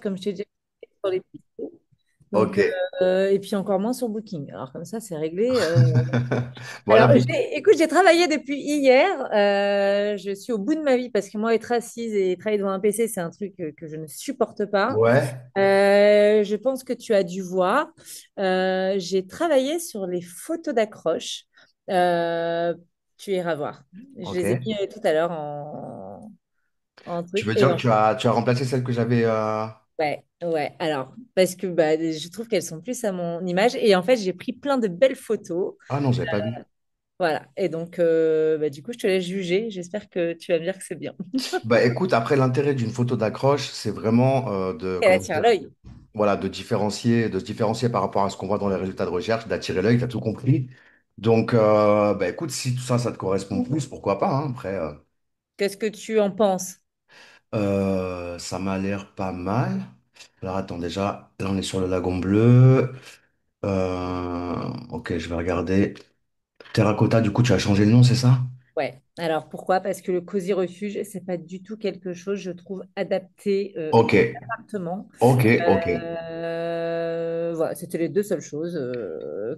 comme je t'ai dit, sur les pistos. Donc, Ok. et puis encore moins sur Booking. Alors comme ça, c'est réglé. Voilà, Alors, mais écoute, j'ai travaillé depuis hier. Je suis au bout de ma vie parce que moi, être assise et travailler devant un PC, c'est un truc que je ne supporte pas. ouais, Je pense que tu as dû voir. J'ai travaillé sur les photos d'accroche. Euh, Tu iras voir. Je ok. les ai mis tout à l'heure en Tu truc. veux Et dire que tu as remplacé celle que j'avais. ouais, ouais. Alors, parce que bah, je trouve qu'elles sont plus à mon image. Et en fait, j'ai pris plein de belles photos. Ah non, j'avais pas vu. Voilà. Et donc, bah, du coup, je te laisse juger. J'espère que tu vas me dire que c'est bien. Bah écoute, après l'intérêt d'une photo d'accroche, c'est vraiment de Elle comment attire dire, l'œil. voilà, de se différencier par rapport à ce qu'on voit dans les résultats de recherche, d'attirer l'œil, t'as tout compris. Donc bah écoute, si tout ça, ça te correspond plus, pourquoi pas, hein. Après, Qu'est-ce que tu en penses? ça m'a l'air pas mal. Alors attends, déjà, là on est sur le lagon bleu. Ok, je vais regarder. Terracotta, du coup, tu as changé le nom, c'est ça? Ouais. Alors, pourquoi? Parce que le cosy refuge, c'est pas du tout quelque chose, je trouve, adapté Ok, aux appartements. ok, ok. Voilà, c'était les deux seules choses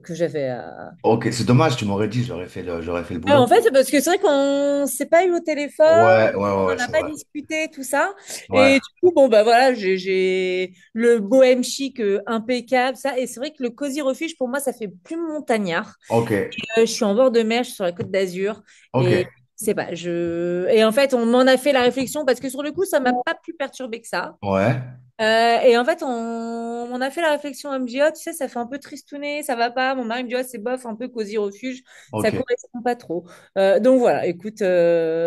que j'avais à. Ok, c'est dommage, tu m'aurais dit, j'aurais fait le Ah, boulot. en fait, parce que c'est vrai qu'on s'est pas eu au téléphone, Ouais, ouais, ouais, on ouais, n'a c'est pas vrai. discuté, tout ça. Ouais, Et du coup, bon, bah voilà, j'ai le bohème chic impeccable, ça. Et c'est vrai que le cosy refuge, pour moi, ça fait plus montagnard. ok, Je suis en bord de mer, je suis sur la côte d'Azur. Et ok, c'est pas, et en fait, on m'en a fait la réflexion parce que sur le coup, ça m'a pas plus perturbé que ça. ouais, Et en fait, on a fait la réflexion. Elle me dit, oh, tu sais, ça fait un peu tristouné, ça va pas. Mon mari me dit, oh, c'est bof, un peu cosy refuge, ça ok. correspond pas trop. Donc voilà, écoute,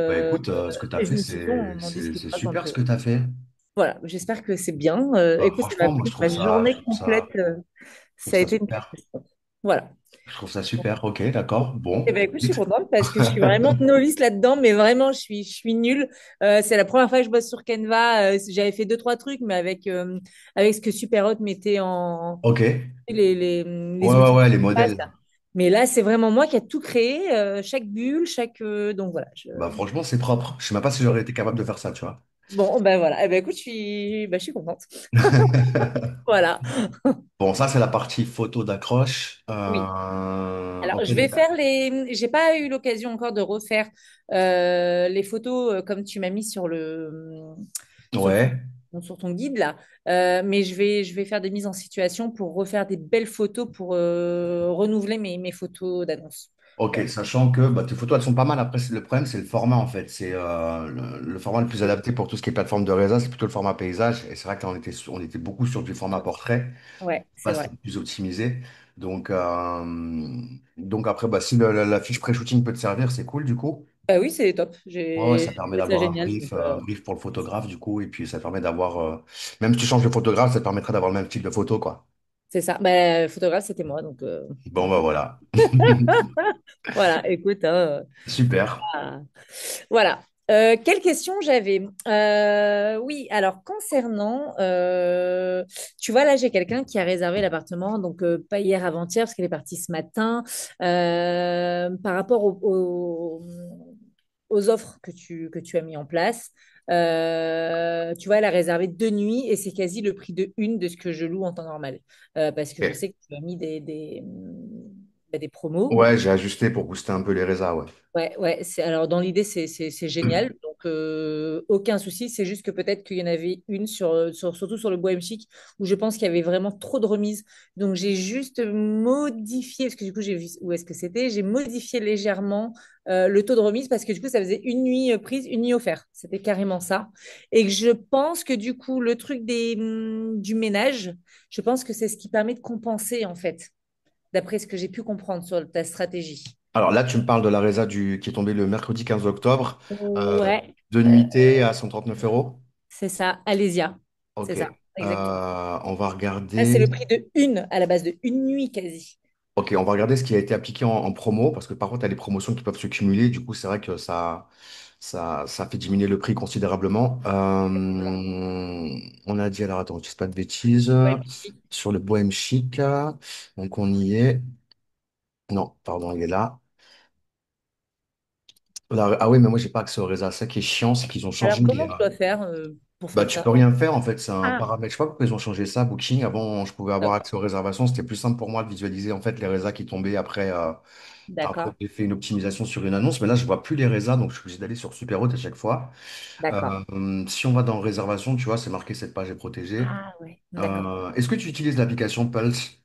Bah écoute, ce que tu as et je fait, me suis dit, on en c'est discutera quand. super ce que tu as fait. Voilà, j'espère que c'est bien. Bah, Écoute, ça m'a franchement, moi, pris ma journée complète. je trouve Ça a ça été une super. catastrophe. Voilà. Je trouve ça super, ok, d'accord, Eh bon. ben, écoute, je suis Vite. contente parce que je suis vraiment novice là-dedans, mais vraiment, je suis nulle. C'est la première fois que je bosse sur Canva. J'avais fait deux, trois trucs, mais avec ce que Superhot mettait en Ok, ouais, les ouais, outils. ouais, les modèles. Mais là, c'est vraiment moi qui a tout créé, chaque bulle, donc voilà. Bah franchement, c'est propre. Je sais même pas si j'aurais été capable de faire ça, tu vois. Bon, ben voilà. Eh ben, écoute, je suis contente. Voilà. Bon, ça, c'est la partie photo d'accroche. Oui. Alors, Ok, je vais faire les. J'ai pas eu l'occasion encore de refaire les photos comme tu m'as mis sur ouais. sur ton guide là. Mais je vais faire des mises en situation pour refaire des belles photos pour renouveler mes photos d'annonce. Ok, Voilà. sachant que bah, tes photos, elles sont pas mal. Après, le problème, c'est le format, en fait. C'est le format le plus adapté pour tout ce qui est plateforme de réseau, c'est plutôt le format paysage. Et c'est vrai on était beaucoup sur du format portrait, Ouais, c'est pas vrai. c'était plus optimisé. Donc, donc après, bah, si la fiche pré-shooting peut te servir, c'est cool, du coup. Bah oui, c'est top. Ouais, ouais, ça J'ai permet trouvé ça d'avoir génial. un brief pour le photographe, du coup. Et puis, ça permet d'avoir, même si tu changes de photographe, ça te permettra d'avoir le même type de photo, quoi. C'est ça. Bah, le photographe, c'était moi. Bon, bah voilà. Voilà, écoute, hein, Super. ah. Voilà. Quelle question j'avais? Oui, alors concernant, tu vois, là j'ai quelqu'un qui a réservé l'appartement, donc pas hier avant-hier parce qu'elle est partie ce matin. Par rapport aux offres que tu as mis en place, tu vois, elle a réservé deux nuits et c'est quasi le prix de une de ce que je loue en temps normal. Parce que je Ok. sais que tu as mis des promos. Ouais, j'ai ajusté pour booster un peu les résas, ouais. Ouais, ouais, alors dans l'idée, c'est génial. Donc, aucun souci. C'est juste que peut-être qu'il y en avait une surtout sur le Bohème Chic, où je pense qu'il y avait vraiment trop de remises. Donc, j'ai juste modifié, parce que du coup, j'ai vu où est-ce que c'était. J'ai modifié légèrement le taux de remise parce que du coup, ça faisait une nuit prise, une nuit offerte. C'était carrément ça. Et que je pense que du coup, le truc du ménage, je pense que c'est ce qui permet de compenser, en fait, d'après ce que j'ai pu comprendre sur ta stratégie. Alors là, tu me parles de la résa qui est tombée le mercredi 15 octobre. Euh, Ouais. de nuitée à 139 euros. C'est ça, Alésia. C'est Ok. ça, exactement. On va Là, c'est le regarder. prix de une, à la base de une nuit quasi. Ok, on va regarder ce qui a été appliqué en promo, parce que par contre, il y a des promotions qui peuvent se cumuler. Du coup, c'est vrai que ça fait diminuer le prix considérablement. On a dit, alors attends, je ne dis pas de bêtises. Ouais, chic. Sur le Bohème Chic, donc on y est. Non, pardon, il est là. Ah oui, mais moi, j'ai pas accès au résa. Ça qui est chiant, c'est qu'ils ont changé Alors, comment je dois faire pour Bah, faire tu ça? peux rien faire en fait, c'est un Ah, paramètre. Je sais pas pourquoi ils ont changé ça. Booking, avant, je pouvais avoir d'accord. accès aux réservations. C'était plus simple pour moi de visualiser en fait les résas qui tombaient après, après D'accord. que j'ai fait une optimisation sur une annonce. Mais là, je vois plus les résas, donc je suis obligé d'aller sur Superhot à chaque fois. D'accord. Si on va dans réservation, tu vois, c'est marqué cette page est protégée. Ah ouais, d'accord. Est-ce que tu utilises l'application Pulse?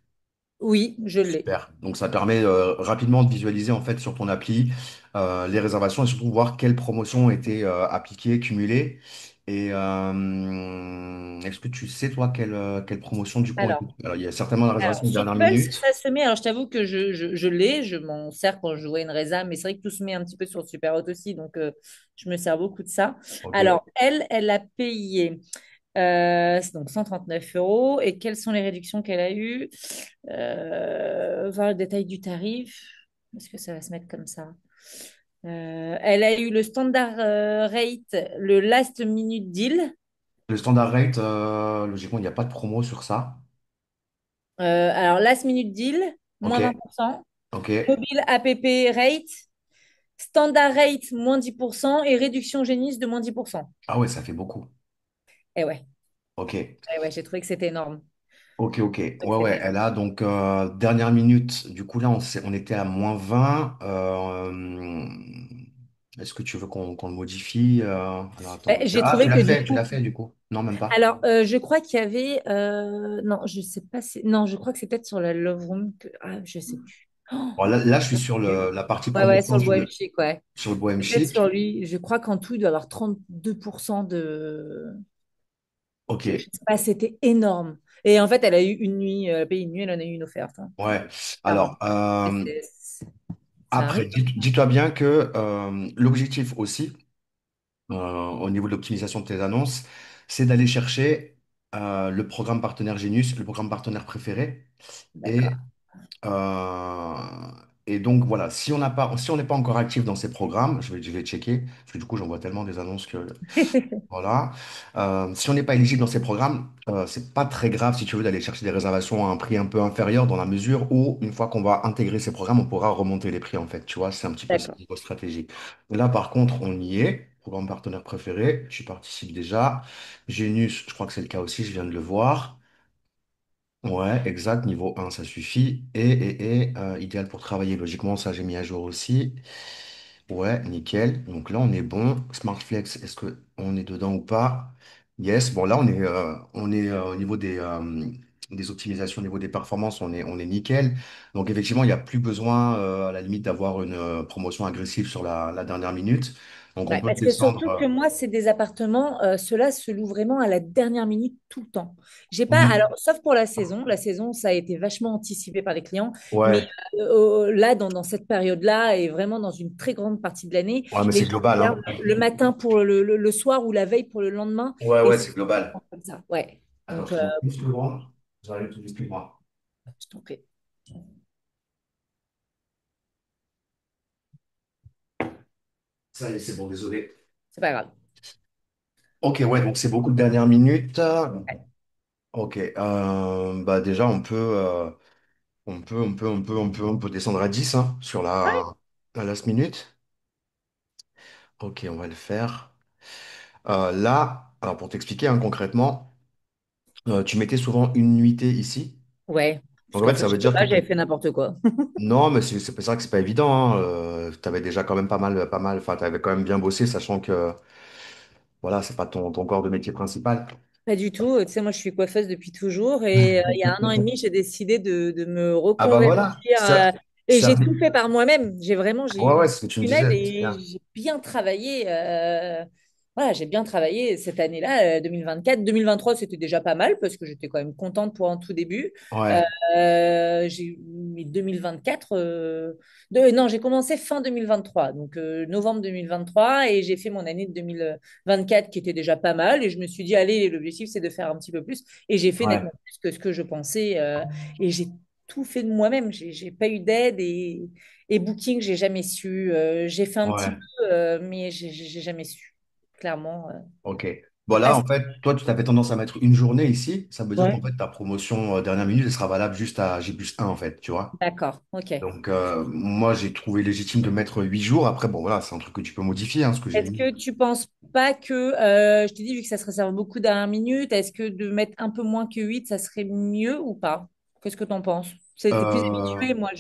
Oui, je l'ai. Super. Donc ça permet rapidement de visualiser en fait sur ton appli les réservations et surtout voir quelles promotions ont été appliquées, cumulées. Et est-ce que tu sais toi quelle promotion du coup ont été... Alors, Alors il y a certainement la alors réservation de sur dernière Pulse, minute. ça se met. Alors, je t'avoue que je l'ai, je m'en sers quand je jouais une Reza, mais c'est vrai que tout se met un petit peu sur Superhot aussi, donc je me sers beaucoup de ça. Ok. Alors, elle a payé c'est donc 139 euros. Et quelles sont les réductions qu'elle a eues? Voir le détail du tarif. Est-ce que ça va se mettre comme ça? Elle a eu le standard rate, le last minute deal. Le standard rate, logiquement, il n'y a pas de promo sur ça. Alors, last minute deal, Ok. moins 20%. Ok. Mobile app rate, standard rate, moins 10%. Et réduction génisse de moins 10%. Ah ouais, ça fait beaucoup. Eh ouais, Ok. j'ai trouvé que c'était énorme. Ok, ok. J'ai trouvé que Ouais, ouais. c'était Elle énorme. a donc dernière minute. Du coup, là, on était à -20. Est-ce que tu veux qu'on le modifie? Alors, attends. J'ai Ah, trouvé que du tu l'as coup, fait, du coup. Non, même pas. alors, je crois qu'il y avait. Non, je sais pas si. Non, je crois que c'est peut-être sur la Love Room que. Ah, je sais plus. Oh, Bon, là, je suis mon sur Dieu. la partie Ouais, ouais, promotion sur le Bohem Chic, ouais. sur le Bohem C'est peut-être sur Chic. lui. Je crois qu'en tout, il doit y avoir 32% de. Je Ok. sais pas, c'était énorme. Et en fait, elle a eu une nuit, elle a payé une nuit, elle en a eu une offerte, hein. Ouais. Clairement. Alors, Et ça après, arrive. dis-toi bien que l'objectif aussi, au niveau de l'optimisation de tes annonces, c'est d'aller chercher le programme partenaire Genius, le programme partenaire préféré. D'accord. Et, euh, et donc voilà, si on n'est pas encore actif dans ces programmes, je vais checker, parce que du coup j'en vois tellement des annonces que voilà. Si on n'est pas éligible dans ces programmes, c'est pas très grave si tu veux d'aller chercher des réservations à un prix un peu inférieur dans la mesure où, une fois qu'on va intégrer ces programmes, on pourra remonter les prix en fait. Tu vois, c'est un petit peu ça D'accord. niveau stratégie. Là, par contre, on y est. Programme partenaire préféré, j'y participe déjà. Genius, je crois que c'est le cas aussi, je viens de le voir. Ouais, exact, niveau 1 ça suffit. Idéal pour travailler, logiquement, ça j'ai mis à jour aussi. Ouais, nickel. Donc là, on est bon. SmartFlex, est-ce que on est dedans ou pas? Yes. Bon, là, on est au niveau des optimisations, au niveau des performances, on est nickel. Donc effectivement, il n'y a plus besoin, à la limite, d'avoir une promotion agressive sur la dernière minute. Donc on Ouais, peut parce que descendre. surtout que moi, c'est des appartements, ceux-là se louent vraiment à la dernière minute tout le temps. J'ai pas, Oui, alors, sauf pour la saison, ça a été vachement anticipé par les clients, mais ouais, là, dans cette période-là, et vraiment dans une très grande partie de l'année, ouais, mais les c'est gens global, regardent hein. le matin pour le soir ou la veille pour le lendemain, Ouais, et ouais, c'est c'est global. comme ça. Ouais, Attends, donc, je te demande une seconde. J'arrive tout de suite, moi. je t'en prie. Ça y est, c'est bon, désolé. C'est pas grave. Ok, ouais, donc c'est beaucoup de dernière minute. Ouais. Ok, bah déjà on peut descendre à 10 hein, sur la last minute. Ok, on va le faire. Là, alors pour t'expliquer hein, concrètement, tu mettais souvent une nuitée ici. Ouais, parce Donc en qu'en fait, fait, ça je veut sais dire que pas, j'avais fait n'importe quoi. non, mais c'est vrai que c'est pas évident. Tu avais déjà quand même pas mal. Enfin, tu avais quand même bien bossé, sachant que voilà, c'est pas ton corps de métier principal. Pas du tout. Tu sais, moi, je suis coiffeuse depuis toujours et il y a un an et demi, j'ai décidé de me Ah bah voilà, reconvertir et ça, j'ai tout fait par moi-même. J'ai ouais, eu ouais, une c'est ce que tu me tunnel disais, c'est et bien. j'ai bien travaillé. Voilà, j'ai bien travaillé cette année-là, 2024. 2023, c'était déjà pas mal parce que j'étais quand même contente pour un tout début. Ouais, J'ai mis 2024. Non, j'ai commencé fin 2023, donc novembre 2023, et j'ai fait mon année de 2024 qui était déjà pas mal. Et je me suis dit, allez, l'objectif, c'est de faire un petit peu plus. Et j'ai fait ouais, nettement plus que ce que je pensais. Et j'ai tout fait de moi-même. J'ai pas eu d'aide et Booking, j'ai jamais su. J'ai fait un petit ouais. peu, mais j'ai jamais su, clairement. Ok. Voilà, Parce en fait, toi, tu avais tendance à mettre une journée ici. Ça veut dire qu'en Ouais. fait, ta promotion dernière minute, elle sera valable juste à J+1, en fait, tu vois. D'accord, ok. Donc, moi, j'ai trouvé légitime de mettre 8 jours. Après, bon, voilà, c'est un truc que tu peux modifier, hein, ce que j'ai Est-ce mis. que tu penses pas que, je t'ai dit, vu que ça se réserve beaucoup dernière minute, est-ce que de mettre un peu moins que 8 ça serait mieux ou pas? Qu'est-ce que tu en penses? T'es plus Euh, habitué, moi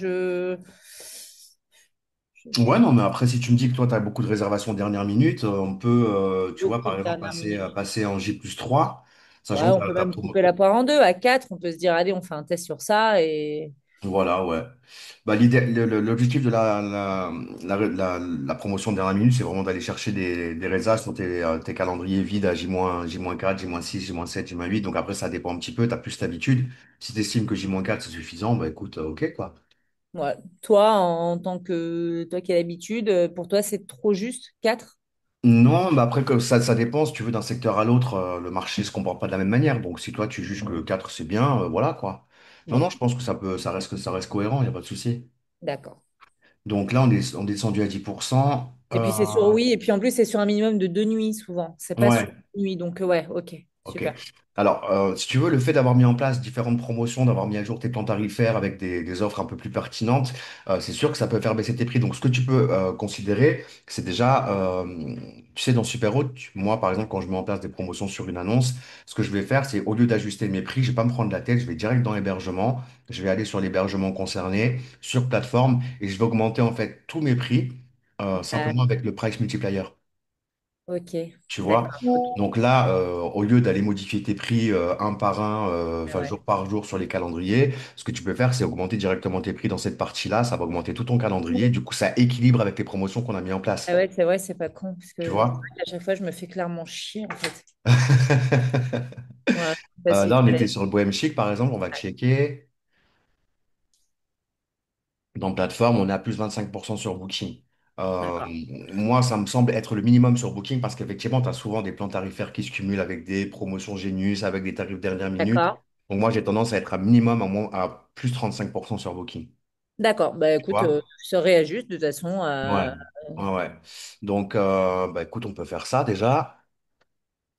Ouais, non, mais après, si tu me dis que toi, tu as beaucoup de réservations dernière minute, on peut, tu vois, beaucoup par de exemple, dernière passer, minute. passer en J+3, Ouais, sachant que on peut même couper la poire en deux. À 4 on peut se dire, allez, on fait un test sur ça et Voilà, ouais. Bah, l'objectif de la promotion de dernière minute, c'est vraiment d'aller chercher des résas sur tes calendriers vides à J-4, J-6, J-7, J-8. Donc après, ça dépend un petit peu, tu as plus d'habitude. Si tu estimes que J-4, c'est suffisant, bah écoute, ok, quoi. ouais. Toi, en tant que toi qui as l'habitude, pour toi, c'est trop juste 4. Non, mais après, que ça dépend, si tu veux, d'un secteur à l'autre, le marché se comporte pas de la même manière. Donc, si toi, tu juges que 4 c'est bien, voilà, quoi. Non, Bon, non, je pense que ça reste cohérent, il n'y a pas de souci. d'accord. Donc là, on est descendu à 10%. Et puis c'est sur oui, et puis en plus c'est sur un minimum de 2 nuits souvent. C'est pas sur Ouais, une nuit, donc ouais, ok, ok. super. Alors, si tu veux, le fait d'avoir mis en place différentes promotions, d'avoir mis à jour tes plans tarifaires avec des offres un peu plus pertinentes, c'est sûr que ça peut faire baisser tes prix. Donc, ce que tu peux considérer, c'est déjà, tu sais, dans Superhot, moi, par exemple, quand je mets en place des promotions sur une annonce, ce que je vais faire, c'est au lieu d'ajuster mes prix, je vais pas me prendre la tête, je vais direct dans l'hébergement, je vais aller sur l'hébergement concerné, sur plateforme, et je vais augmenter en fait tous mes prix Ah, simplement avec le price multiplier. ok, Tu vois? d'accord. Donc là, au lieu d'aller modifier tes prix un par un, Ah enfin ouais. jour par jour sur les calendriers, ce que tu peux faire, c'est augmenter directement tes prix dans cette partie-là. Ça va augmenter tout ton calendrier. Du coup, ça équilibre avec les promotions qu'on a mis en Ah place. ouais, c'est vrai, c'est pas con, parce Tu que c'est vois? vrai qu'à chaque fois je me fais clairement chier en fait. Ouais, parce qu'il Là, on était fallait. sur le Bohem Chic, par exemple. On va checker. Dans plateforme, on est à plus 25% sur Booking. Euh, D'accord. Moi, ça me semble être le minimum sur Booking parce qu'effectivement, tu as souvent des plans tarifaires qui se cumulent avec des promotions Genius, avec des tarifs dernière minute. D'accord. Donc, moi, j'ai tendance à être à minimum à plus 35% sur Booking. D'accord. Bah Tu écoute, vois? je réajuste de toute façon. Ouais. Ouais, ouais. Donc, bah, écoute, on peut faire ça déjà.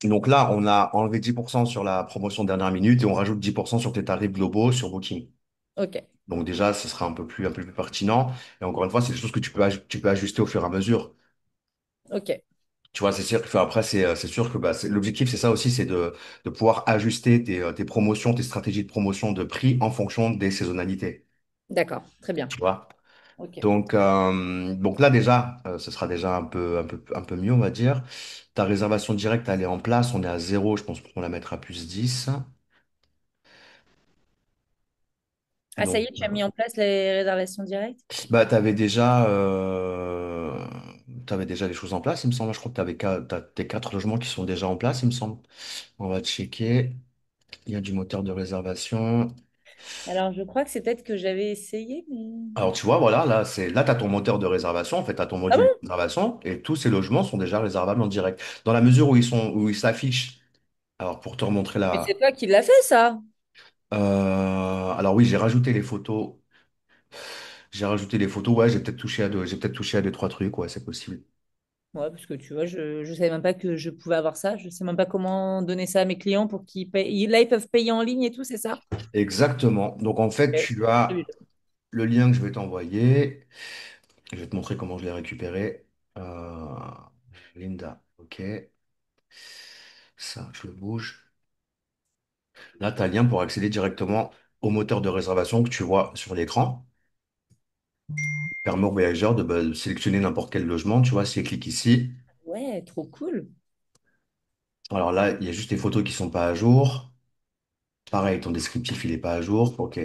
Donc là, on a enlevé 10% sur la promotion dernière minute et on rajoute 10% sur tes tarifs globaux sur Booking. Ok, Donc déjà, ce sera un peu plus pertinent. Et encore une fois, c'est des choses que tu peux ajuster au fur et à mesure. ok, Tu vois, c'est sûr que après, c'est sûr que bah, l'objectif, c'est ça aussi, c'est de pouvoir ajuster tes promotions, tes stratégies de promotion de prix en fonction des saisonnalités. d'accord, très bien. Tu vois? Ok. Donc là, déjà, ce sera déjà un peu mieux, on va dire. Ta réservation directe, elle est en place. On est à 0. Je pense qu'on la mettre à plus 10. Ah ça Donc, y est, tu as mis en place les réservations directes? bah, t'avais déjà les choses en place, il me semble. Je crois que t'as tes 4 logements qui sont déjà en place, il me semble. On va checker. Il y a du moteur de réservation. Alors je crois que c'est peut-être que j'avais essayé, mais. Alors, tu vois, voilà, là, tu as ton moteur de réservation. En fait, tu as ton Ah module de bon? réservation et tous ces logements sont déjà réservables en direct. Dans la mesure où ils s'affichent. Alors, pour te remontrer Mais c'est la. toi qui l'as fait ça. Alors, oui, j'ai rajouté les photos. J'ai rajouté les photos. Ouais, j'ai peut-être touché à deux, trois trucs. Ouais, c'est possible. Ouais, parce que tu vois, je ne savais même pas que je pouvais avoir ça. Je sais même pas comment donner ça à mes clients pour qu'ils payent. Là, ils peuvent payer en ligne et tout, c'est ça? Exactement. Donc, en fait, Ok. tu as le lien que je vais t'envoyer. Je vais te montrer comment je l'ai récupéré. Euh, Linda, ok. Ça, je le bouge. Là, tu as le lien pour accéder directement au moteur de réservation que tu vois sur l'écran. Permet au voyageur de sélectionner n'importe quel logement. Tu vois, s'il clique ici. Ouais, trop cool. Alors là, il y a juste les photos qui sont pas à jour. Pareil, ton descriptif, il est pas à jour. Ok.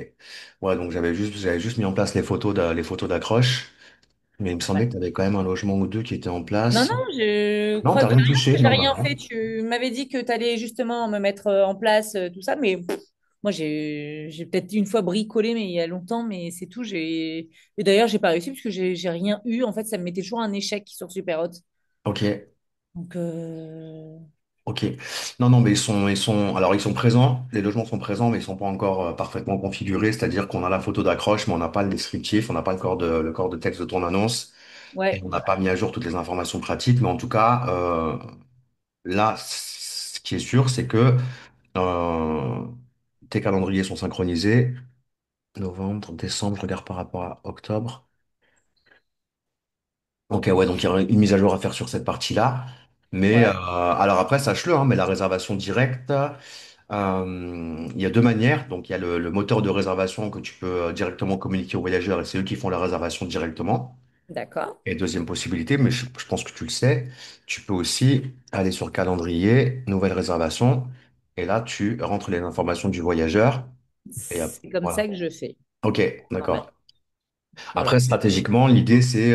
Ouais, donc j'avais juste mis en place les photos d'accroche. Mais il me semblait que tu avais quand même un logement ou deux qui étaient en Non, place. non, je Non, crois t'as que rien touché. j'ai Non, bah rien non. fait. Tu m'avais dit que tu allais justement me mettre en place tout ça, mais moi j'ai peut-être une fois bricolé, mais il y a longtemps, mais c'est tout. Et d'ailleurs, j'ai pas réussi parce que j'ai rien eu. En fait, ça me mettait toujours un échec sur Superhot. Ok. Donc, Ok. Non, non, mais alors ils sont présents, les logements sont présents, mais ils sont pas encore parfaitement configurés, c'est-à-dire qu'on a la photo d'accroche, mais on n'a pas le descriptif, on n'a pas le corps de texte de ton annonce, et ouais, on n'a pas mis à jour toutes les informations pratiques, mais en tout cas, là, qui est sûr, c'est que euh, tes calendriers sont synchronisés. Novembre, décembre, je regarde par rapport à octobre. Ok, ouais, donc il y a une mise à jour à faire sur cette partie-là. Mais Ouais, alors après, sache-le, hein, mais la réservation directe, il y a deux manières. Donc il y a le moteur de réservation que tu peux directement communiquer aux voyageurs et c'est eux qui font la réservation directement. d'accord. Et deuxième possibilité, mais je pense que tu le sais, tu peux aussi aller sur calendrier, nouvelle réservation, et là tu rentres les informations du voyageur. Et C'est comme ça voilà. que je fais. Ok, Normal. d'accord. Après, Voilà. stratégiquement, l'idée, c'est,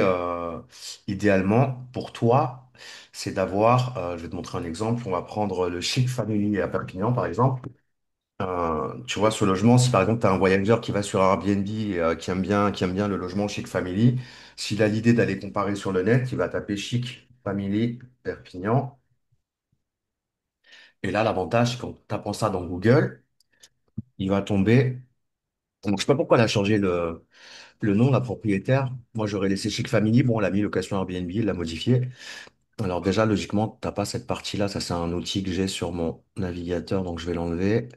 idéalement, pour toi, c'est d'avoir, je vais te montrer un exemple, on va prendre le Chic Family à Perpignan, par exemple. Tu vois, ce logement, si par exemple, tu as un voyageur qui va sur Airbnb, qui aime bien le logement Chic Family, s'il a l'idée d'aller comparer sur le net, il va taper Chic Family Perpignan. Et là, l'avantage, c'est qu'en tapant ça dans Google, il va tomber. Donc, je sais pas pourquoi elle a changé le nom, la propriétaire. Moi, j'aurais laissé Chic Family. Bon, on l'a mis location Airbnb, il l'a modifié. Alors déjà, logiquement, t'as pas cette partie-là. Ça, c'est un outil que j'ai sur mon navigateur, donc je vais l'enlever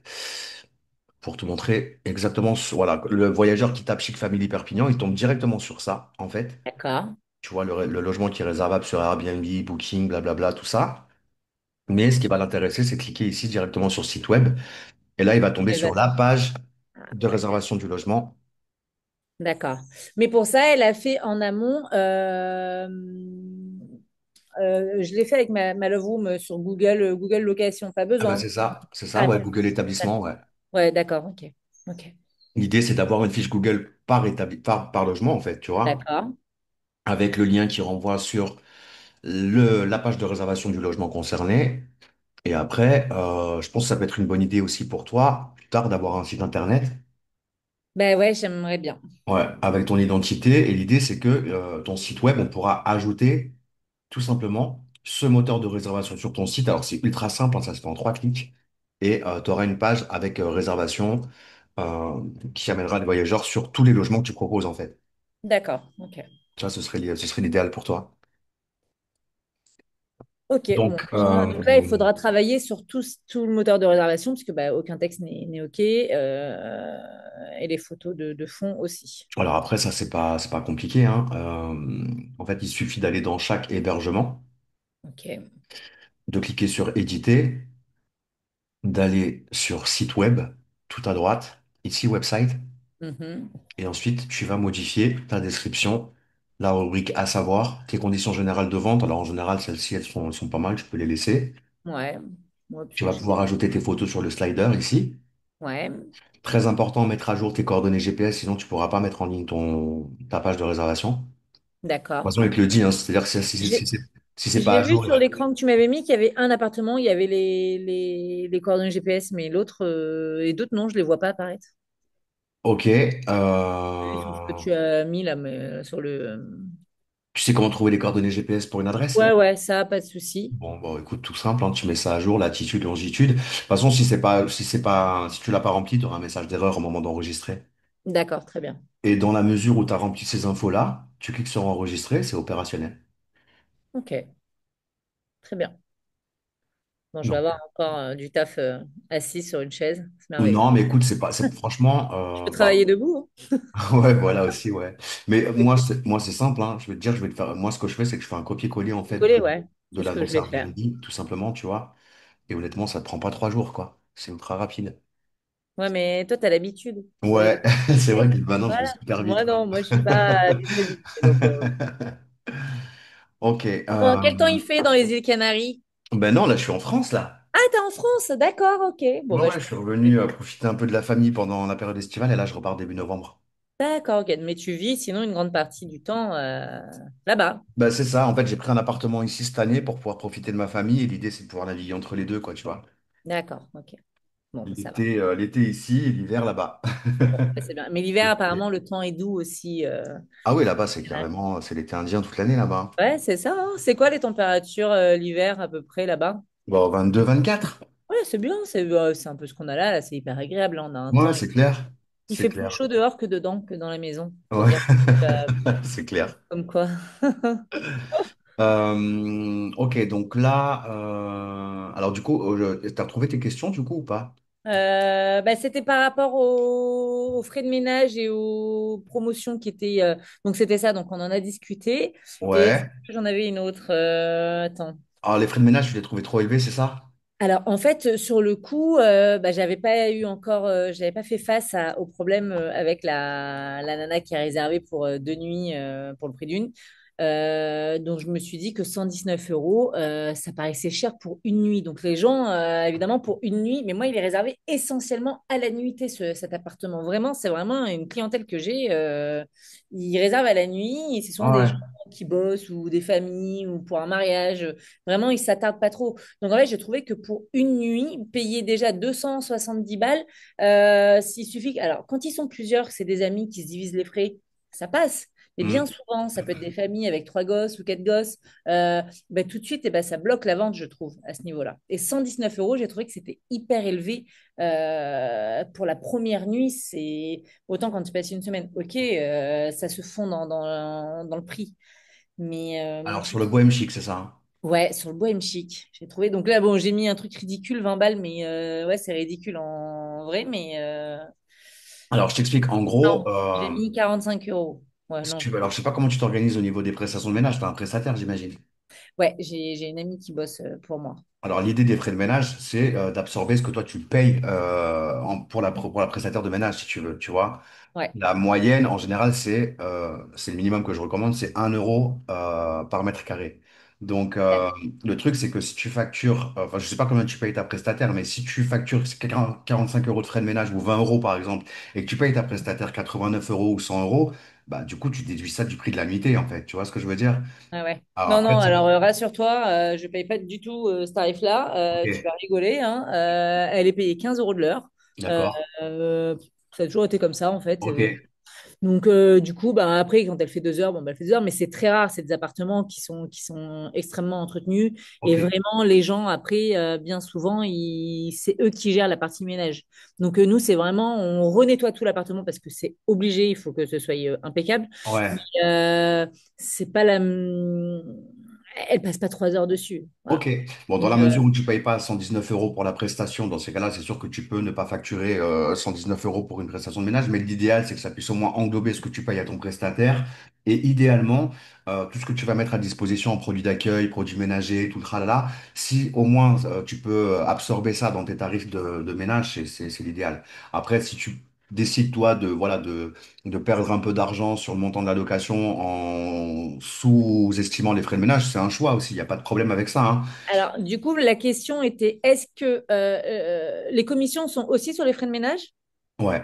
pour te montrer exactement. Voilà, le voyageur qui tape Chic Family Perpignan, il tombe directement sur ça, en fait. D'accord. Tu vois, le logement qui est réservable sur Airbnb, Booking, blablabla, tout ça. Mais ce qui va l'intéresser, c'est cliquer ici directement sur site web. Et là, il va tomber sur la Réservation. page Ah, de d'accord. réservation du logement. D'accord. Mais pour ça, elle a fait en amont. Je l'ai fait avec ma Love Room sur Google, Google Location. Pas Ah bah besoin. c'est ça, Ah, ouais, t'as Google t'as établissement, fait. ouais. Ouais, d'accord. Ok. Ok. L'idée, c'est d'avoir une fiche Google par logement, en fait, tu vois, D'accord. avec le lien qui renvoie sur la page de réservation du logement concerné. Et après, je pense que ça peut être une bonne idée aussi pour toi, plus tard, d'avoir un site internet, Ben ouais, j'aimerais bien. ouais, avec ton identité. Et l'idée, c'est que ton site web, on pourra ajouter tout simplement ce moteur de réservation sur ton site. Alors, c'est ultra simple, hein, ça se fait en 3 clics. Et tu auras une page avec réservation euh, qui amènera les voyageurs sur tous les logements que tu proposes, en fait. D'accord. Ok. Ça, ce serait l'idéal pour toi. Ok. Bon, Donc, déjà, donc là, il faudra travailler sur tout le moteur de réservation, puisque bah, aucun texte n'est OK. Et les photos de fond aussi. alors après, ça, c'est pas compliqué, hein. En fait, il suffit d'aller dans chaque hébergement, OK. de cliquer sur éditer, d'aller sur site web, tout à droite, ici website, Mhm. et ensuite tu vas modifier ta description, la rubrique à savoir, tes conditions générales de vente. Alors en général, celles-ci, elles sont pas mal, tu peux les laisser. Ouais. Ouais, Tu puis vas pouvoir ajouter tes photos sur le slider ici. Ouais. Très important, mettre à jour tes coordonnées GPS, sinon tu pourras pas mettre en ligne ta page de réservation. De toute D'accord. façon, il te le dit, hein, c'est-à-dire que J'ai si c'est pas j'ai à vu jour, sur l'écran que tu m'avais mis qu'il y avait un appartement, il y avait les coordonnées GPS, mais l'autre et d'autres non, je les vois pas apparaître. ok. Sur ce que tu as mis là, mais, sur le. Tu sais comment trouver les coordonnées GPS pour une adresse? Ouais, ouais, ça, pas de souci. Bon, bon, écoute, tout simple, hein, tu mets ça à jour, latitude, longitude. De toute façon, si tu l'as pas rempli, tu auras un message d'erreur au moment d'enregistrer. D'accord, très bien. Et dans la mesure où tu as rempli ces infos-là, tu cliques sur enregistrer, c'est opérationnel. Ok, très bien. Bon, je vais Donc, avoir encore du taf assis sur une chaise. C'est merveilleux. non, mais écoute, franchement, Je peux bah, travailler debout, ouais, voilà aussi, ouais. Mais hein. moi, c'est simple, hein. Je vais te dire, je vais te faire, moi, ce que je fais, c'est que je fais un copier-coller, en fait, Coller, ouais. de C'est ce que je l'agence vais faire. Airbnb, tout simplement, tu vois. Et honnêtement, ça te prend pas 3 jours, quoi. C'est ultra rapide. Ouais, mais toi, tu as l'habitude. Moi, Ouais, c'est vrai que maintenant, je vais voilà. super vite, Moi, quoi. non, moi, je suis pas des habitués. Donc, Ok. bon, quel temps il fait dans les îles Canaries? Ben non, là, je suis en France, là. Ah, t'es en France, d'accord, ok. Bon, Ouais, bah, ouais, je suis revenu profiter un peu de la famille pendant la période estivale et là, je repars début novembre. d'accord, ok. Mais tu vis sinon une grande partie du temps là-bas. Ben c'est ça. En fait, j'ai pris un appartement ici cette année pour pouvoir profiter de ma famille et l'idée, c'est de pouvoir naviguer entre les deux, quoi, tu vois. D'accord, ok. Bon, bah, ça va. L'été ici et l'hiver là-bas. Bon, bah, c'est bien. Mais l'hiver, apparemment, le temps est doux aussi. Ah oui, là-bas, c'est carrément, c'est l'été indien toute l'année là-bas. Ouais, c'est ça, hein. C'est quoi les températures l'hiver à peu près là-bas? Bon, 22, 24. Ouais, c'est bien, c'est un peu ce qu'on a là, là, c'est hyper agréable, là. On a un Ouais, temps. c'est clair. Il C'est fait plus clair. chaud dehors que dedans, que dans la maison, pour Ouais, dire. Euh, c'est clair. Comme quoi. Ok, donc là, alors du coup, t'as retrouvé tes questions du coup ou pas? Bah, c'était par rapport aux frais de ménage et aux promotions qui étaient. Donc, c'était ça. Donc, on en a discuté. Et Ouais. j'en avais une autre. Attends. Alors les frais de ménage, tu les trouvais trop élevés, c'est ça? Alors, en fait, sur le coup, bah, j'avais pas fait face au problème avec la nana qui est réservée pour 2 nuits pour le prix d'une. Donc, je me suis dit que 119 euros, ça paraissait cher pour une nuit. Donc, les gens, évidemment, pour une nuit, mais moi, il est réservé essentiellement à la nuitée, cet appartement. Vraiment, c'est vraiment une clientèle que j'ai. Ils réservent à la nuit et ce sont Ah des ouais. gens qui bossent ou des familles ou pour un mariage. Vraiment, ils s'attardent pas trop. Donc, en fait, j'ai trouvé que pour une nuit, payer déjà 270 balles, s'il suffit. Alors, quand ils sont plusieurs, c'est des amis qui se divisent les frais, ça passe. Mais bien Hmm. souvent, ça peut être des familles avec 3 gosses ou 4 gosses. Ben, tout de suite, ça bloque la vente, je trouve, à ce niveau-là. Et 119 euros, j'ai trouvé que c'était hyper élevé pour la première nuit. C'est autant quand tu passes une semaine. Ok, ça se fond dans le prix. Mais Alors sur le Bohème Chic, c'est ça, hein? ouais, sur le Bohème Chic, j'ai trouvé. Donc là, bon, j'ai mis un truc ridicule, 20 balles, mais ouais, c'est ridicule en vrai, mais Alors je t'explique, en gros, non, j'ai mis 45 euros. Ouais, si non. tu veux, alors je sais pas comment tu t'organises au niveau des prestations de ménage, tu as un prestataire, j'imagine. Ouais, j'ai une amie qui bosse pour moi. Alors, l'idée des frais de ménage, c'est d'absorber ce que toi tu payes pour la prestataire de ménage, si tu veux, tu vois. Ouais. La moyenne, en général, c'est le minimum que je recommande, c'est 1 € par mètre carré. Donc, le truc, c'est que si tu factures, enfin, je sais pas combien tu payes ta prestataire, mais si tu factures 45 € de frais de ménage ou 20 € par exemple, et que tu payes ta prestataire 89 € ou 100 €, bah, du coup, tu déduis ça du prix de la nuitée, en fait. Tu vois ce que je veux dire? Ah ouais. Alors, Non, après, non, alors rassure-toi, je paye pas du tout ce tarif-là. Tu ok, vas rigoler, hein. Elle est payée 15 euros de l'heure. Euh, d'accord. euh, Ça a toujours été comme ça, en fait. Ok, Donc, du coup, bah, après, quand elle fait 2 heures, bon, bah, elle fait 2 heures, mais c'est très rare. C'est des appartements qui sont extrêmement entretenus. Et ok. vraiment, les gens, après, bien souvent, c'est eux qui gèrent la partie ménage. Donc, nous, c'est vraiment, on renettoie tout l'appartement parce que c'est obligé, il faut que ce soit impeccable. Ouais. Mais, c'est pas la. Elle passe pas 3 heures dessus. Voilà. Ok. Bon, dans Donc, la mesure où tu payes pas 119 € pour la prestation, dans ces cas-là, c'est sûr que tu peux ne pas facturer 119 € pour une prestation de ménage, mais l'idéal, c'est que ça puisse au moins englober ce que tu payes à ton prestataire. Et idéalement, tout ce que tu vas mettre à disposition en produits d'accueil, produits ménagers, tout le tralala, si au moins tu peux absorber ça dans tes tarifs de ménage, c'est l'idéal. Après, si tu décides, toi, de perdre un peu d'argent sur le montant de la location en sous-estimant les frais de ménage, c'est un choix aussi, il n'y a pas de problème avec ça, hein. alors, du coup, la question était, est-ce que les commissions sont aussi sur les frais de ménage? Ouais,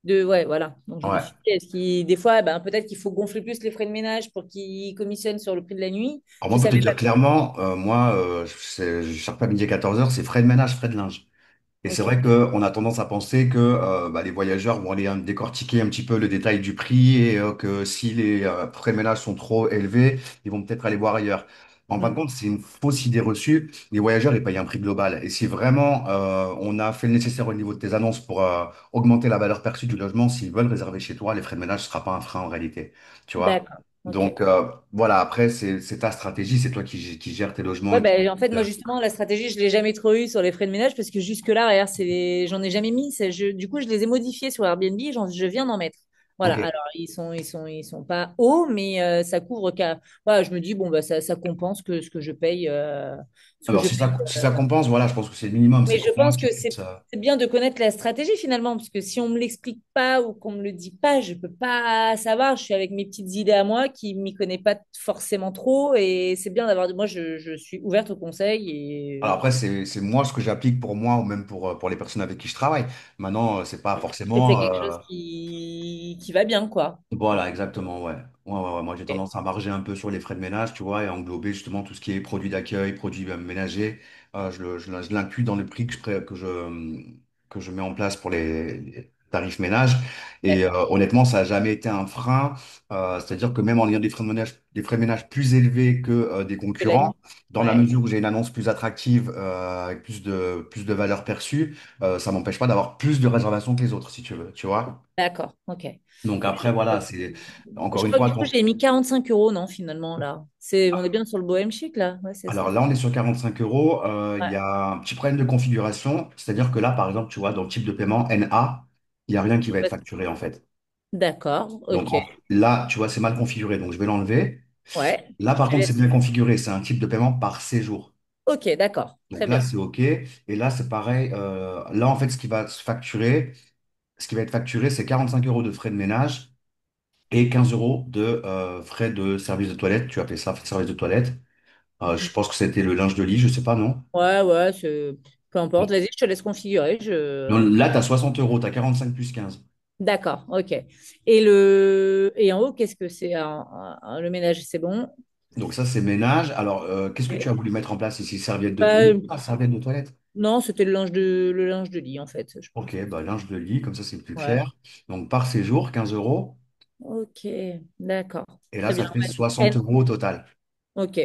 Ouais, voilà. Donc, je me ouais. suis dit, est-ce qu'il, des fois, ben, peut-être qu'il faut gonfler plus les frais de ménage pour qu'ils commissionnent sur le prix de la nuit. Alors Je moi, pour te savais pas dire trop. clairement, moi, je cherche pas midi à 14 h, c'est frais de ménage, frais de linge. Et c'est Ok. vrai qu'on a tendance à penser que bah, les voyageurs vont aller décortiquer un petit peu le détail du prix et que si les frais de ménage sont trop élevés, ils vont peut-être aller voir ailleurs. En fin de Mm. compte, c'est une fausse idée reçue. Les voyageurs, ils payent un prix global. Et si vraiment on a fait le nécessaire au niveau de tes annonces pour augmenter la valeur perçue du logement, s'ils veulent réserver chez toi, les frais de ménage ne sera pas un frein en réalité. Tu vois? D'accord. Ok. Donc voilà, après, c'est ta stratégie, c'est toi qui gères tes logements. Ouais, ben, en fait, moi, justement, la stratégie, je l'ai jamais trop eue sur les frais de ménage parce que jusque-là, regarde, j'en ai jamais mis. Du coup, je les ai modifiés sur Airbnb. Je viens d'en mettre. Voilà. Ok. Alors, ils sont pas hauts, mais ça couvre qu'à. Voilà, je me dis, bon, bah, ça compense ce que je paye. Ce que Alors, je paye. si ça compense, voilà, je pense que c'est le minimum, Mais c'est je qu'au moins pense tu que puisses. c'est bien de connaître la stratégie finalement, parce que si on me l'explique pas ou qu'on me le dit pas, je peux pas savoir. Je suis avec mes petites idées à moi qui m'y connais pas forcément trop, et c'est bien d'avoir. Moi, je suis ouverte au conseil Alors et après, c'est moi ce que j'applique pour moi ou même pour les personnes avec qui je travaille. Maintenant, c'est pas et c'est forcément. quelque chose qui va bien, quoi. Voilà, exactement, ouais. Ouais. Moi, j'ai Ok. tendance à marger un peu sur les frais de ménage, tu vois, et englober justement tout ce qui est produits d'accueil, produits ménagers. Je l'inclus dans le prix que je mets en place pour les tarif ménage. Et D'accord. honnêtement, ça n'a jamais été un frein. C'est-à-dire que même en ayant des frais de ménage plus élevés que des Que la concurrents, nuit. dans la Ouais. mesure où j'ai une annonce plus attractive, avec plus de valeur perçue, ça m'empêche pas d'avoir plus de réservations que les autres, si tu veux, tu vois. D'accord. Ok. Donc après, voilà, c'est Je encore une crois que fois, du coup, j'ai mis 45 euros, non, finalement, là. On est bien sur le Bohème Chic, là. Ouais, c'est alors ça. là, on est sur 45 euros. Il y Ouais. a un petit problème de configuration, c'est-à-dire que là, par exemple, tu vois, dans le type de paiement NA, il n'y a rien qui va être facturé en fait. D'accord. Donc Ok. là, tu vois, c'est mal configuré, donc je vais l'enlever. Ouais. Là, Je par te contre, c'est laisse. bien configuré, c'est un type de paiement par séjour. Ok, d'accord. Donc Très là, bien. c'est OK. Et là, c'est pareil. Là, en fait, ce qui va être facturé, c'est 45 euros de frais de ménage et 15 euros de frais de service de toilette. Tu as appelé ça service de toilette. Je pense que c'était le linge de lit, je sais pas, non? Ouais, ouais, peu importe. Bon. Vas-y, je te laisse configurer. Non, là, tu as 60 euros, tu as 45 plus 15. D'accord, ok. Et en haut, qu'est-ce que c'est le ménage, c'est bon. Donc ça, c'est ménage. Alors, qu'est-ce que tu as Ok. voulu mettre en place ici? Serviette de Bah, toilette? Ah, serviette de toilette. non, c'était le linge de lit, en fait, je pense. Ok, bah, linge de lit, comme ça, c'est plus Ouais. clair. Donc, par séjour, 15 euros. Ok, d'accord. Et là, Très ça bien. fait Ouais. 60 euros au total, Ok,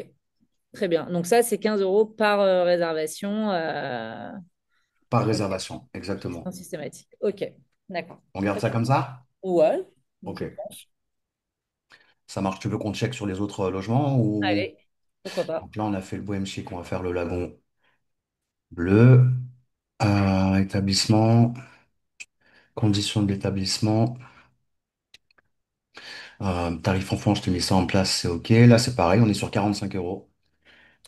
très bien. Donc ça, c'est 15 euros par réservation. par Ok, réservation. Exactement. souscription systématique. Ok, d'accord. On garde Très ça bien. comme ça? Ouais, Ok, je pense. ça marche. Tu veux qu'on check sur les autres logements ou... Allez, pourquoi pas. Donc là, on a fait le Bohème Chic, on va faire le Lagon Bleu. Établissement, conditions de l'établissement. Tarif enfant, je t'ai mis ça en place, c'est OK. Là, c'est pareil, on est sur 45 euros.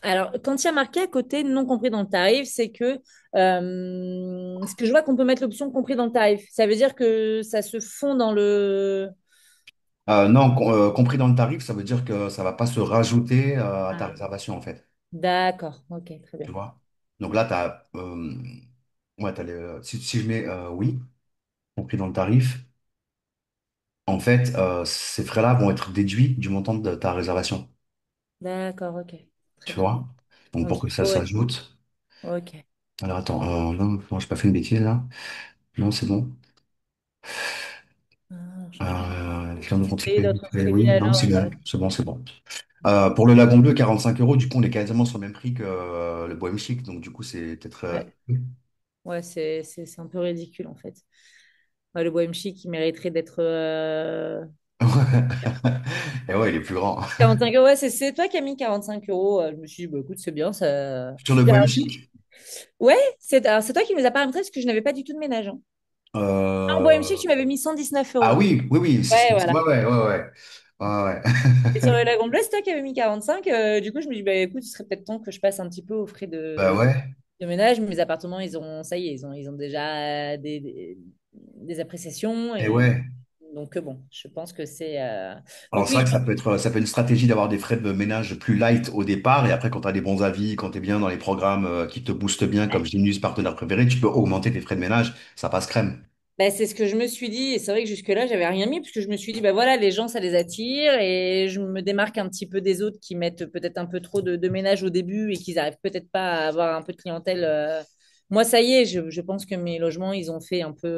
Alors, quand il y a marqué à côté non compris dans le tarif, c'est que ce que je vois qu'on peut mettre l'option compris dans le tarif. Ça veut dire que ça se fond dans le. Non, compris dans le tarif, ça veut dire que ça va pas se rajouter à ta Ah, réservation, en fait. d'accord, ok, très Tu bien. vois? Donc là, ouais, si je mets oui, compris dans le tarif, en fait, ces frais-là vont être déduits du montant de ta réservation. D'accord, ok, très Tu bien. vois? Donc Donc, pour que ça ouais, s'ajoute. ok. Alors attends, non, non, j'ai pas fait une bêtise là. Non, c'est bon. Ah, je regarde. Client de Et anticipé, d'autres crédits oui, non, alors? c'est bon, c'est bon, c'est bon. Pour le Lagon Bleu, 45 euros, du coup, on est quasiment sur le même prix que le Bohème Chic, donc du coup, c'est peut-être. Ouais, ouais, c'est un peu ridicule en fait. Ouais, le Bohème Chic, il mériterait d'être. Et ouais, il est plus grand. 45 euros, ouais, c'est toi qui as mis 45 euros. Je me suis dit, bah, écoute, c'est bien, ça. Sur le Bohème Chic? Ouais, alors, c'est toi qui nous as pas remontré parce que je n'avais pas du tout de ménage, hein. En Bohème Chic, Euh, tu m'avais mis 119 Ah euros. oui, oui, oui, Ouais, voilà. ouais, ouais, ouais, ouais. Ouais, ouais. Et sur le Lagon Bleu, c'est toi qui avais mis 45. Du coup, je me dis, bah, écoute, il serait peut-être temps que je passe un petit peu aux frais Bah ouais. de ménage. Mes appartements, ça y est, ils ont déjà des appréciations. Et Et ouais. donc, bon, je pense que c'est. Alors Donc, c'est vrai oui, que ça peut être une stratégie d'avoir des frais de ménage plus light au départ, et après quand tu as des bons avis, quand tu es bien dans les programmes qui te boostent bien, comme Genius, partenaire préféré, tu peux augmenter tes frais de ménage, ça passe crème. bah, c'est ce que je me suis dit. Et c'est vrai que jusque-là, j'avais rien mis parce que je me suis dit, bah voilà, les gens, ça les attire. Et je me démarque un petit peu des autres qui mettent peut-être un peu trop de ménage au début et qui n'arrivent peut-être pas à avoir un peu de clientèle. Moi, ça y est, je pense que mes logements, ils ont fait un petit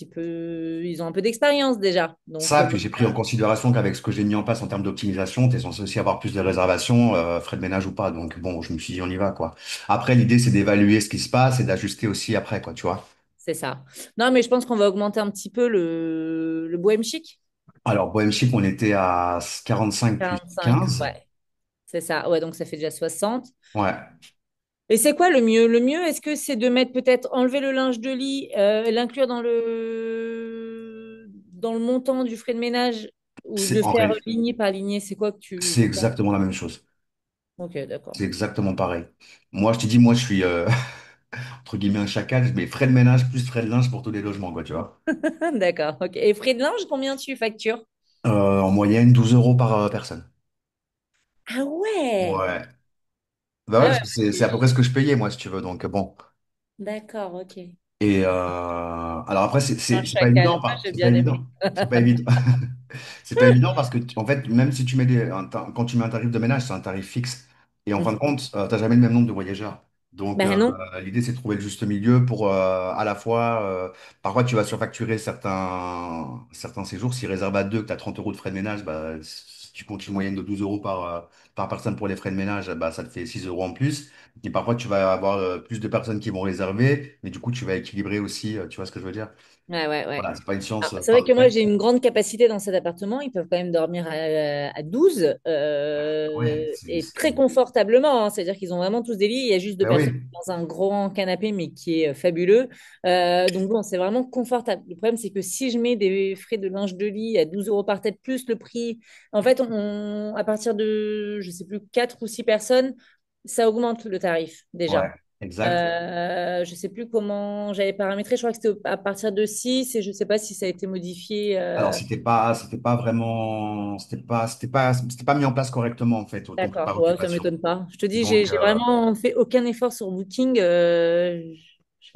peu, ils ont un peu d'expérience déjà. Donc, Ça, puis j'ai pris en considération qu'avec ce que j'ai mis en place en termes d'optimisation, tu es censé aussi avoir plus de réservations, frais de ménage ou pas. Donc bon, je me suis dit, on y va, quoi. Après, l'idée, c'est d'évaluer ce qui se passe et d'ajuster aussi après, quoi, tu vois. c'est ça. Non, mais je pense qu'on va augmenter un petit peu le bohème chic. Alors, Bohème Chic, on était à 45 plus 45, 15. ouais, c'est ça. Ouais, donc ça fait déjà 60. Ouais, Et c'est quoi le mieux? Le mieux, est-ce que c'est de mettre peut-être enlever le linge de lit, l'inclure dans le montant du frais de ménage ou c'est de en faire réalité, lignée par lignée? C'est quoi que tu c'est penses? exactement la même chose. Ok, d'accord. C'est exactement pareil. Moi, je te dis, moi, je suis, entre guillemets, un chacal. Je mets frais de ménage plus frais de linge pour tous les logements, quoi, tu vois. D'accord. Ok. Et frais de linge, combien tu factures? En moyenne, 12 euros par personne. Ah ouais. Ouais. Bah ouais, Ah parce ouais, que c'est à peu près ce que je payais, moi, si tu veux. Donc, bon. d'accord, ok. Et alors après, Un c'est pas chacal. évident, Moi, j'ai c'est pas bien aimé. évident. C'est pas évident. C'est pas évident parce que, en fait, même si tu mets quand tu mets un tarif de ménage, c'est un tarif fixe. Et en fin de compte, t'as jamais le même nombre de voyageurs. Donc, Ben non. l'idée, c'est de trouver le juste milieu pour à la fois. Parfois, tu vas surfacturer certains séjours. Si réserve à deux, que tu as 30 euros de frais de ménage, bah, si tu comptes une moyenne de 12 euros par personne pour les frais de ménage, bah, ça te fait 6 euros en plus. Et parfois, tu vas avoir plus de personnes qui vont réserver, mais du coup, tu vas équilibrer aussi. Tu vois ce que je veux dire? Ouais, ouais, ouais. Voilà, c'est pas une science Alors, c'est vrai que moi, parfaite. j'ai une grande capacité dans cet appartement. Ils peuvent quand même dormir à 12 Ouais, et très confortablement, hein. C'est-à-dire qu'ils ont vraiment tous des lits. Il y a juste deux ben personnes oui, dans un grand canapé, mais qui est fabuleux. Donc bon, c'est vraiment confortable. Le problème, c'est que si je mets des frais de linge de lit à 12 euros par tête, plus le prix, en fait, à partir de, je sais plus, 4 ou 6 personnes, ça augmente le tarif déjà. ouais, exact. Je sais plus comment j'avais paramétré. Je crois que c'était à partir de 6 et je sais pas si ça a été modifié. Alors, c'était pas vraiment, c'était pas mis en place correctement, en fait, ton prix D'accord, par ouais, ça occupation. m'étonne pas. Je te dis, Donc, j'ai vraiment fait aucun effort sur Booking. Je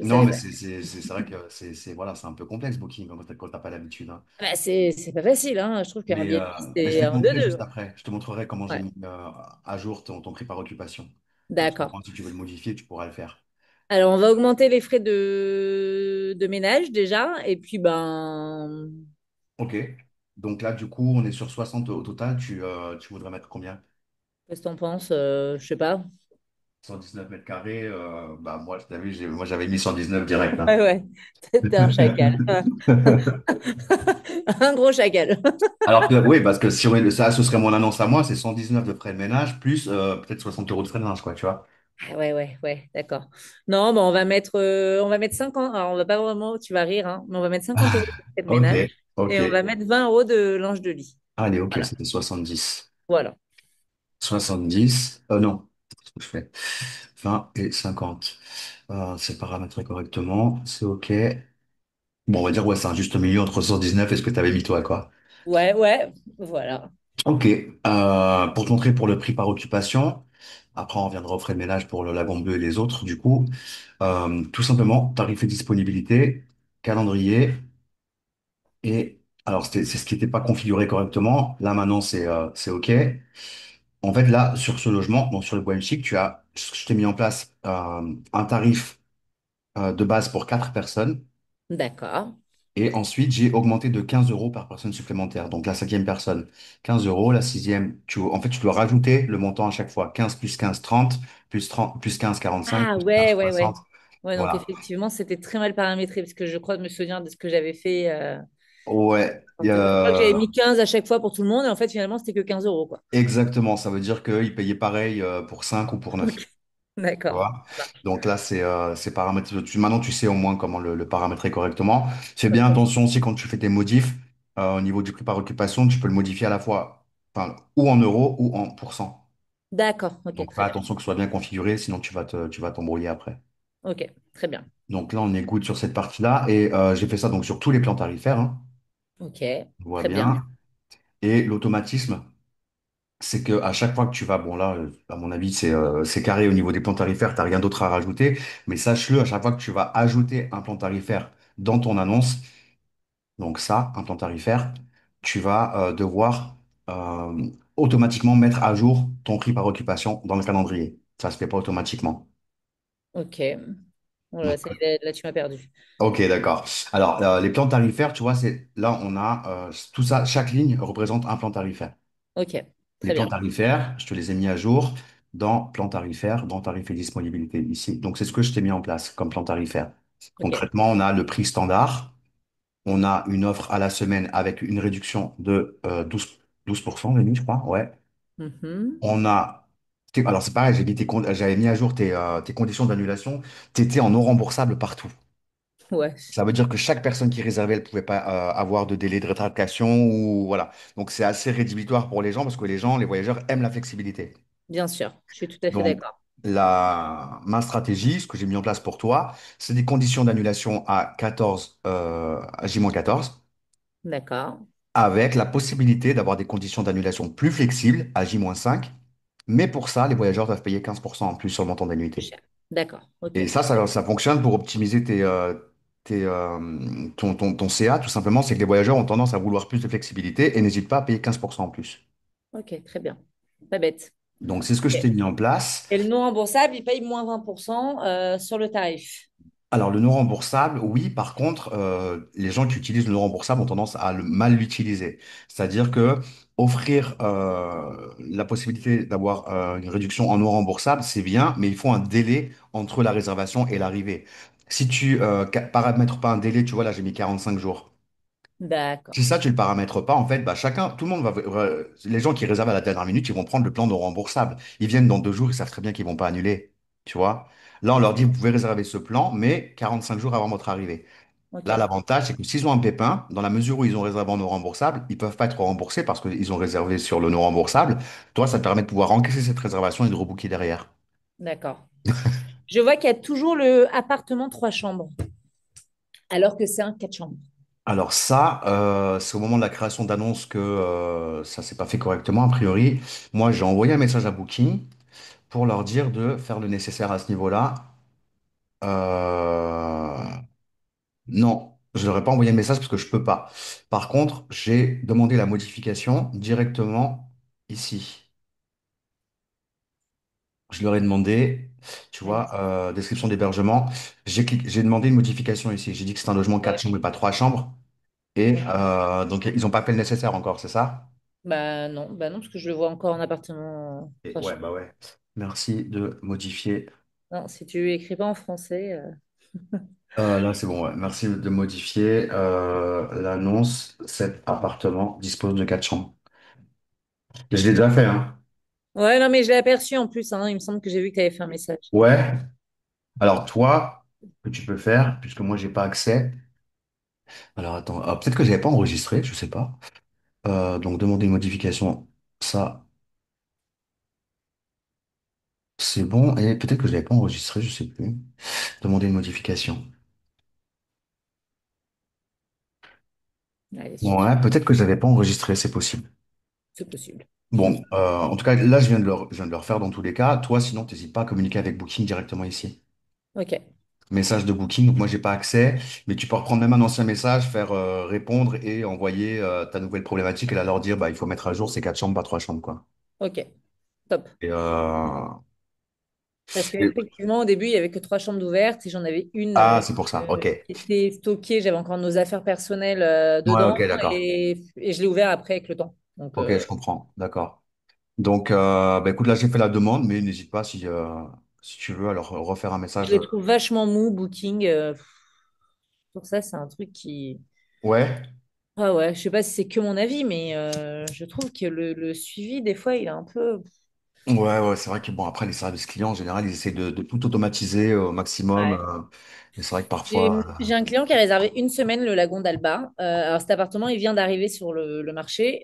non, savais mais pas. c'est vrai que voilà, c'est un peu complexe, Booking, quand t'as pas l'habitude, hein. Bah, c'est pas facile, hein. Je trouve Mais, qu'Airbnb, mais je c'est vais te un montrer deux-deux. juste après. Je te montrerai comment j'ai Ouais, mis à jour ton prix par occupation. Comme ça, au d'accord. moins, si tu veux le modifier, tu pourras le faire. Alors, on va augmenter les frais de ménage déjà. Et puis, ben, OK. Donc là, du coup, on est sur 60 au total. Tu voudrais mettre combien? qu'est-ce que t'en penses? Je sais pas. 119 mètres carrés. Bah, moi, t'as vu, moi, j'avais mis 119 direct, hein. Ouais, ouais. T'es un chacal. Un gros chacal. Alors que, oui, parce que si ça, ce serait mon annonce à moi, c'est 119 de frais de ménage plus peut-être 60 euros de frais de linge, quoi, tu vois. Ah ouais, ouais, ouais, d'accord. Non, bah on va mettre 50. Alors, on va pas vraiment, tu vas rire, hein, mais on va mettre 50 euros de frais de Ok, ménage et on va ok. mettre 20 euros de linge de lit. Allez, ok, Voilà. c'était 70. Voilà. 70, non, qu'est-ce que je fais? 20 et 50. C'est paramétré correctement, c'est ok. Bon, on va dire, ouais, c'est un juste milieu entre 119 et ce que tu avais mis toi, quoi. Ouais, ouais, voilà. Ok, pour te montrer pour le prix par occupation, après on reviendra aux frais de ménage pour le Lagon Bleu et les autres, du coup, tout simplement, tarif et disponibilité, calendrier, et alors c'est ce qui n'était pas configuré correctement, là maintenant c'est ok. En fait, là, sur ce logement, donc sur le Bohem Chic, je t'ai mis en place un tarif de base pour 4 personnes. D'accord. Et ensuite, j'ai augmenté de 15 euros par personne supplémentaire. Donc la cinquième personne, 15 euros. La sixième, en fait, tu dois rajouter le montant à chaque fois. 15 plus 15, 30, plus 30, plus 15, 45, Ah plus 15, ouais, ouais, ouais. 60. Ouais, donc Voilà. effectivement, c'était très mal paramétré parce que je crois me souvenir de ce que j'avais fait. Ouais, Je crois que j'avais mis 15 à chaque fois pour tout le monde et en fait, finalement, c'était que 15 euros, quoi. exactement. Ça veut dire qu'ils payaient pareil pour 5 ou pour 9. Ok. Tu D'accord. vois. Ça marche. Donc là, c'est paramétré. Maintenant, tu sais au moins comment le paramétrer correctement. Fais bien Ok. attention aussi quand tu fais tes modifs au niveau du prix par occupation, tu peux le modifier à la fois, enfin, ou en euros ou en pourcent. D'accord. Ok, Donc fais très bien. attention que ce soit bien configuré, sinon tu vas t'embrouiller après. Ok, très bien. Donc là, on est good sur cette partie-là. Et j'ai fait ça donc sur tous les plans tarifaires, hein. Ok, On voit très bien. bien. Et l'automatisme, c'est que à chaque fois que tu vas, bon là, à mon avis, c'est carré au niveau des plans tarifaires, tu n'as rien d'autre à rajouter. Mais sache-le, à chaque fois que tu vas ajouter un plan tarifaire dans ton annonce, donc ça, un plan tarifaire, tu vas devoir automatiquement mettre à jour ton prix par occupation dans le calendrier. Ça se fait pas automatiquement. Ok. Voilà, Donc, ça y est, là, tu m'as perdu. ok, d'accord. Alors, les plans tarifaires, tu vois, là, on a tout ça, chaque ligne représente un plan tarifaire. Ok, Les très plans bien. tarifaires, je te les ai mis à jour dans plan tarifaire, dans tarif et disponibilité ici. Donc, c'est ce que je t'ai mis en place comme plan tarifaire. Ok. Concrètement, on a le prix standard, on a une offre à la semaine avec une réduction de 12%, Rémi, je crois, ouais. Mhm. On a, alors c'est pareil, j'avais mis à jour tes conditions d'annulation, tu étais en non remboursable partout. Ouais, Ça veut dire que chaque personne qui réservait, elle ne pouvait pas avoir de délai de rétractation ou voilà. Donc c'est assez rédhibitoire pour les gens parce que les voyageurs aiment la flexibilité. bien sûr. Je suis tout à fait Donc d'accord. ma stratégie, ce que j'ai mis en place pour toi, c'est des conditions d'annulation à 14, à J-14, D'accord. avec la possibilité d'avoir des conditions d'annulation plus flexibles à J-5. Mais pour ça, les voyageurs doivent payer 15% en plus sur le montant Plus d'annuité. cher. D'accord. Ok. Et ça fonctionne pour optimiser ton CA, tout simplement, c'est que les voyageurs ont tendance à vouloir plus de flexibilité et n'hésitent pas à payer 15% en plus. Ok, très bien. Pas bête. Donc, c'est ce que je Ok. t'ai mis en place. Et le non remboursable, il paye moins 20% sur le tarif. Alors, le non remboursable, oui, par contre, les gens qui utilisent le non remboursable ont tendance à mal l'utiliser. C'est-à-dire que offrir la possibilité d'avoir une réduction en non remboursable, c'est bien, mais il faut un délai entre la réservation et l'arrivée. Si tu paramètres pas un délai, tu vois, là, j'ai mis 45 jours. D'accord. Si ça, tu le paramètres pas, en fait, bah, chacun, tout le monde les gens qui réservent à la dernière minute, ils vont prendre le plan non remboursable. Ils viennent dans 2 jours, ils savent très bien qu'ils vont pas annuler, tu vois. Là, on leur dit, vous pouvez réserver ce plan, mais 45 jours avant votre arrivée. Ok. Là, l'avantage, c'est que s'ils ont un pépin, dans la mesure où ils ont réservé en non remboursable, ils peuvent pas être remboursés parce qu'ils ont réservé sur le non remboursable. Toi, ça te permet de pouvoir encaisser cette réservation et de rebooker derrière. D'accord. Je vois qu'il y a toujours le appartement 3 chambres, alors que c'est un 4 chambres. Alors ça, c'est au moment de la création d'annonce que ça s'est pas fait correctement, a priori. Moi, j'ai envoyé un message à Booking pour leur dire de faire le nécessaire à ce niveau-là. Euh, Non, je leur ai pas envoyé un message parce que je peux pas. Par contre, j'ai demandé la modification directement ici. Je leur ai demandé, tu Ouais. vois, description d'hébergement. J'ai demandé une modification ici. J'ai dit que c'est un logement 4 Ouais. chambres et pas 3 chambres. Et Ok. donc, ils n'ont pas fait le nécessaire encore, c'est ça? Bah non, parce que je le vois encore en appartement Et trois ouais, chambres. bah ouais. Merci de modifier. Non, si tu écris pas en français, Là, c'est bon, ouais. Merci de modifier l'annonce. Cet appartement dispose de 4 chambres. Je l'ai déjà fait, hein. ouais, non, mais je l'ai aperçu en plus, hein. Il me semble que j'ai vu que tu avais fait un message. Ouais. Alors, toi, ce que tu peux faire, puisque moi, j'ai pas accès. Alors, attends, peut-être que j'avais pas enregistré, je sais pas. Donc, demander une modification. Ça, c'est bon. Et peut-être que je l'avais pas enregistré, je sais plus. Demander une modification. Allez, suffit. Ouais, peut-être que je l'avais pas enregistré, c'est possible. C'est possible. Bon, en tout cas, là, je viens de le refaire dans tous les cas. Toi, sinon, t'hésites pas à communiquer avec Booking directement ici. Ok, Message de Booking, donc moi, j'ai pas accès, mais tu peux reprendre même un ancien message, faire répondre et envoyer ta nouvelle problématique et là leur dire, bah, il faut mettre à jour ces 4 chambres, pas 3 chambres, quoi. ok, top. Et, Parce et- qu'effectivement, au début, il n'y avait que 3 chambres d'ouvertes et j'en avais une ah, c'est pour ça, ok. qui était stockée. J'avais encore nos affaires personnelles Ouais, dedans ok, d'accord. et je l'ai ouvert après avec le temps. Donc, Ok, je comprends, d'accord. Donc, bah, écoute, là, j'ai fait la demande, mais n'hésite pas si tu veux, alors refaire un je message. les trouve vachement mou, Booking. Pour ça, c'est un truc qui. Ouais. Ah ouais, je sais pas si c'est que mon avis, mais je trouve que le suivi, des fois, il est un peu. Ouais, ouais, c'est vrai que bon, après, les services clients, en général, ils essaient de tout automatiser au maximum. Ouais. Mais c'est vrai que J'ai parfois. j'ai un client qui a réservé une semaine le lagon d'Alba. Alors cet appartement, il vient d'arriver sur le marché.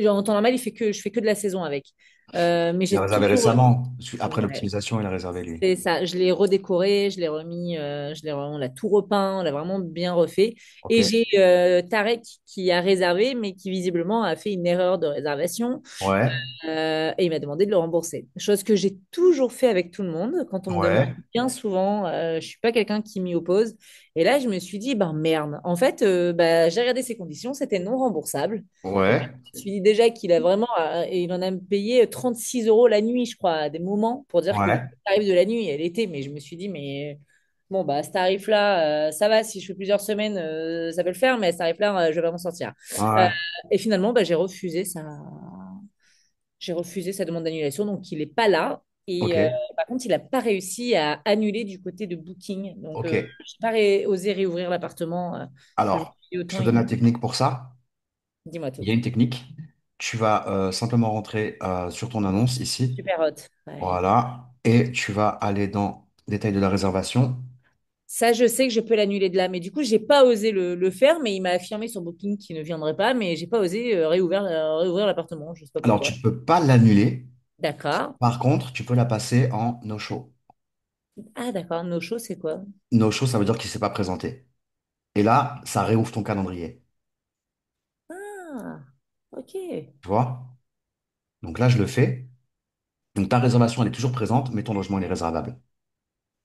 En temps normal, je fais que de la saison avec. Mais Il a j'ai réservé toujours. récemment. Après Ouais, l'optimisation, il a réservé lui. c'est ça. Je l'ai redécoré, je l'ai remis, on l'a tout repeint, on l'a vraiment bien refait. Ok. Et j'ai Tarek qui a réservé, mais qui visiblement a fait une erreur de réservation. Ouais. Et il m'a demandé de le rembourser. Chose que j'ai toujours fait avec tout le monde. Quand on me demande Ouais. bien souvent, je suis pas quelqu'un qui m'y oppose. Et là, je me suis dit, ben merde. En fait, j'ai regardé ses conditions, c'était non remboursable. Donc, Ouais. je me suis dit déjà qu'il a vraiment, et il en a payé 36 euros la nuit, je crois, à des moments, pour dire que le Ouais. tarif de la nuit, elle était. Mais je me suis dit, mais bon, bah, ce tarif-là, ça va, si je fais plusieurs semaines, ça peut le faire, mais à ce tarif-là, je vais pas m'en sortir. Euh, Ouais. et finalement, bah, j'ai refusé sa demande d'annulation, donc il n'est pas là. Ok. Et par contre, il n'a pas réussi à annuler du côté de Booking. Donc, Ok. je n'ai pas osé réouvrir l'appartement parce que je me Alors, suis dit je autant te donne la il. technique pour ça. Dis-moi Il tout. y a une technique. Tu vas simplement rentrer sur ton annonce ici. Super hot. Ouais. Voilà. Et tu vas aller dans détail de la réservation. Ça, je sais que je peux l'annuler de là. Mais du coup, j'ai pas osé le faire. Mais il m'a affirmé sur Booking qu'il ne viendrait pas. Mais j'ai pas osé réouvrir l'appartement. Je sais pas Alors, pourquoi. tu ne peux pas l'annuler. D'accord. Par contre, tu peux la passer en no-show. Ah, d'accord. No show, c'est quoi? No-show, ça veut dire qu'il ne s'est pas présenté. Et là, ça réouvre ton calendrier. Ah, ok. Tu vois? Donc là, je le fais. Donc ta réservation, elle est toujours présente, mais ton logement, il est réservable.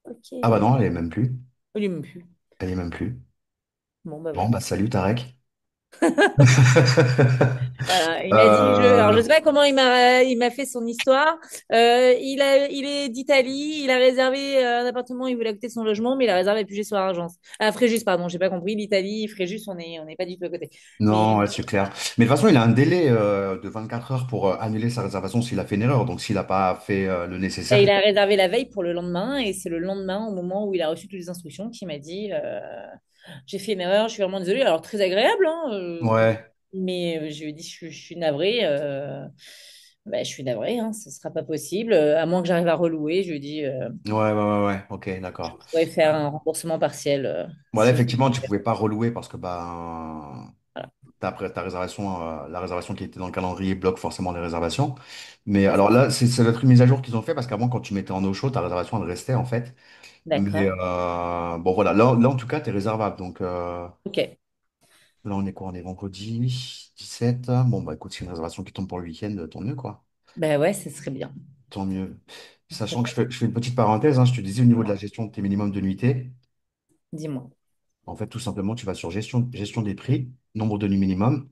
Ok. Ah bah non, elle est même plus. Il me pue. Elle est même plus. Bon, bah Bon, voilà. bah salut Tarek. Voilà, il m'a dit, alors je Euh, sais pas comment il m'a fait son histoire. Il est d'Italie, il a réservé un appartement, il voulait à côté de son logement, mais il a réservé à Puget sur Argence. À Fréjus, pardon, j'ai pas compris. L'Italie, Fréjus, on n'est pas du tout à côté. Mais non, ouais, c'est clair. Mais de toute façon, il a un délai de 24 heures pour annuler sa réservation s'il a fait une erreur. Donc, s'il n'a pas fait le nécessaire, il a réservé la veille pour le lendemain, et c'est le lendemain, au moment où il a reçu toutes les instructions, qu'il m'a dit, j'ai fait une erreur, je suis vraiment désolée. Alors très agréable, hein, ouais, mais je lui ai dit, je suis navrée. Je suis navrée, hein, ce sera pas possible. À moins que j'arrive à relouer, je lui ai dit, ok, d'accord. pourrais faire un remboursement partiel Voilà, si. effectivement, tu pouvais pas relouer parce que bah, Voilà, ta réservation, la réservation qui était dans le calendrier bloque forcément les réservations. Mais c'est ça. alors là, c'est notre mise à jour qu'ils ont fait parce qu'avant, quand tu mettais en eau chaude, ta réservation, elle restait en fait. Mais D'accord. bon, voilà, là, en tout cas, tu es réservable. Donc Ok. là, on est quoi? On est vendredi 17. Bon, bah écoute, c'est une réservation qui tombe pour le week-end, tant mieux, quoi. Ben ouais, ce serait bien. Tant mieux. Ce serait Sachant que bien. je fais une petite parenthèse, hein, je te disais au niveau de Dis-moi. la gestion de tes minimums de nuitées. Dis-moi. En fait, tout simplement, tu vas sur gestion des prix, nombre de nuits minimum,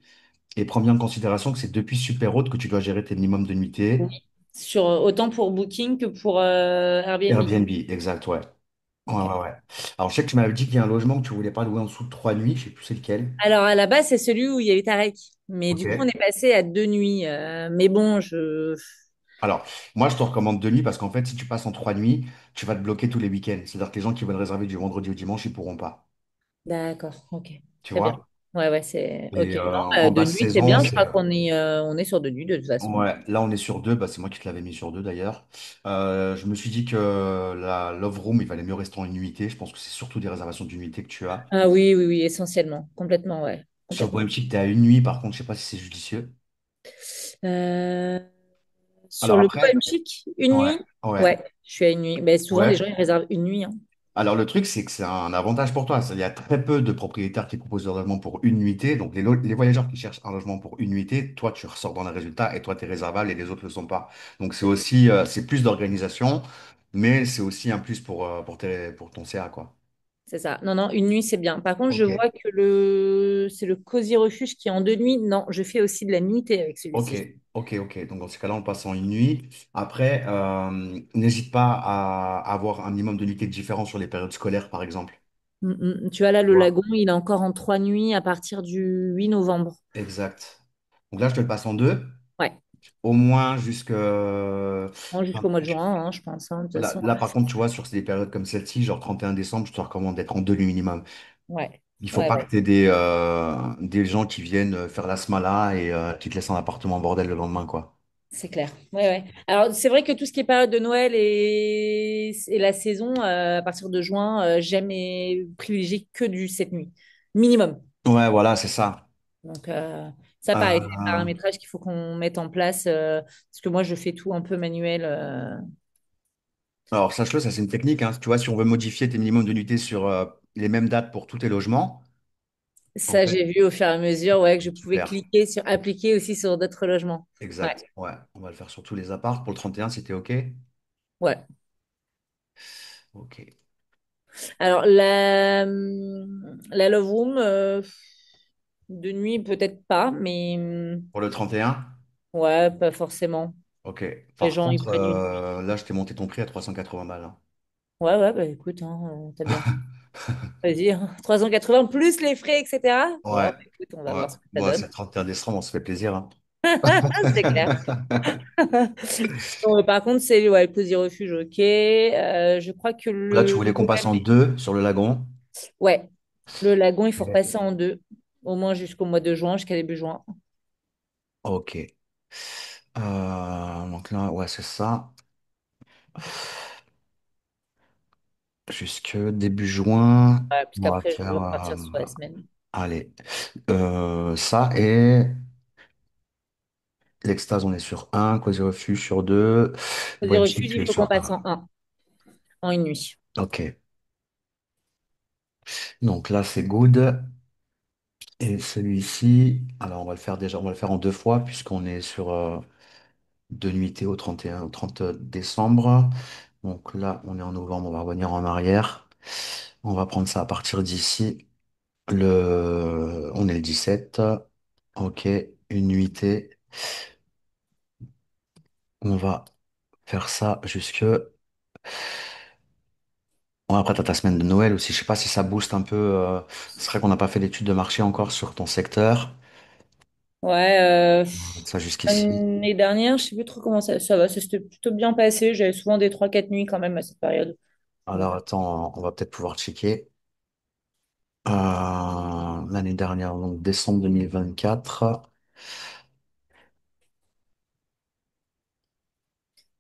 et prends bien en considération que c'est depuis Super Haute que tu dois gérer tes minimums de nuitées. Oui. Sur, autant pour Booking que pour Airbnb. Airbnb, exact, ouais. Ouais, Ok. ouais, ouais. Alors, je sais que tu m'avais dit qu'il y a un logement que tu voulais pas louer en dessous de 3 nuits, je sais plus c'est lequel. Alors à la base, c'est celui où il y avait Tarek. Mais Ok. du coup, on est passé à 2 nuits. Mais bon, je. Alors, moi, je te recommande 2 nuits parce qu'en fait, si tu passes en 3 nuits, tu vas te bloquer tous les week-ends. C'est-à-dire que les gens qui veulent réserver du vendredi au dimanche, ils pourront pas. D'accord. Ok. Tu Très bien. vois? Ouais, ouais, c'est. Ok. Et Non, en 2 nuits, basse c'est saison, bien. Je c'est crois on est sur 2 nuits de toute façon. ouais, là on est sur deux, bah, c'est moi qui te l'avais mis sur deux d'ailleurs. Je me suis dit que la Love Room, il valait mieux rester en une nuitée. Je pense que c'est surtout des réservations d'une nuitée que tu as. Ah oui, oui, oui, essentiellement. Complètement, ouais. Sur Complètement. Bohem Chic, t'es à une nuit, par contre, je sais pas si c'est judicieux. Euh, Sur Alors le après, Poème Chic, une ouais, nuit? ouais, Ouais, je suis à une nuit. Ben, souvent, les ouais. gens, ils réservent une nuit, hein. Alors le truc, c'est que c'est un avantage pour toi. Il y a très peu de propriétaires qui proposent des logements pour une nuitée. Donc les voyageurs qui cherchent un logement pour une nuitée, toi tu ressors dans les résultats et toi tu es réservable et les autres ne le sont pas. Donc c'est aussi c'est plus d'organisation, mais c'est aussi un plus pour ton CA, quoi. C'est ça. Non, non, une nuit, c'est bien. Par contre, je Ok, vois que c'est le Cosy Refuge qui est en 2 nuits. Non, je fais aussi de la nuitée avec ok, celui-ci. ok. Donc dans ces cas-là, on passe en une nuit. Après, n'hésite pas à avoir un minimum de nuitées différents sur les périodes scolaires, par exemple. Mm, mm. Tu vois, là, Tu le vois? lagon, il est encore en 3 nuits à partir du 8 novembre. Exact. Donc là, je te le passe en deux, Ouais. au moins jusque... Bon, jusqu'au mois de juin, hein, je pense, hein, de toute façon. Là, par contre, tu vois, sur des périodes comme celle-ci, genre 31 décembre, je te recommande d'être en 2 nuits minimum. Ouais. Il faut Ouais, pas que ouais. tu aies des gens qui viennent faire la smala et qui te laissent en appartement en bordel le lendemain, quoi. C'est clair. Ouais, ouais. Alors, c'est vrai que tout ce qui est période de Noël et la saison, à partir de juin, j'aime et privilégier que du 7 nuits. Minimum. Ouais, voilà, c'est ça. Donc, ça, pareil, c'est un Euh, paramétrage qu'il faut qu'on mette en place parce que moi, je fais tout un peu manuel. alors, sache-le, ça c'est une technique, hein. Tu vois, si on veut modifier tes minimums de nuitées sur les mêmes dates pour tous tes logements, en Ça, fait, j'ai vu au fur et à mesure, ouais, que je pouvais super. cliquer sur appliquer aussi sur d'autres logements. Ouais, Exact. Ouais, on va le faire sur tous les apparts. Pour le 31, c'était OK? ouais. OK. Alors, la Love Room, de nuit, peut-être pas, mais Pour le 31. ouais, pas forcément. OK. Les Par gens, ils contre, prennent une. là, je t'ai monté ton prix à 380 balles, hein. Ouais, ouais, bah écoute, hein, t'as bien fait. Vas-y, hein, 380 plus les frais, etc. Bon, Ouais. bah, écoute, on va Ouais. voir ce que ça Bon, c'est donne. le 31 décembre, on se fait plaisir, hein. C'est clair. Bon, par contre, c'est ouais, le Cosy Refuge, ok. Je crois que Là, tu le voulais qu'on passe en Bohème- deux sur le lagon. ouais, le lagon, il faut Ok. repasser en deux, au moins jusqu'au mois de juin, jusqu'à début juin. Ok. Donc là, ouais, c'est ça. Jusque début juin, Ouais, on va puisqu'après, je veux faire, repartir sur la semaine. allez, ça et l'extase, on est sur un, Quasi Refuge sur deux, Cosy Bohem Refuge, Chic, tu il es faut qu'on sur passe un. en un, en une nuit. Ok. Donc là, c'est good. Et celui-ci, alors on va le faire déjà, on va le faire en deux fois puisqu'on est sur deux nuitées au 31, au 30 décembre. Donc là, on est en novembre, on va revenir en arrière. On va prendre ça à partir d'ici. On est le 17. Ok, une nuitée. On va faire ça jusque. Bon, après, t'as ta semaine de Noël aussi. Je sais pas si ça booste un peu. C'est vrai qu'on n'a pas fait d'études de marché encore sur ton secteur. Ouais, On va mettre ça jusqu'ici. l'année dernière, je sais plus trop comment ça va, ça s'était plutôt bien passé. J'avais souvent des 3 4 nuits quand même à cette période. Donc, Alors, attends, on va peut-être pouvoir checker. L'année dernière, donc décembre 2024.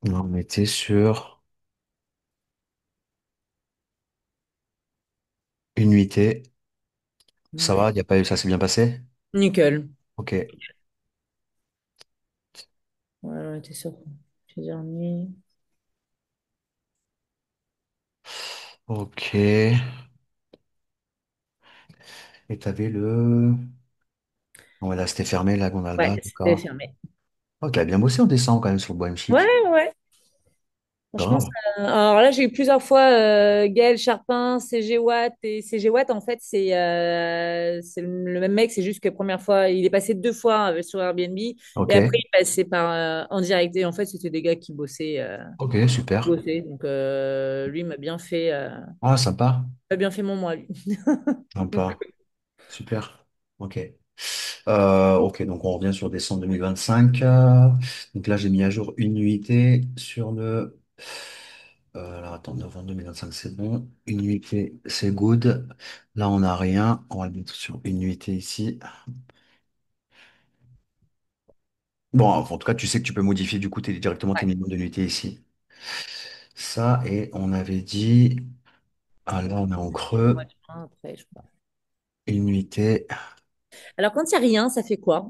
On était sur une nuitée. Ça va, y a pas eu, ça s'est bien passé? nickel. Ok. Ouais, on était sur plusieurs nuits. Ok. Et t'avais le. Ouais, là, c'était fermé, la Ouais, Gondalba, c'était d'accord. fermé. Ok, t'as bien bossé en décembre quand même sur le Bohème Ouais, Chic. ouais. Franchement, Grave. alors là, j'ai eu plusieurs fois Gaël Charpin, CG Watt. Et CG Watt, en fait, c'est le même mec. C'est juste que la première fois, il est passé 2 fois sur Airbnb. Et Ok. après, il est passé en direct. Et en fait, c'était des gars Ok, super. qui bossaient. Donc, lui Ah, sympa. m'a bien fait mon mois, lui. Donc, Sympa. Super. Ok. Ok, donc on revient sur décembre 2025. Donc là, j'ai mis à jour une nuitée sur le. Alors attends, novembre 2025, c'est bon. Une nuitée, c'est good. Là, on n'a rien. On va le mettre sur une nuitée ici. Bon, enfin, en tout cas, tu sais que tu peux modifier du coup directement tes ouais, minimums de nuitée ici. Ça, et on avait dit. Ah là, on est en le mois creux. de juin, après, je crois. Une nuitée. Alors, quand il n'y a rien, ça fait quoi?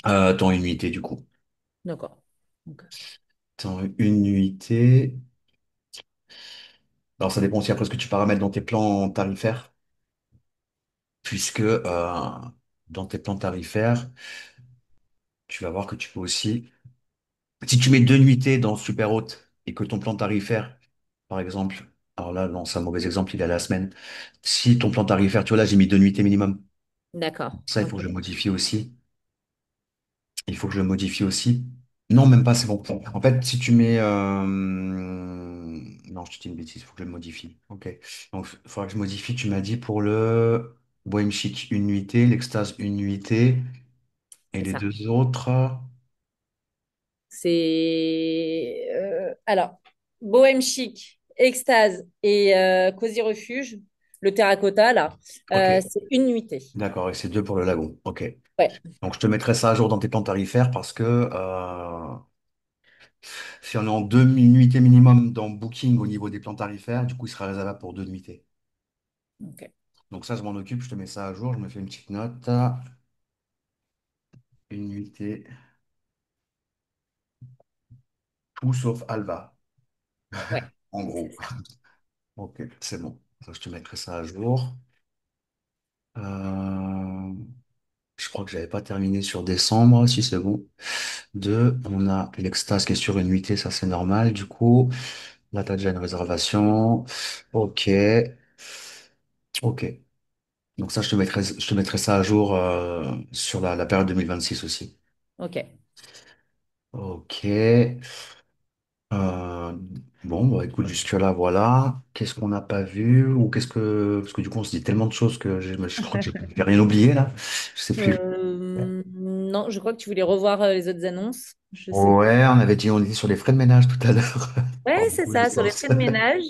Attends, une nuitée du coup. D'accord. Donc, Attends, une nuitée. Alors, ça dépend aussi après ce que tu paramètres dans tes plans tarifaires, puisque dans tes plans tarifaires, tu vas voir que tu peux aussi, si tu mets deux nuitées dans super haute et que ton plan tarifaire, par exemple, alors là, non, c'est un mauvais exemple, il est à la semaine. Si ton plan tarifaire, tu vois, là, j'ai mis deux nuitées minimum. d'accord. Ça, il faut Ok. que je modifie aussi. Il faut que je le modifie aussi. Non, même pas, c'est bon. En fait, si tu mets... Non, je te dis une bêtise, il faut que je le modifie. Ok. Donc, il faudra que je modifie. Tu m'as dit pour le Bohème Chic, une nuitée, l'Extase, une nuitée. Et C'est les ça. deux autres... Alors, Bohème Chic, Extase et Cosy Refuge, le terracotta, là, Ok. c'est une nuitée. D'accord, et c'est deux pour le lagon. Ok. Ouais, Donc, je te mettrai ça à jour dans tes plans tarifaires parce que si on est en deux nuitées minimum dans Booking au niveau des plans tarifaires, du coup, il sera réservable pour deux nuitées. ok. Donc ça, je m'en occupe, je te mets ça à jour, je me fais une petite note. Une nuitée, tout sauf Alba, Ouais, en c'est gros. ça. Ok, c'est bon. Ça, je te mettrai ça à jour. Euh, je crois que j'avais pas terminé sur décembre, si c'est bon. Deux, on a l'extase qui est sur une nuitée, ça c'est normal. Du coup, là, tu as déjà une réservation. Ok, ok. Donc ça, je te mettrai ça à jour sur la période 2026 aussi. Ok. Ok. Euh, bon, bah écoute, jusque-là, voilà. Qu'est-ce qu'on n'a pas vu? Ou qu'est-ce que. Parce que du coup, on se dit tellement de choses que je crois que j'ai rien oublié là. Je sais plus. Non, je crois que tu voulais revoir les autres annonces. Je sais plus. Ouais, on dit sur les frais de ménage tout à l'heure. Ouais, Dans c'est tous les ça, sur les sens. frais de ménage.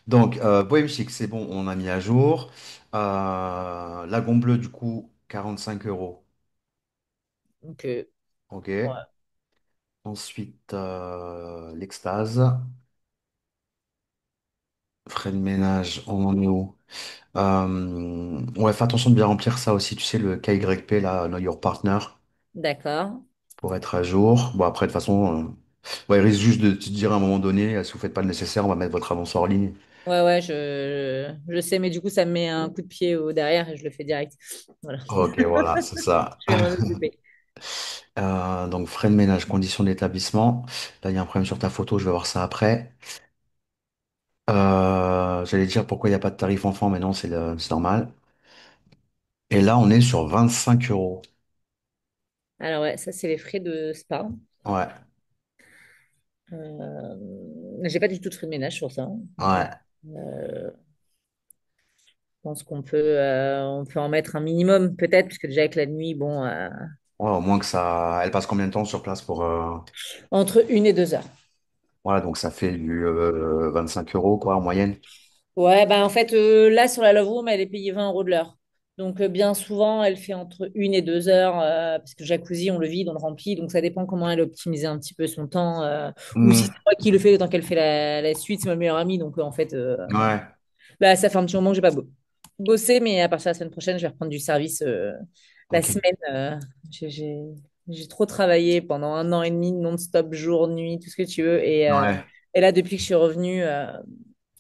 Donc, Bohème Chic, c'est bon, on a mis à jour. Lagon Bleu, du coup, 45 euros. Donc, Ok. ouais. Ensuite, l'Extase. Frais de ménage, on en est où? Ouais, fais attention de bien remplir ça aussi, tu sais, le KYP, là, Know Your Partner, D'accord. pour être à jour. Bon, après, de toute façon, ouais, il risque juste de te dire à un moment donné, si vous faites pas le nécessaire, on va mettre votre annonce hors ligne. Ouais, ouais, je sais, mais du coup, ça me met un coup de pied au derrière et je le fais direct. Voilà. Ok, voilà, c'est ça. Je vais m'en occuper. Donc, frais de ménage, conditions d'établissement. Là, il y a un problème sur ta photo, je vais voir ça après. J'allais dire pourquoi il n'y a pas de tarif enfant, mais non, c'est normal. Et là, on est sur 25 euros. Alors ouais, ça c'est les frais de spa. Ouais, J'ai pas du tout de frais de ménage sur ça. ouais. Je pense on peut en mettre un minimum peut-être, puisque déjà avec la nuit, bon, Ouais, au moins que ça. Elle passe combien de temps sur place pour. entre 1 et 2 heures. Voilà, donc ça fait du 25 euros, quoi, en moyenne. Ouais, bah en fait, là, sur la Love Room, elle est payée 20 euros de l'heure. Donc, bien souvent, elle fait entre 1 et 2 heures, parce que jacuzzi, on le vide, on le remplit. Donc, ça dépend comment elle optimise un petit peu son temps. Ou si Hmm, c'est moi qui le fais, tant qu'elle fait la suite, c'est ma meilleure amie. Donc, en fait, ouais, bah, ça fait un petit moment que j'ai pas bossé. Mais à partir de la semaine prochaine, je vais reprendre du service la ok. semaine. J'ai j'ai- j'ai trop travaillé pendant 1 an et demi, non-stop, jour, nuit, tout ce que tu veux. Ouais, Et là, depuis que je suis revenue,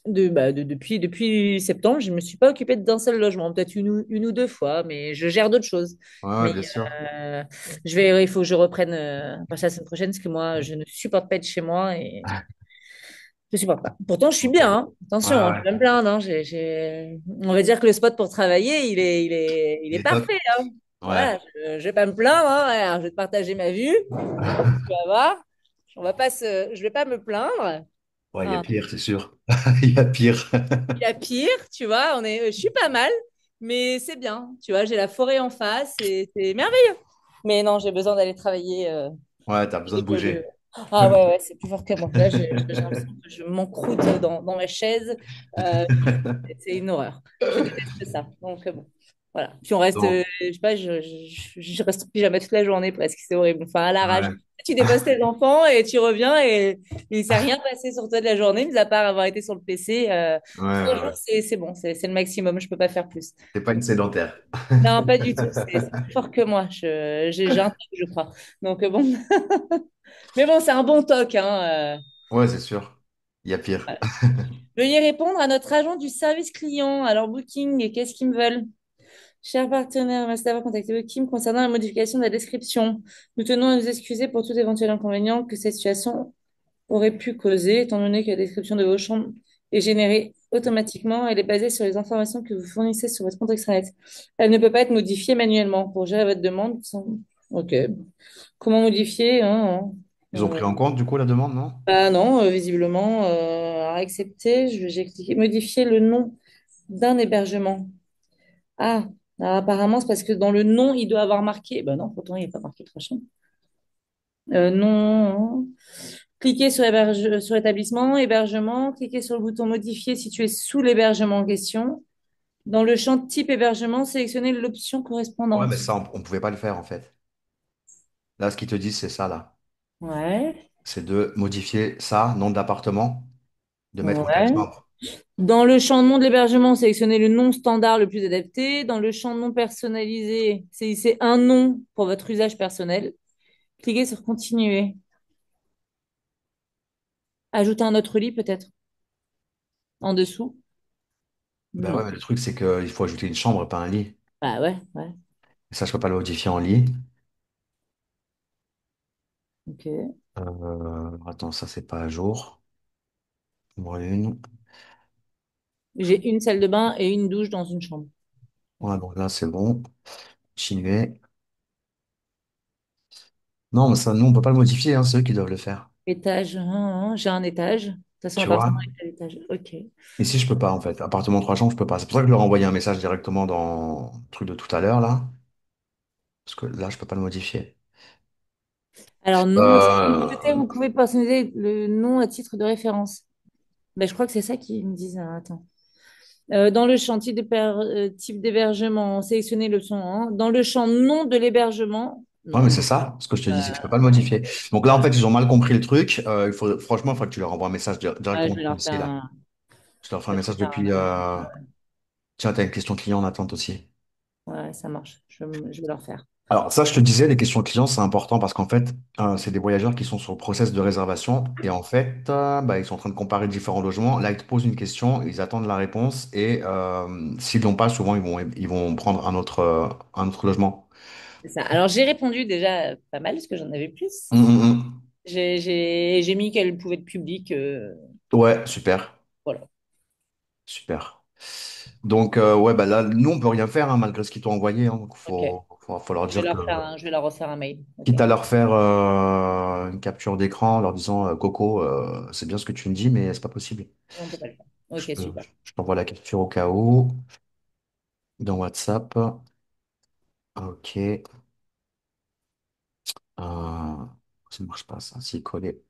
depuis septembre, je ne me suis pas occupée d'un seul logement, peut-être une ou deux fois, mais je gère d'autres choses. ouais, ouais, Mais bien sûr. euh, il faut que je reprenne à partir de la semaine prochaine, parce que moi, je ne supporte pas être chez moi et je ne supporte pas. Pourtant, je suis Ok. bien, hein. Ouais, Attention, hein, je ouais. vais me plaindre, hein. On va dire que le spot pour travailler, il Il est est top. parfait, hein. Ouais. Voilà, je ne vais pas me plaindre, hein. Alors, je vais te partager ma vue, tu vas voir. Je vais pas me plaindre. Ouais, il y a Hein. pire, c'est sûr. Il y a pire. Il y a pire, tu vois, je suis pas mal, mais c'est bien, tu vois, j'ai la forêt en face et c'est merveilleux. Mais non, j'ai besoin d'aller travailler. Ouais, t'as besoin de Et bouger. Ah ouais, ouais, c'est plus fort que moi. Là, j'ai l'impression que je m'encroûte dans ma chaise. Euh, c'est une horreur. Je déteste ça. Donc bon, voilà. Puis on reste, Bon, je sais pas, je reste en pyjama toute la journée presque. C'est horrible. Enfin, à l'arrache. ouais, Tu déposes tes enfants et tu reviens et il s'est rien passé sur toi de la journée, mis à part avoir été sur le PC. ouais, 3 jours, ouais. c'est bon, c'est le maximum. Je peux pas faire plus. T'es pas une sédentaire. Non, pas du tout. C'est plus fort que moi. J'ai un truc, je crois. Donc bon. Mais bon, c'est un bon toc, hein. Ouais, c'est sûr. Il y a pire. Voilà. Veuillez répondre à notre agent du service client. Alors, Booking, qu'est-ce qu'ils me veulent? Cher partenaire, merci d'avoir contacté Booking concernant la modification de la description. Nous tenons à nous excuser pour tout éventuel inconvénient que cette situation aurait pu causer, étant donné que la description de vos chambres est générée automatiquement. Elle est basée sur les informations que vous fournissez sur votre compte extranet. Elle ne peut pas être modifiée manuellement. Pour gérer votre demande, ok. Comment modifier, hein, Ils ont pris en compte, du coup, la demande, non? bah non, visiblement, à accepter, j'ai cliqué modifier le nom d'un hébergement. Ah, alors apparemment, c'est parce que dans le nom, il doit avoir marqué. Bah non, pourtant, il n'est pas marqué trois chambres. Non. Cliquez sur établissement, hébergement, cliquez sur le bouton modifier situé sous l'hébergement en question. Dans le champ type hébergement, sélectionnez l'option Ouais, correspondante. mais ça, on pouvait pas le faire, en fait. Là, ce qu'ils te disent, c'est ça, là. Ouais. C'est de modifier ça, nom d'appartement, de mettre en quelle Ouais. chambre. Dans le champ nom de l'hébergement, sélectionnez le nom standard le plus adapté. Dans le champ non personnalisé, saisissez un nom pour votre usage personnel. Cliquez sur continuer. Ajoutez un autre lit peut-être en dessous. Ben ouais, Non. mais le truc, c'est qu'il faut ajouter une chambre, pas un lit. Bah ouais, ouais. Et ça, je peux pas le modifier en lit. Ok. Attends, ça, c'est pas à jour. Moi, une. J'ai une salle de bain et une douche dans une chambre. Ouais, donc là, c'est bon. J'y vais. Non, mais ça, nous, on peut pas le modifier, hein, c'est eux qui doivent le faire. Étage, j'ai un étage. De toute façon, Tu vois? l'appartement est à l'étage. Ok. Ici, je peux pas, en fait. Appartement 3 chambres, je peux pas. C'est pour ça que je leur ai envoyé un message directement dans le truc de tout à l'heure, là. Parce que là, je peux pas le modifier. Alors non, si vous le souhaitez, Euh... vous pouvez personnaliser le nom à titre de référence. Ben, je crois que c'est ça qu'ils me disent. Ah, attends. Dans le champ type d'hébergement, sélectionnez l'option 1. Dans le champ nom de l'hébergement, Ouais, mais non. c'est ça, ce que je te dis, c'est que je peux pas le Non. modifier. Donc là, en fait, ils ont mal compris le truc. Franchement, il faut que tu leur envoies un message Ouais, directement je vais du leur faire policier, là. un, Je leur fais je un vais leur message faire depuis. un- Tiens, t'as une question client en attente aussi. Ouais, ça marche. Je vais leur faire. Alors, ça, je te disais, les questions clients, c'est important parce qu'en fait, c'est des voyageurs qui sont sur le process de réservation et en fait, bah, ils sont en train de comparer différents logements. Là, ils te posent une question, ils attendent la réponse et s'ils l'ont pas, souvent, ils vont prendre un autre logement. C'est ça. Alors, j'ai répondu déjà pas mal, parce que j'en avais plus. Hum. J'ai mis qu'elle pouvait être publique. Ouais, super, Voilà. super. Donc, ouais, bah là, nous, on peut rien faire, hein, malgré ce qu'ils t'ont envoyé, hein. Donc, Ok. faut leur dire que, Je vais leur refaire un mail. Ok. quitte à leur faire une capture d'écran en leur disant, Coco, c'est bien ce que tu me dis, mais c'est pas possible. On peut pas le faire. Je Ok, te- super. je t'envoie la capture au cas où dans WhatsApp. Ok. Ça ne marche pas, ça. Si, collé.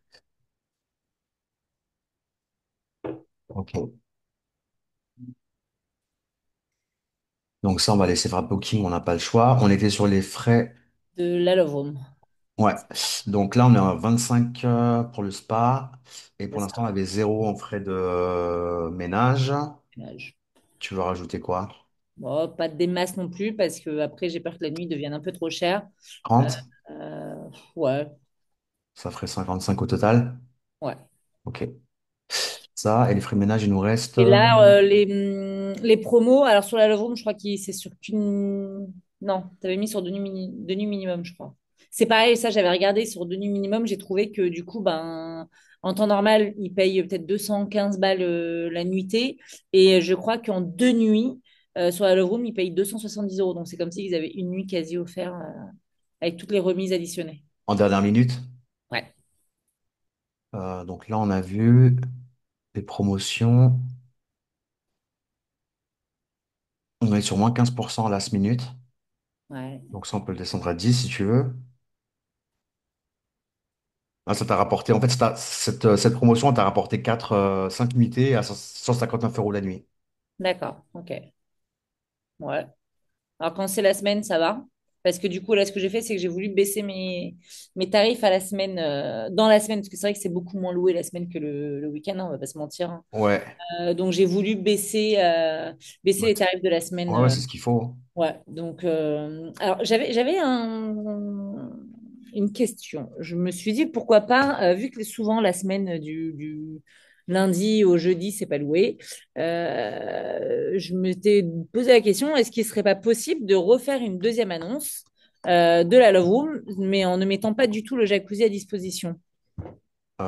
Ok. Donc ça, on va laisser faire booking, on n'a pas le choix. On était sur les frais. De la Love Home. Ouais. Donc là, on est à 25 pour le spa. Et C'est pour l'instant, ça. on avait zéro en frais de ménage. Ménage. Tu veux rajouter quoi? Bon, pas des masses non plus, parce que après, j'ai peur que la nuit devienne un peu trop chère. Euh, 30. ouais, Ça ferait 55 au total. ouais. Ok. Ça, et les frais de ménage, il nous reste. Et là, les promos, alors sur la Love Room, je crois que c'est sur qu'une. Non, tu avais mis sur deux nuits minimum, je crois. C'est pareil, ça, j'avais regardé sur deux nuits minimum. J'ai trouvé que du coup, ben, en temps normal, ils payent peut-être 215 balles la nuitée. Et je crois qu'en deux nuits, sur la Love Room, ils payent 270 euros. Donc c'est comme s'ils avaient une nuit quasi offerte avec toutes les remises additionnées. En dernière minute. Ouais, Donc là, on a vu les promotions. On est sur moins 15% last minute. ouais. Donc ça, on peut le descendre à 10 si tu veux. Ah, ça t'a rapporté, en fait, cette promotion t'a rapporté 5 nuitées à 159 € la nuit. D'accord, ok. Ouais. Alors, quand c'est la semaine, ça va. Parce que du coup, là, ce que j'ai fait, c'est que j'ai voulu baisser mes tarifs à la semaine, dans la semaine, parce que c'est vrai que c'est beaucoup moins loué la semaine que le week-end, hein, on va pas se mentir, hein. Ouais. Donc, j'ai voulu baisser Ouais, les tarifs de la semaine. ouais, c'est ce qu'il faut. Ouais. Donc, alors, j'avais une question. Je me suis dit, pourquoi pas, vu que souvent la semaine du lundi au jeudi, c'est pas loué, je m'étais posé la question, est-ce qu'il serait pas possible de refaire une deuxième annonce de la Love Room, mais en ne mettant pas du tout le jacuzzi à disposition?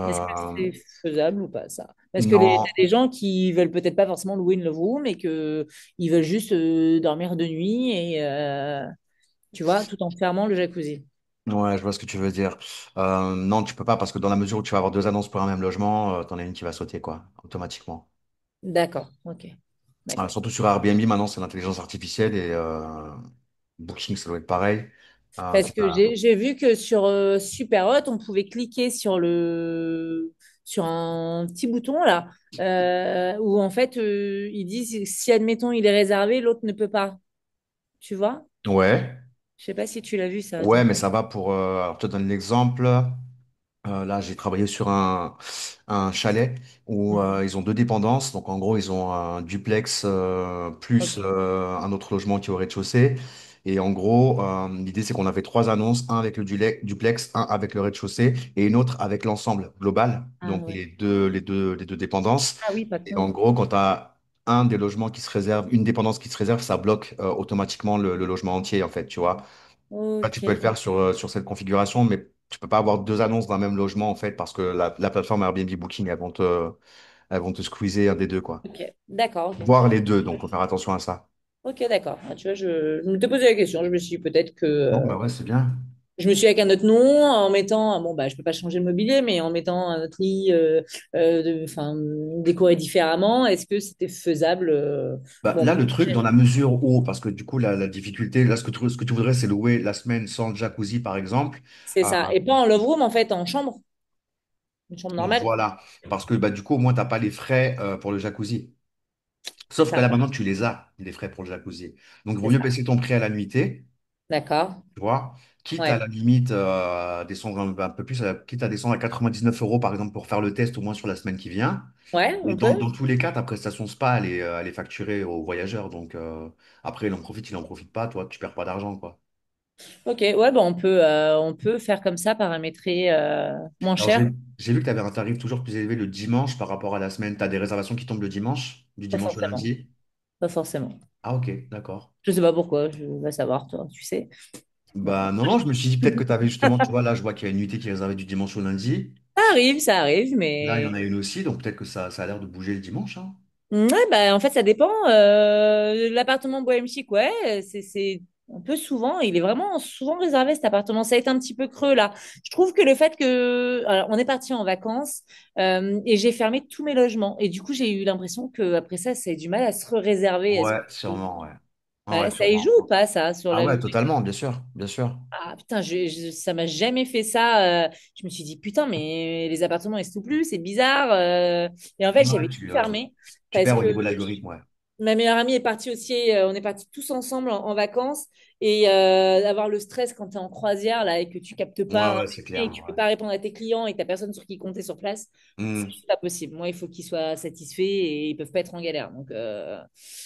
Est-ce que Euh, c'est faisable ou pas ça? Parce que non, t'as des gens qui veulent peut-être pas forcément louer une Love Room et que ils veulent juste dormir de nuit et tu vois, tout en fermant le jacuzzi. ouais, je vois ce que tu veux dire. Non, tu peux pas parce que dans la mesure où tu vas avoir deux annonces pour un même logement, t'en as une qui va sauter, quoi, automatiquement. D'accord, ok, d'accord. Surtout sur Airbnb, maintenant, c'est l'intelligence artificielle et Booking, ça doit être pareil. Parce que j'ai vu que sur Superhot, on pouvait cliquer sur un petit bouton là, où en fait ils disent si admettons il est réservé, l'autre ne peut pas. Tu vois? Ouais, Je sais pas si tu l'as vu ça. ouais, Attends. mais ça va pour. Alors, je te donne l'exemple. Là, j'ai travaillé sur un chalet où Mhm. ils ont deux dépendances. Donc, en gros, ils ont un duplex plus Ok. un autre logement qui est au rez-de-chaussée. Et en gros, l'idée, c'est qu'on avait trois annonces, un avec le duplex, un avec le rez-de-chaussée et une autre avec l'ensemble global. Ah Donc, ouais. les deux dépendances. Ah oui, pas Et en con. gros, quand tu as un des logements qui se réserve, une dépendance qui se réserve, ça bloque automatiquement le logement entier, en fait, tu vois. Là, tu Ok. peux le faire sur cette configuration, mais tu peux pas avoir deux annonces d'un même logement, en fait, parce que la plateforme Airbnb Booking, elles vont te squeezer un des deux, quoi. Ok. D'accord. Ok. Voire les deux, donc faut faire attention à ça. Ok, d'accord. Ah, tu vois, je me te posais la question. Je me suis dit peut-être que Bon, bah ouais, c'est bien. je me suis avec un autre nom en mettant, bon, bah, je peux pas changer le mobilier, mais en mettant un autre lit, enfin, décoré différemment, est-ce que c'était faisable Bah, bon, là, pour le le truc, dans budget. la mesure où, parce que du coup, la difficulté, là, ce que tu voudrais, c'est louer la semaine sans jacuzzi, par exemple. C'est Euh, ça. Et pas en love room, en fait, en chambre, une chambre normale. voilà. Parce que bah, du coup, au moins, t'as pas les frais pour le jacuzzi. C'est Sauf que ça. là, maintenant, tu les as, les frais pour le jacuzzi. Donc, il vaut C'est mieux ça. baisser ton prix à la nuitée. D'accord. Tu vois, quitte à Ouais. la limite descendre un peu plus, quitte à descendre à 99 € par exemple pour faire le test au moins sur la semaine qui vient. Ouais, Et on peut. dans tous les cas, ta prestation spa, elle est facturée aux voyageurs. Donc après, il en profite pas, toi, tu perds pas d'argent, quoi. Ok, ouais, bah, on peut faire comme ça, paramétrer moins Alors cher. j'ai vu que tu avais un tarif toujours plus élevé le dimanche par rapport à la semaine. Tu as des réservations qui tombent le dimanche, du Pas dimanche au forcément. lundi. Pas forcément. Ah ok, d'accord. Je sais pas pourquoi, je vais savoir, toi, tu sais. Voilà. Bah non, non, je me suis dit peut-être que tu avais justement, tu vois, là je vois qu'il y a une nuitée qui est réservée du dimanche au lundi. Ça arrive, Là, il y mais en a une aussi, donc peut-être que ça a l'air de bouger le dimanche, hein. Ouais, bah, en fait, ça dépend. L'appartement Bohème Chic, ouais, c'est un peu souvent, il est vraiment souvent réservé cet appartement. Ça a été un petit peu creux là. Je trouve que le fait que, alors, on est parti en vacances et j'ai fermé tous mes logements. Et du coup, j'ai eu l'impression que après ça a du mal à se réserver. Ouais, sûrement, ouais. Ah ouais, Ouais, ça y joue sûrement. ou pas, ça, sur Ah la ouais, logique? totalement, bien sûr, bien sûr. Ah putain, ça m'a jamais fait ça. Je me suis dit, putain, mais les appartements, ils se trouvent plus, c'est bizarre. Et en fait, Ouais, j'avais tout fermé tu parce perds au que niveau de l'algorithme, ouais. ma meilleure amie est partie aussi, on est partis tous ensemble en vacances et avoir le stress quand tu es en croisière là et que tu captes pas Ouais, un ouais, c'est et clair, que tu peux ouais. pas répondre à tes clients et que tu personne sur qui compter sur place, c'est Hmm. juste pas possible. Moi, il faut qu'ils soient satisfaits et ils peuvent pas être en galère. Donc,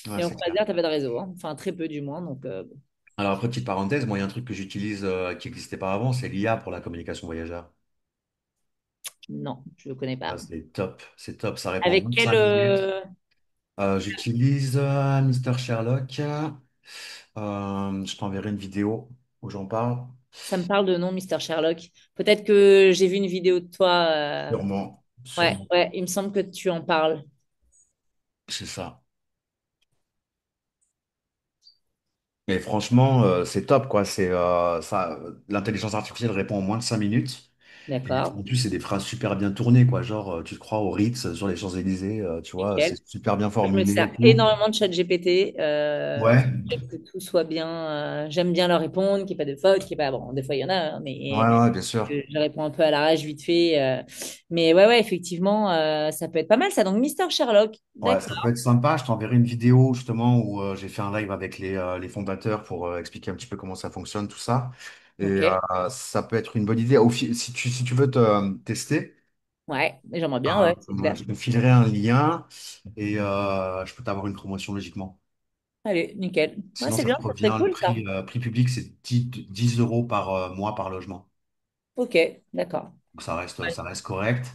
Ouais, et en c'est clair. croisière, t'as pas de réseau, hein. Enfin, très peu du moins. Donc, bon. Alors, après, petite parenthèse, moi, il y a un truc que j'utilise qui n'existait pas avant, c'est l'IA pour la communication voyageur. Non, je le connais Ça, pas. c'est top, ça répond en Avec moins de quel 5 minutes. J'utilise Mister Sherlock. Je t'enverrai une vidéo où j'en parle. ça me parle de nom, Mister Sherlock. Peut-être que j'ai vu une vidéo de toi. Sûrement, Ouais, sûrement. ouais, il me semble que tu en parles. C'est ça. Et franchement, c'est top, quoi. L'intelligence artificielle répond en moins de 5 minutes. Et D'accord. en plus, c'est des phrases super bien tournées, quoi. Genre, tu te crois au Ritz sur les Champs-Élysées, tu vois, Nickel. c'est super bien Je me formulé sers et tout. énormément de ChatGPT. Ouais, Que tout soit bien. J'aime bien leur répondre, qu'il n'y ait pas de faute, qu'il n'y ait pas. Bon, des fois, il y en a, hein, ouais, mais ouais, bien sûr. je réponds un peu à l'arrache vite fait. Mais ouais, ouais, effectivement, ça peut être pas mal ça. Donc, Mister Sherlock. Ouais, D'accord. ça peut être sympa. Je t'enverrai une vidéo justement où j'ai fait un live avec les fondateurs pour expliquer un petit peu comment ça fonctionne, tout ça. Et Ok. ça peut être une bonne idée. Si tu veux te tester, Ouais, mais j'aimerais bien, ouais, c'est clair. je te filerai un lien et je peux t'avoir une promotion logiquement. Allez, nickel. Ouais, Sinon, c'est ça bien, te c'est très revient, le cool ça. prix public, c'est 10 euros par mois par logement. Ok, d'accord. Donc Ouais, ça reste correct.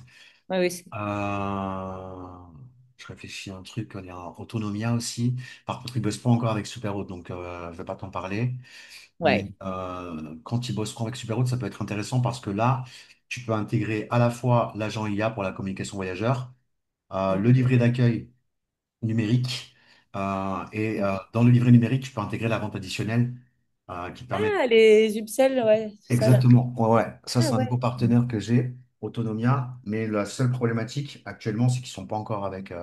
ouais, oui, Euh, je réfléchis à un truc, il y a Autonomia aussi. Par contre, ils bossent pas encore avec Superout, donc je vais pas t'en parler. Mais ouais. quand ils bosseront avec Superout, ça peut être intéressant parce que là, tu peux intégrer à la fois l'agent IA pour la communication voyageur, le livret d'accueil numérique, dans le livret numérique, tu peux intégrer la vente additionnelle qui permet. Ah, les Upsell, ouais, tout ça là. Exactement. Ouais, ouais. Ça, Ah c'est un ouais, nouveau partenaire que j'ai, Autonomia. Mais la seule problématique actuellement, c'est qu'ils sont pas encore avec.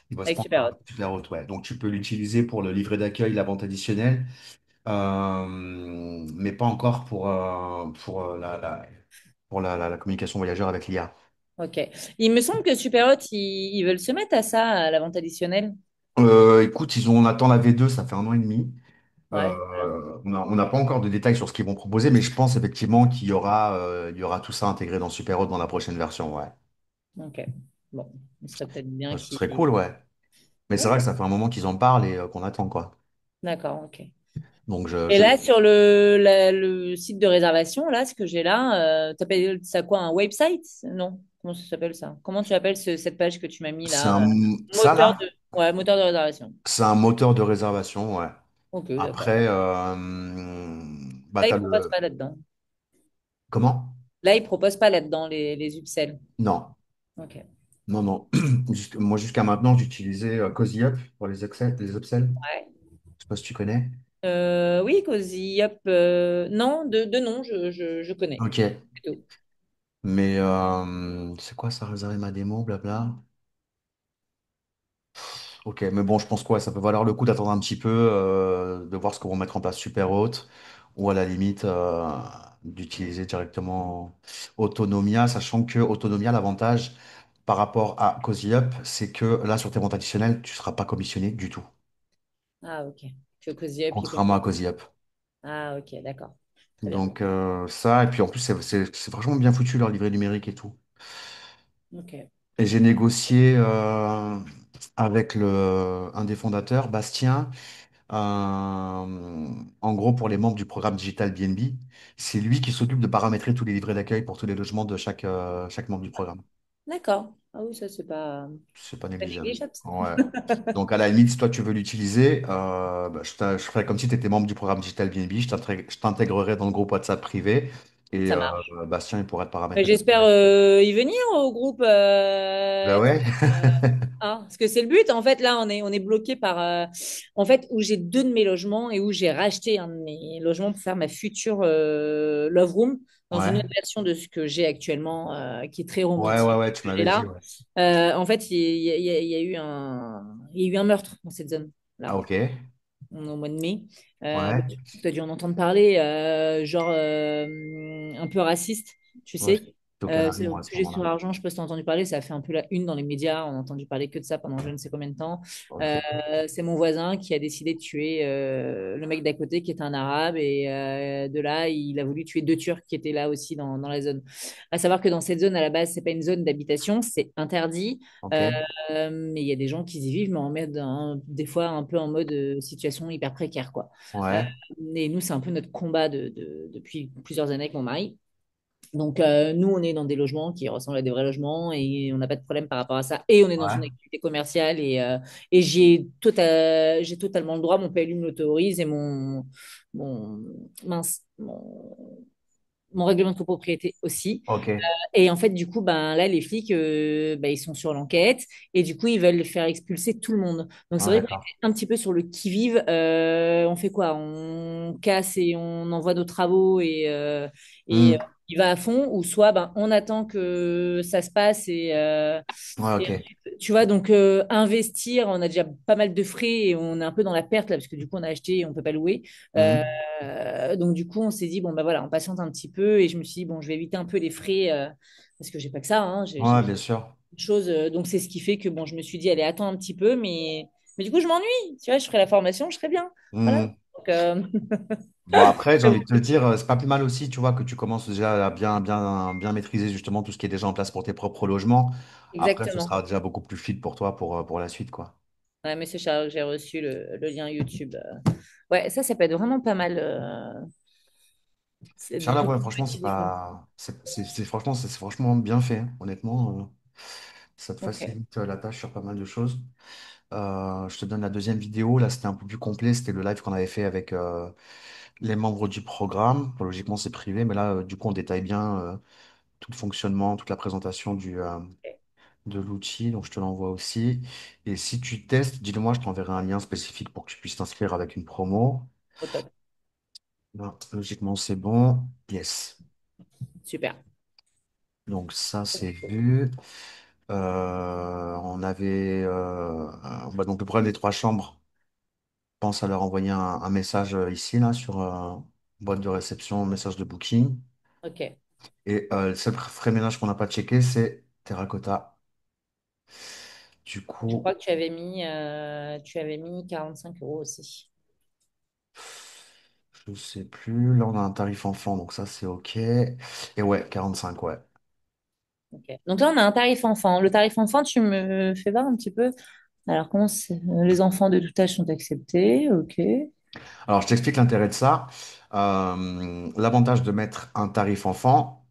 Ils bossent avec pas encore Superhot. avec toute la route. Ouais. Donc, tu peux l'utiliser pour le livret d'accueil, la vente additionnelle, mais pas encore pour la communication voyageur avec l'IA. Ok. Il me semble que Superhot, ils veulent se mettre à ça, à la vente additionnelle. Écoute, on attend la V2, ça fait un an et demi. Ouais, voilà. On n'a pas encore de détails sur ce qu'ils vont proposer, mais je pense effectivement il y aura tout ça intégré dans Superhot dans la prochaine version. Ouais. Ok. Bon, il serait peut-être bien Ouais, ce qu'ils. serait cool, ouais. Mais c'est Ok, vrai que ça fait un moment qu'ils en parlent et qu'on attend, quoi. d'accord, ok. Donc, Et là, sur le site de réservation, là, ce que j'ai là, t'appelles ça quoi, un website? Non, comment ça s'appelle ça? Comment tu appelles cette page que tu m'as mis c'est là? un, ça Moteur là, de, ouais, moteur de réservation. c'est un moteur de réservation, ouais. Ok, d'accord. Après, bah, Là, ils t'as proposent le, pas là-dedans. comment? Là, ils proposent pas là-dedans les upsells. Non, Ok. non, non. Moi, jusqu'à maintenant, j'utilisais Cozy Up pour les upsells. Ouais. Je sais pas si tu connais. Oui, Cozy Up. Non, de nom, je connais. Ok. C'est tout. Mais c'est quoi ça, réserver ma démo, blabla? Ok, mais bon, je pense quoi, ça peut valoir le coup d'attendre un petit peu, de voir ce qu'on va mettre en place super haute, ou à la limite d'utiliser directement Autonomia, sachant que Autonomia, l'avantage par rapport à Cozy Up, c'est que là, sur tes ventes additionnelles, tu ne seras pas commissionné du tout, Ah, ok. Que Cozy Up, il contrairement à communique. Cozy Up. Ah, ok, d'accord. Très bien. Donc ça, et puis en plus, c'est vachement bien foutu leur livret numérique et tout. Ok. Et j'ai négocié avec un des fondateurs, Bastien. En gros, pour les membres du programme Digital BNB, c'est lui qui s'occupe de paramétrer tous les livrets d'accueil pour tous les logements de chaque membre du programme. D'accord. Ah oui, ça, C'est pas c'est pas négligeable. négligeable, ça. Ouais. Donc, à la limite, si toi tu veux l'utiliser, bah, je ferai comme si tu étais membre du programme Digital BNB. Je t'intégrerai dans le groupe WhatsApp privé. Et Ça marche. Bastien, il pourrait te Mais paramétrer ton j'espère PV. y venir au groupe. Bah ouais. Hein, parce que c'est le but. En fait, là, on est bloqué par. En fait, où j'ai deux de mes logements et où j'ai racheté un de mes logements pour faire ma future Love Room dans une Ouais. autre version de ce que j'ai actuellement, qui est très Ouais, ouais, romantique, ouais, tu que j'ai m'avais dit, là. ouais. En fait, il y a eu un meurtre dans cette Ah, zone-là. ok. On est au mois de mai. Ouais. Tu as dû en entendre parler, genre un peu raciste, tu Ouais, sais. j'étais au Canary, C'est moi, au à ce sujet sur moment-là. argent, je sais pas si tu as entendu parler, ça a fait un peu la une dans les médias, on a entendu parler que de ça pendant je ne sais combien de temps. Ok. C'est mon voisin qui a décidé de tuer le mec d'à côté qui est un arabe et de là, il a voulu tuer deux Turcs qui étaient là aussi dans la zone. À savoir que dans cette zone, à la base, c'est pas une zone d'habitation, c'est interdit. Ok. Euh, mais il y a des gens qui y vivent, mais des fois un peu en mode situation hyper précaire, quoi. Euh, Ouais. et nous, c'est un peu notre combat depuis plusieurs années avec mon mari. Donc, nous, on est dans des logements qui ressemblent à des vrais logements et on n'a pas de problème par rapport à ça. Et on est dans une Ouais. activité commerciale et j'ai totalement le droit, mon PLU me l'autorise et mon, mince, mon règlement de copropriété aussi. Ok. Et en fait, du coup, ben, là, les flics, ben, ils sont sur l'enquête et du coup, ils veulent faire expulser tout le monde. Donc, c'est Ah, vrai qu'on d'accord. était un petit peu sur le qui-vive. On fait quoi? On casse et on envoie nos travaux et Hmm. il va à fond ou soit ben, on attend que ça se passe Ouais, et ok. ensuite, tu vois, donc investir, on a déjà pas mal de frais et on est un peu dans la perte là parce que du coup, on a acheté et on peut pas louer. Euh, Hmm. donc du coup, on s'est dit bon ben voilà, on patiente un petit peu et je me suis dit bon, je vais éviter un peu les frais parce que j'ai pas que ça, hein, j'ai Ouais, bien sûr. autre chose. Donc c'est ce qui fait que bon, je me suis dit allez, attends un petit peu, mais du coup, je m'ennuie. Tu vois, je ferai la formation, je serai bien. Voilà. Hmm. Donc, Bon, après, j'ai envie de te dire, c'est pas plus mal aussi, tu vois, que tu commences déjà à bien, bien, bien maîtriser justement tout ce qui est déjà en place pour tes propres logements. Après, ce exactement. sera déjà beaucoup plus fluide pour toi pour la suite, quoi. Ouais, mais c'est Charles, j'ai reçu le lien YouTube. Ouais, ça peut être vraiment pas mal. C'est de Inch'Allah, ouais, franchement, c'est automatiser comme ça. pas. Franchement, c'est franchement bien fait, hein. Honnêtement, ça te Ok, facilite la tâche sur pas mal de choses. Je te donne la deuxième vidéo. Là, c'était un peu plus complet. C'était le live qu'on avait fait avec les membres du programme. Bon, logiquement, c'est privé, mais là, du coup, on détaille bien tout le fonctionnement, toute la présentation ok, de l'outil. Donc, je te l'envoie aussi. Et si tu testes, dis-le-moi, je t'enverrai un lien spécifique pour que tu puisses t'inscrire avec une promo. au top. Là, logiquement, c'est bon. Yes. Super. Donc, ça, c'est vu. On avait bah, donc le problème des trois chambres. Pense à leur envoyer un message ici, là, sur boîte de réception, message de booking. Ok. Et le seul frais ménage qu'on n'a pas checké, c'est Terracotta. Du Je coup, crois que tu avais mis 45 euros aussi. je sais plus. Là, on a un tarif enfant, donc ça, c'est OK. Et ouais, 45, ouais. Ok. Donc là, on a un tarif enfant. Le tarif enfant, tu me fais voir un petit peu. Alors, les enfants de tout âge sont acceptés. Ok. Alors, je t'explique l'intérêt de ça. L'avantage de mettre un tarif enfant,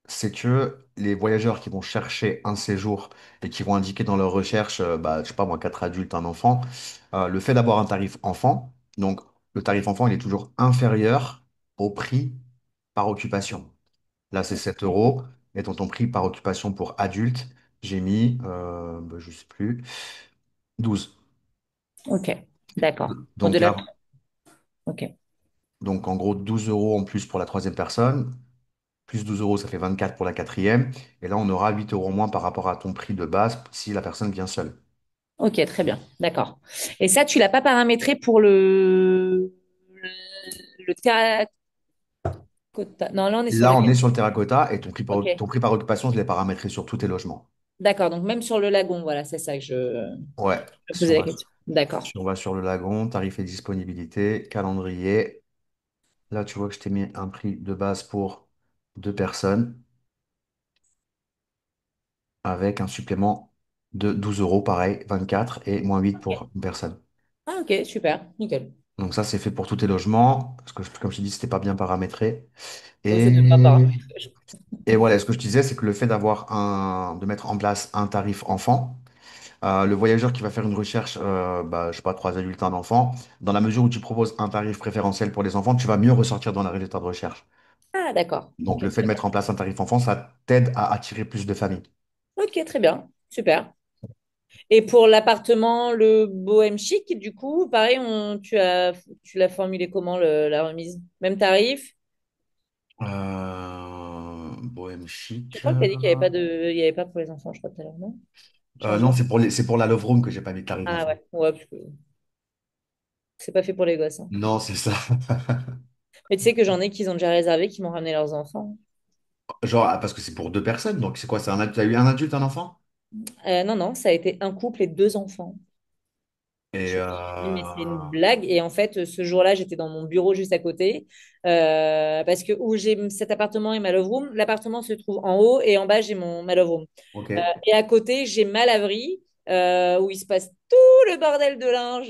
c'est que les voyageurs qui vont chercher un séjour et qui vont indiquer dans leur recherche, bah, je sais pas moi, quatre adultes, un enfant, le fait d'avoir un tarif enfant, donc le tarif enfant, il est toujours inférieur au prix par occupation. Là, c'est 7 euros. Et dans ton prix par occupation pour adulte, j'ai mis, bah, je sais plus, 12. Ok. D'accord. Donc Au-delà de... là, Ok. donc en gros, 12 euros en plus pour la troisième personne. Plus 12 euros, ça fait 24 pour la quatrième. Et là, on aura 8 euros moins par rapport à ton prix de base si la personne vient seule. Ok, très bien. D'accord. Et ça, tu l'as pas paramétré pour le terracotta. Non, là, on est sur Là, on lequel? est sur le terracotta et ton Ok. prix par occupation, je l'ai paramétré sur tous tes logements. D'accord. Donc, même sur le lagon, voilà, c'est ça que Ouais, je me si posais on la va, question. D'accord. si on va sur le lagon, tarif et disponibilité, calendrier. Là, tu vois que je t'ai mis un prix de base pour deux personnes avec un supplément de 12 euros, pareil, 24 et moins 8 Ok. pour une personne. Ah, ok, super. Nickel. Donc ça, c'est fait pour tous tes logements, parce que comme je t'ai dit, c'était pas bien paramétré. Oh, c'était pas Et paramétré. Et voilà, ce que je disais, c'est que le fait de mettre en place un tarif enfant, le voyageur qui va faire une recherche, bah, je sais pas, trois adultes, un enfant, dans la mesure où tu proposes un tarif préférentiel pour les enfants, tu vas mieux ressortir dans la résultat de recherche. Ah, d'accord. Donc, Ok, le fait de mettre en place un tarif enfant, ça t'aide à attirer plus de familles. ok, très bien. Super. Et pour l'appartement, le Bohème Chic, du coup, pareil, tu l'as formulé comment la remise? Même tarif? Bohème Je chic. crois que tu as dit qu'il n'y avait pas il y avait pas pour les enfants, je crois, tout à l'heure, non? Non, Changement. c'est pour la Love Room que j'ai pas mis de tarif Ah enfant. ouais, ouais, parce que c'est pas fait pour les gosses, hein. Non, c'est ça. Mais tu sais que j'en ai qui ont déjà réservé, qui m'ont ramené leurs enfants. Genre, parce que c'est pour deux personnes, donc c'est quoi? T'as eu un adulte, un enfant? Non, non, ça a été un couple et deux enfants. Et Je me suis dit, mais c'est une blague. Et en fait, ce jour-là, j'étais dans mon bureau juste à côté. Parce que où j'ai cet appartement et ma love room, l'appartement se trouve en haut et en bas, j'ai ma love room. ok, Et à côté, j'ai ma laverie où il se passe tout le bordel de linge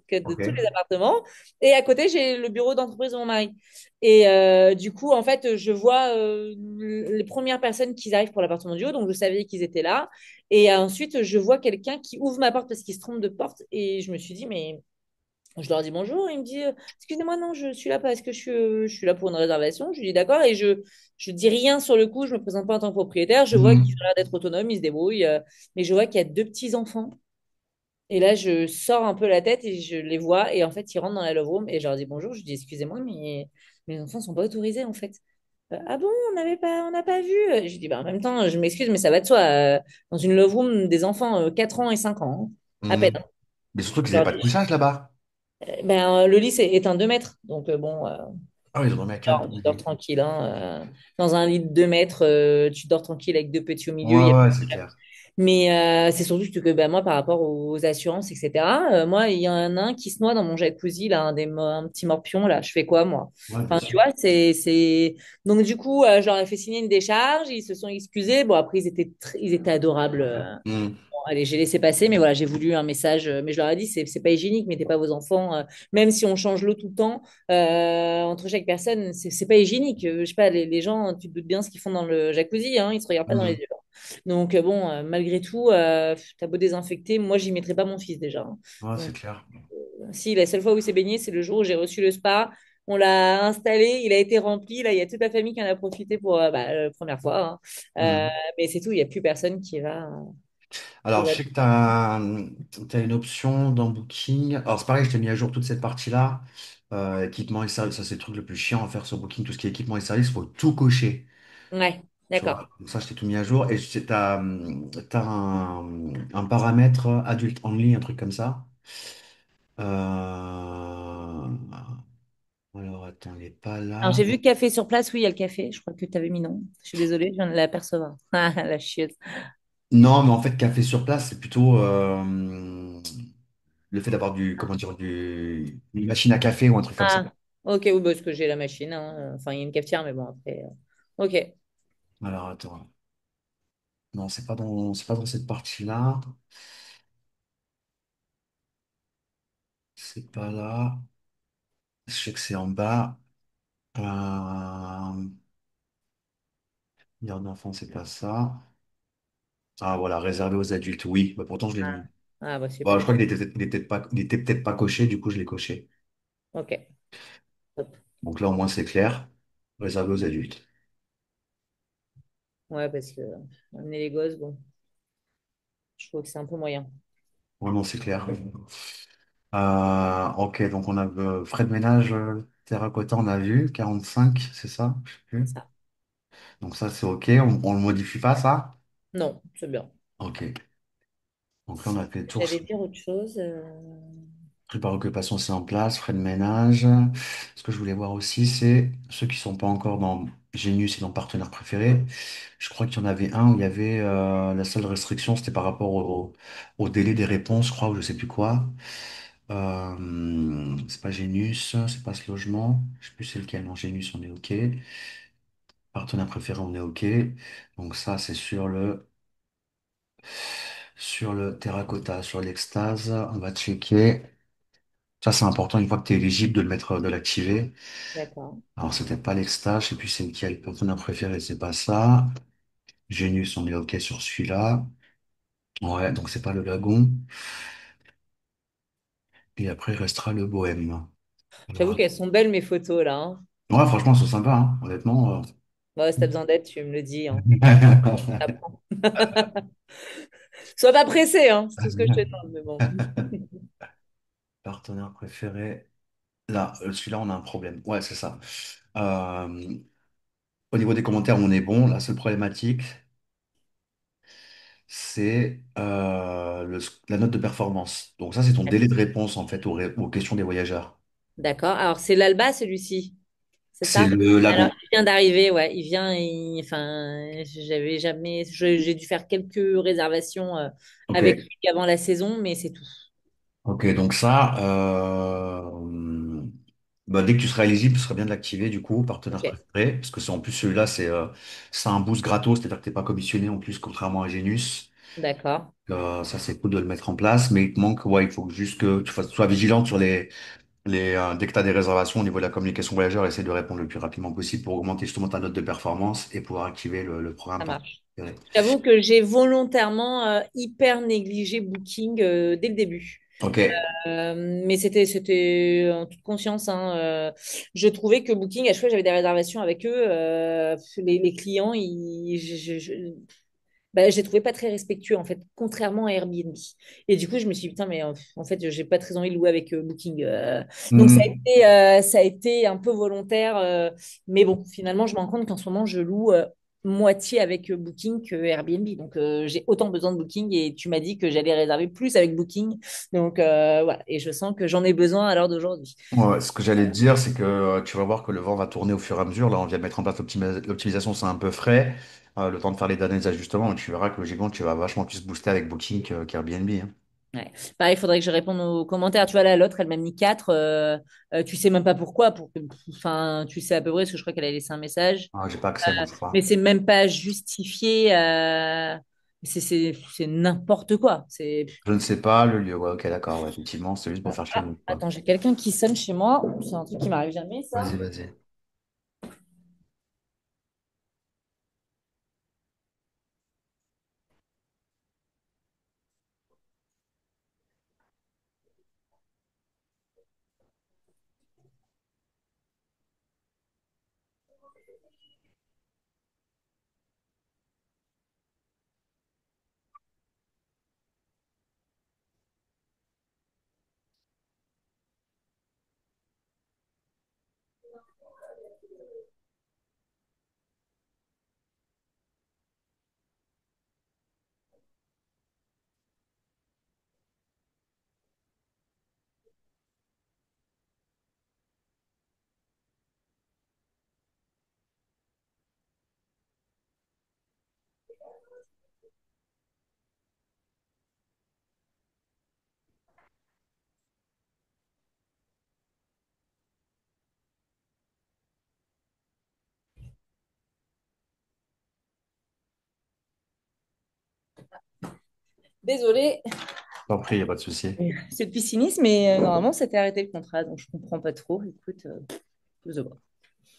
que de ok. tous les appartements. Et à côté, j'ai le bureau d'entreprise de mon mari. Et du coup, en fait, je vois les premières personnes qui arrivent pour l'appartement du haut, donc je savais qu'ils étaient là. Et ensuite, je vois quelqu'un qui ouvre ma porte parce qu'il se trompe de porte. Et je me suis dit, mais je leur dis bonjour. Il me dit, excusez-moi, non, je suis là parce que je suis là pour une réservation. Je lui dis d'accord. Et je dis rien sur le coup. Je me présente pas en tant que propriétaire. Je vois qu'ils Mhm. ont l'air d'être autonomes, ils se débrouillent. Mais je vois qu'il y a deux petits-enfants. Et là, je sors un peu la tête et je les vois. Et en fait, ils rentrent dans la love room et je leur dis bonjour. Je dis, excusez-moi, mais mes enfants sont pas autorisés en fait. Ah bon, on n'a pas vu. Je dis, bah, en même temps, je m'excuse, mais ça va de soi. Dans une love room, des enfants 4 ans et 5 ans, hein, à peine. Mhm. Mais surtout qu'ils Je n'avaient leur pas de dis, couchage là-bas. le lit est un 2 mètres. Donc, bon, Ah oui, ils ont dormi à quatre. tu dors tranquille, hein. Dans un lit de 2 mètres, tu dors tranquille avec deux petits au milieu. Ouais, ouais, c'est clair. Mais c'est surtout que bah, moi, par rapport aux assurances, etc., moi, il y en a un qui se noie dans mon jacuzzi, là, un petit morpion, là. Je fais quoi, moi? Ouais, bien Enfin, tu sûr. vois, c'est... Donc, du coup, je leur ai fait signer une décharge. Ils se sont excusés. Bon, après, ils étaient adorables. Mhm. Bon, allez, j'ai laissé passer, mais voilà, j'ai voulu un message. Mais je leur ai dit, c'est pas hygiénique, mettez pas vos enfants. Même si on change l'eau tout le temps, entre chaque personne, c'est pas hygiénique. Je sais pas, les gens, tu te doutes bien ce qu'ils font dans le jacuzzi, hein, ils se regardent pas dans les Mhm. yeux. Donc, bon, malgré tout, t'as beau désinfecter, moi, j'y mettrais pas mon fils déjà, hein. Ouais, c'est Donc, clair. si, la seule fois où il s'est baigné, c'est le jour où j'ai reçu le spa. On l'a installé, il a été rempli. Là, il y a toute la famille qui en a profité pour la première fois, hein. Mhm. Mais c'est tout, il n'y a plus personne qui Alors, va. je sais que tu as, une option dans Booking. Alors, c'est pareil, je t'ai mis à jour toute cette partie-là. Équipement et services, ça, c'est le truc le plus chiant à faire sur Booking. Tout ce qui est équipement et services, il faut tout cocher. Ouais, Tu d'accord. vois, donc ça, je t'ai tout mis à jour. Et tu as, un paramètre adulte only, un truc comme ça. Alors, attends, il n'est pas Alors, là. j'ai vu café sur place. Oui, il y a le café. Je crois que tu avais mis non. Je suis désolée, je viens de l'apercevoir. Ah, la chieuse. Non, mais en fait, café sur place, c'est plutôt le fait d'avoir comment dire, une machine à café ou un truc comme ça. Ah, ok, oui, parce que j'ai la machine, hein. Enfin, il y a une cafetière, mais bon, après. Ok. Alors, attends. Non, c'est pas dans cette partie-là. C'est pas là. Je sais que c'est en bas. Garde d'enfant, c'est pas ça. Ah, voilà, réservé aux adultes. Oui, bah, pourtant, je l'ai mis. Ah, bah Bon, je super. crois il était peut-être pas coché, du coup, je l'ai coché. Ok. Top. Donc là, au moins, c'est clair. Réservé aux adultes. Ouais, parce que amener les gosses, bon, je trouve que c'est un peu moyen. Vraiment, c'est clair. Ok, donc on a frais de ménage, terracotta, on a vu, 45, c'est ça? Je sais plus. Ça. Donc ça, c'est ok, on le modifie pas, ça? Non, c'est bien. Ok. Donc là, on a fait le tour. J'allais dire autre chose. Prix par occupation, c'est en place, frais de ménage. Ce que je voulais voir aussi, c'est ceux qui sont pas encore dans Genius et dans Partenaire préféré. Je crois qu'il y en avait un où il y avait la seule restriction, c'était par rapport au délai des réponses, je crois, ou je sais plus quoi. C'est pas Genius, c'est pas ce logement. Je sais plus c'est lequel. Non, Genius, on est OK. Partenaire préféré, on est OK. Donc ça, c'est sur le terracotta, sur l'extase. On va checker. Ça, c'est important une fois que tu es éligible de le mettre, de l'activer. D'accord. Alors, c'était pas l'extase. Je sais plus c'est lequel. Partenaire préféré, c'est pas ça. Genius, on est OK sur celui-là. Ouais, donc c'est pas le lagon. Et après, il restera le bohème. J'avoue Alors, qu'elles sont belles, mes photos, là, hein. Ouais, franchement, c'est sympa, hein, honnêtement. Bon, si t'as besoin d'aide, tu me le dis, hein. T'apprends. Sois pas pressé, hein, c'est tout ce que je te demande, mais bon. Partenaire préféré. Là, celui-là, on a un problème. Ouais, c'est ça. Euh, Au niveau des commentaires, on est bon. La seule problématique, c'est la note de performance. Donc ça, c'est ton délai de réponse, en fait, aux questions des voyageurs. D'accord. Alors, c'est l'Alba, celui-ci, c'est C'est ça? le Alors, lagon. il vient d'arriver, ouais. Enfin, j'avais jamais. J'ai dû faire quelques réservations Ok. avec lui avant la saison, mais c'est tout. Ok, donc ça, bah, dès que tu seras éligible, ce serait bien de l'activer, du coup, partenaire Ok, préféré. Parce que c'est en plus, celui-là, c'est un boost gratos, c'est-à-dire que t'es pas commissionné en plus, contrairement à Genius. d'accord. Ça, c'est cool de le mettre en place, mais il te manque, ouais, il faut juste que sois vigilant sur dès que tu as des réservations au niveau de la communication voyageur, essaie de répondre le plus rapidement possible pour augmenter justement ta note de performance et pouvoir activer le programme Ça par marche. préféré. J'avoue que j'ai volontairement hyper négligé Booking dès le début. Ok. Mais c'était en toute conscience, hein. Je trouvais que Booking, à chaque fois que j'avais des réservations avec eux, les clients, j'ai trouvé pas très respectueux en fait, contrairement à Airbnb. Et du coup, je me suis dit, putain, mais en fait, j'ai pas très envie de louer avec Booking. Donc, Hmm. ça a été un peu volontaire. Mais bon, finalement, je me rends compte qu'en ce moment, je loue moitié avec Booking que Airbnb. Donc, j'ai autant besoin de Booking et tu m'as dit que j'allais réserver plus avec Booking. Donc, voilà. Et je sens que j'en ai besoin à l'heure d'aujourd'hui. Ouais, ouais, ce que j'allais te dire, c'est que tu vas voir que le vent va tourner au fur et à mesure. Là, on vient de mettre en place l'optimisation, c'est un peu frais. Le temps de faire les derniers ajustements, mais tu verras que logiquement, tu vas vachement plus booster avec Booking qu'Airbnb, hein. Ouais. Pareil, il faudrait que je réponde aux commentaires. Tu vois, là, l'autre, elle m'a mis 4. Tu sais même pas pourquoi. Enfin, tu sais à peu près, parce que je crois qu'elle a laissé un message. Ah, j'ai pas accès, moi, je Mais crois. c'est même pas justifié. C'est n'importe quoi. Je ne sais pas le lieu. Ouais, ok, d'accord, ouais, effectivement, c'est juste pour faire chier, Ah, nous, quoi. attends, j'ai quelqu'un qui sonne chez moi. C'est un truc qui m'arrive jamais, ça. Vas-y, vas-y. Désolée, T'en prie, y a pas de souci. c'est le piscinisme, mais normalement, c'était arrêté le contrat, donc je comprends pas trop. Écoute, je vois.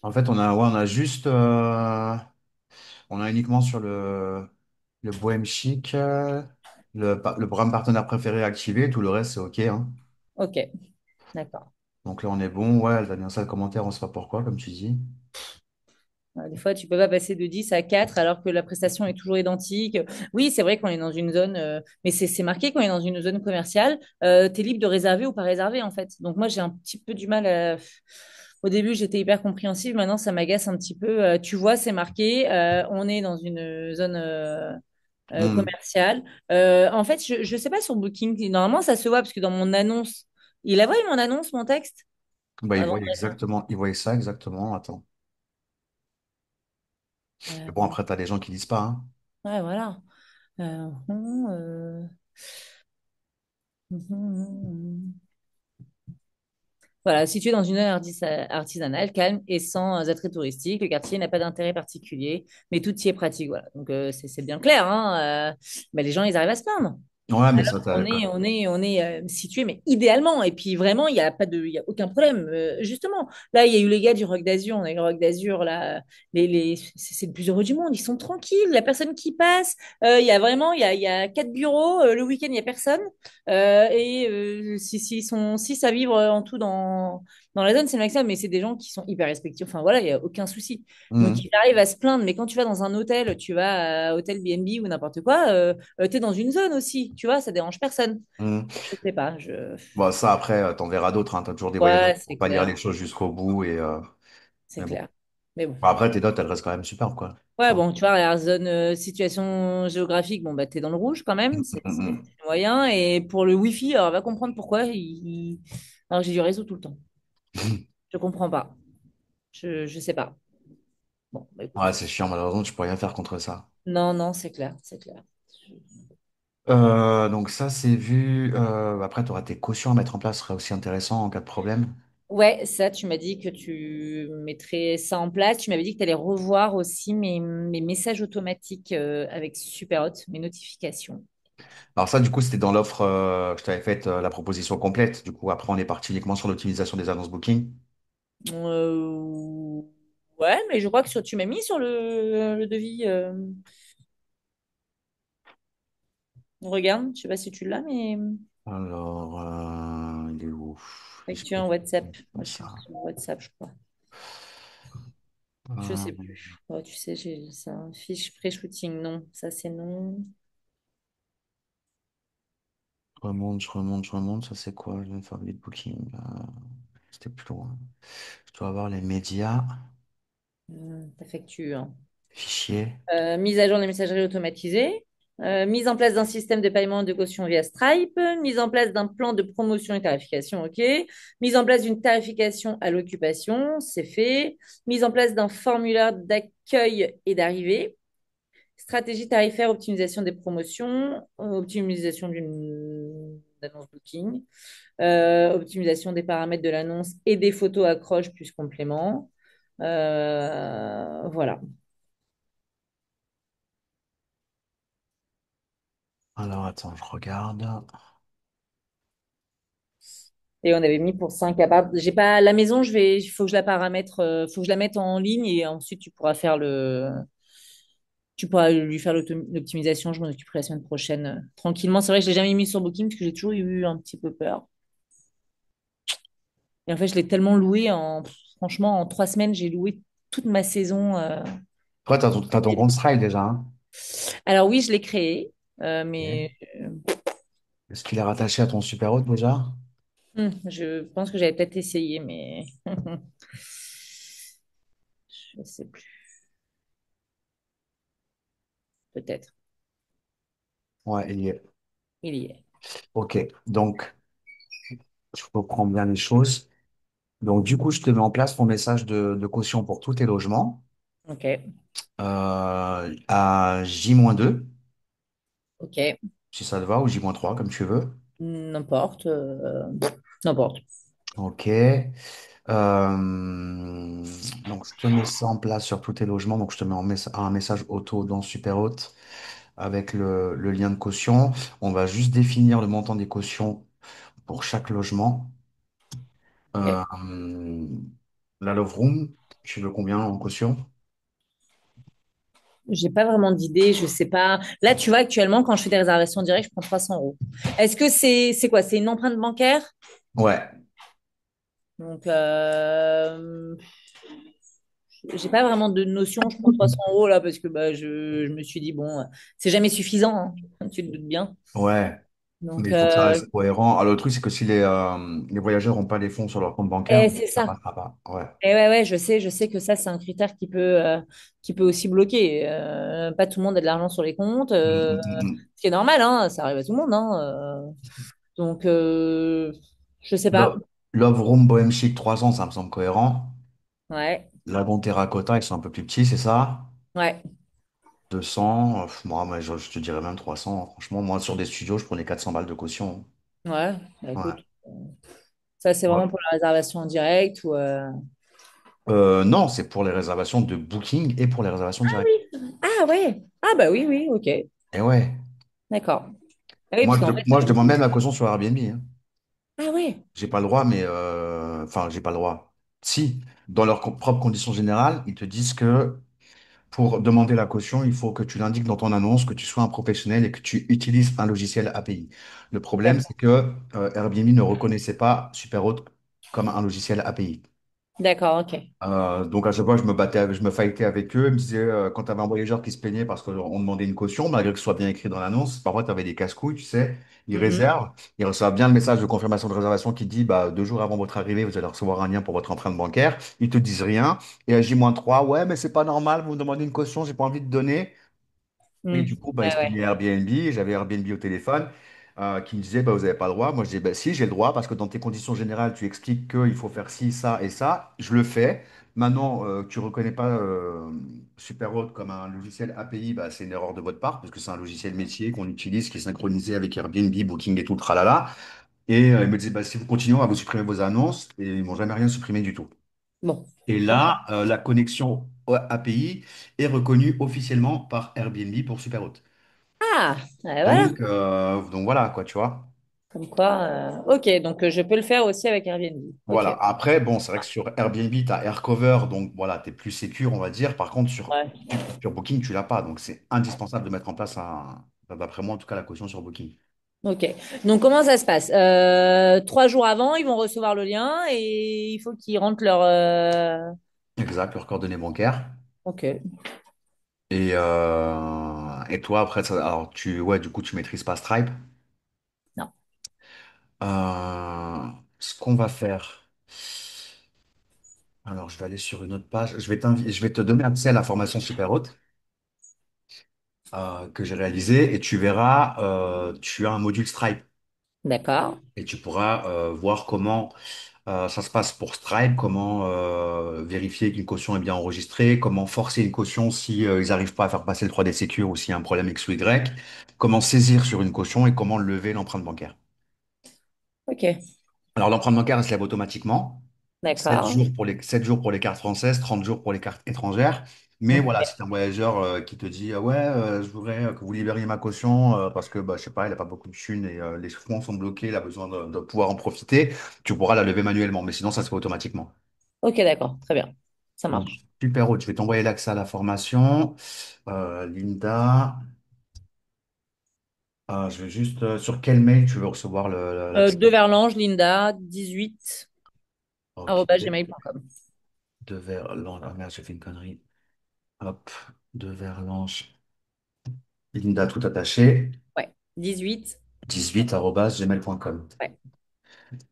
En fait, on a juste, on a uniquement sur le Bohème Chic, le programme partenaire préféré activé, tout le reste, c'est OK, hein. Ok, d'accord. Donc là, on est bon. Ouais, elle va bien ça le commentaire, on sait pas pourquoi, comme tu dis. Des fois, tu peux pas passer de 10 à 4 alors que la prestation est toujours identique. Oui, c'est vrai qu'on est dans une zone, mais c'est marqué qu'on est dans une zone commerciale. Tu es libre de réserver ou pas réserver, en fait. Donc, moi, j'ai un petit peu du mal à. Au début, j'étais hyper compréhensive. Maintenant, ça m'agace un petit peu. Tu vois, c'est marqué. On est dans une zone Hmm. commerciale. En fait, je sais pas sur Booking. Normalement, ça se voit parce que dans mon annonce, il a vu mon annonce, mon texte, Bah, avant de répondre. il voit ça exactement. Attends. Mais bon, Euh, après, t'as des gens qui disent pas, hein. ouais, voilà. Euh, hum, euh, hum. Voilà, situé dans une zone artisanale, calme et sans attrait touristique, le quartier n'a pas d'intérêt particulier, mais tout y est pratique. Voilà, donc c'est bien clair, hein, mais les gens, ils arrivent à se plaindre. Ouais, mais ça, On est situé, mais idéalement. Et puis vraiment, il y a aucun problème. Justement, là, il y a eu les gars du Rock d'Azur. On a eu le Rock d'Azur, là, c'est le plus heureux du monde. Ils sont tranquilles. Il n'y a personne qui passe. Il y a vraiment, il y a 4 bureaux. Le week-end, il n'y a personne. Si, ils sont 6 à vivre en tout dans la zone, c'est le maximum. Mais c'est des gens qui sont hyper respectueux. Enfin voilà, il n'y a aucun souci. Donc, Mhm. il arrive à se plaindre. Mais quand tu vas dans un hôtel, tu vas à Hôtel B&B ou n'importe quoi, tu es dans une zone aussi, tu vois, ça dérange personne. Mhm. Je sais pas, je... Bon, ça, après, t'en verras d'autres, hein. T'as toujours des voyageurs Ouais, qui vont c'est pas lire clair, les choses jusqu'au bout. c'est Mais bon. clair. Mais bon. Bon, après, tes notes, elles restent quand même super, quoi. Ouais, Ça. bon, tu vois, la zone situation géographique, bon, bah, t'es dans le rouge quand même, c'est Mhm. moyen. Et pour le Wi-Fi, alors, on va comprendre pourquoi. Alors, j'ai du réseau tout le temps. Je comprends pas. Je sais pas. Bon, bah, Ouais, écoute. c'est chiant, malheureusement, tu peux rien faire contre ça. Non, non, c'est clair, c'est clair. Donc ça, c'est vu. Après, tu auras tes cautions à mettre en place, ce serait aussi intéressant en cas de problème. Ouais, ça, tu m'as dit que tu mettrais ça en place. Tu m'avais dit que tu allais revoir aussi mes messages automatiques avec Superhot, mes notifications. Alors ça, du coup, c'était dans l'offre que je t'avais faite, la proposition complète. Du coup, après, on est parti uniquement sur l'optimisation des annonces Booking. Euh, Ouais, mais je crois que tu m'as mis sur le devis. Regarde, je sais pas si tu l'as, mais Alors, il est où? Est-ce facture que en WhatsApp. c'est Moi, comme je suis ça? sur WhatsApp, je crois. Je sais Euh, plus. Ouais, tu sais, j'ai ça. Fiche pré-shooting, non. Ça, c'est non. je remonte, je remonte. Ça, c'est quoi? Le favori de Booking. C'était plus loin. Je dois avoir les médias, Ta facture. fichiers. Mise à jour des messageries automatisées, mise en place d'un système de paiement de caution via Stripe, mise en place d'un plan de promotion et tarification, ok, mise en place d'une tarification à l'occupation, c'est fait, mise en place d'un formulaire d'accueil et d'arrivée, stratégie tarifaire, optimisation des promotions, optimisation d'une annonce booking, optimisation des paramètres de l'annonce et des photos accroches plus complément. Voilà. Alors, attends, je regarde. Et on avait mis pour 5 apparts. J'ai pas la maison, il faut que je la paramètre, faut que je la mette en ligne et ensuite tu pourras lui faire l'optimisation. Je m'en occuperai la semaine prochaine tranquillement. C'est vrai que je l'ai jamais mis sur Booking parce que j'ai toujours eu un petit peu peur. Et en fait, je l'ai tellement loué franchement, en 3 semaines, j'ai loué toute ma saison. Toi, t'as ton compte Stripe déjà, hein? Alors oui, je l'ai créé, mais Ok. Est-ce qu'il est rattaché à ton super hôte déjà? je pense que j'avais peut-être essayé, mais je sais plus, peut-être. Ouais, il y est. Il y est. Ok, donc je reprends bien les choses. Donc du coup, je te mets en place ton message de caution pour tous tes logements Ok, à J-2, ok. si ça te va, ou J-3, comme tu veux. N'importe. N'importe. Ok. Donc je te mets ça en place sur tous tes logements. Donc je te mets un message auto dans Superhôte avec le lien de caution. On va juste définir le montant des cautions pour chaque logement. Ok. Euh, la Love Room, tu veux combien en caution? J'ai pas vraiment d'idée, je sais pas. Là, tu vois, actuellement, quand je fais des réservations directes, je prends 300 euros. Est-ce que c'est quoi? C'est une empreinte bancaire? Ouais, Donc, j'ai pas vraiment de notion. Je prends 300 euros là parce que bah, je me suis dit, bon, c'est jamais suffisant, hein, tu te doutes bien. ouais. Mais Donc, il faut que ça reste cohérent. Alors, le truc, c'est que si les voyageurs n'ont pas les fonds sur leur compte bancaire, c'est ça ça. passera pas. Ouais. Et ouais, ouais, je sais que ça, c'est un critère qui peut aussi bloquer. Pas tout le monde a de l'argent sur les comptes, Mm, mm, mm, mm. ce qui est normal, hein, ça arrive à tout le monde, hein. Donc, je sais pas. Love Room Bohem Chic 300, ça me semble cohérent. Ouais, Lagon Terracotta, ils sont un peu plus petits, c'est ça? ouais, 200, moi, je te dirais même 300, hein. Franchement, moi, sur des studios, je prenais 400 balles de caution. ouais. Bah, Ouais. écoute, ça, c'est Ouais. vraiment pour la réservation en direct ou. Non, c'est pour les réservations de Booking et pour les réservations directes. Ah ouais. Ah bah oui, oui, ok. Et ouais. D'accord. Ah oui, parce qu'en fait, Moi, je demande même la caution sur Airbnb, hein. ah ouais. J'ai pas le droit, mais enfin, j'ai pas le droit. Si, dans leurs propres conditions générales, ils te disent que pour demander la caution, il faut que tu l'indiques dans ton annonce, que tu sois un professionnel et que tu utilises un logiciel API. Le problème, c'est D'accord. que Airbnb ne reconnaissait pas Superhot comme un logiciel API. D'accord, ok. Donc à chaque fois, je me battais, je me fightais avec eux. Ils me disaient, quand tu avais un voyageur qui se plaignait parce qu'on demandait une caution, malgré que ce soit bien écrit dans l'annonce, parfois tu avais des casse-couilles, tu sais, ils Mhm. réservent, ils reçoivent bien le message de confirmation de réservation qui dit, bah, 2 jours avant votre arrivée, vous allez recevoir un lien pour votre empreinte bancaire. Ils te disent rien. Et à J-3, ouais, mais c'est pas normal, vous me demandez une caution, j'ai pas envie de donner. Et Mm. du coup, bah, il Ouais, se ouais. plaignait Airbnb, j'avais Airbnb au téléphone qui me disait bah, vous n'avez pas le droit. Moi, je dis bah, si, j'ai le droit parce que dans tes conditions générales, tu expliques qu'il faut faire ci, ça et ça. Je le fais. Maintenant, tu ne reconnais pas Superhot comme un logiciel API, bah, c'est une erreur de votre part parce que c'est un logiciel métier qu'on utilise qui est synchronisé avec Airbnb, Booking et tout le tralala. Et il me disait bah, si vous continuez, on va vous supprimer vos annonces et ils m'ont jamais rien supprimé du tout. Bon. Et Ok. là, la connexion API est reconnue officiellement par Airbnb pour Superhot. Ah, voilà. Donc voilà, quoi, tu vois. Comme quoi. Ok, donc je peux le faire aussi avec Airbnb. Ok. Voilà. Après, bon, c'est vrai que sur Airbnb, tu as AirCover, donc voilà, tu es plus sécure, on va dire. Par contre, Ouais. sur Booking, tu l'as pas. Donc c'est indispensable de mettre en place, d'après moi, en tout cas, la caution sur Booking. Ok. Donc comment ça se passe? 3 jours avant, ils vont recevoir le lien et il faut qu'ils rentrent leur. Exact, leurs coordonnées bancaires. Ok. Et toi, après, alors, ouais, du coup, tu maîtrises pas Stripe. Non. Ce qu'on va faire. Alors, je vais aller sur une autre page. Je vais te donner accès à la formation super haute que j'ai réalisée et tu verras, tu as un module Stripe D'accord. et tu pourras voir comment ça se passe pour Stripe, comment vérifier qu'une caution est bien enregistrée, comment forcer une caution si ils n'arrivent pas à faire passer le 3D Secure ou s'il y a un problème X ou Y, comment saisir sur une caution et comment lever l'empreinte bancaire. Ok. Alors, l'empreinte bancaire, elle se lève automatiquement. 7 D'accord. jours pour les, 7 jours pour les cartes françaises, 30 jours pour les cartes étrangères. Mais voilà, Ok. si tu un voyageur qui te dit ouais, je voudrais que vous libériez ma caution parce que bah, je sais pas, il n'a pas beaucoup de thunes et les fonds sont bloqués, il a besoin de pouvoir en profiter, tu pourras la lever manuellement. Mais sinon, ça se fait automatiquement. Ok, d'accord. Très bien. Ça Donc, marche. super haut, je vais t'envoyer l'accès à la formation. Linda, je vais juste sur quel mail tu veux recevoir l'accès? De Verlange, Linda, 18 Ok, arobase gmail.com. de Verlange. Ah merde, j'ai fait une connerie. Hop, de Verlange. Linda tout attaché, Ouais. 18. 18@gmail.com. Ouais.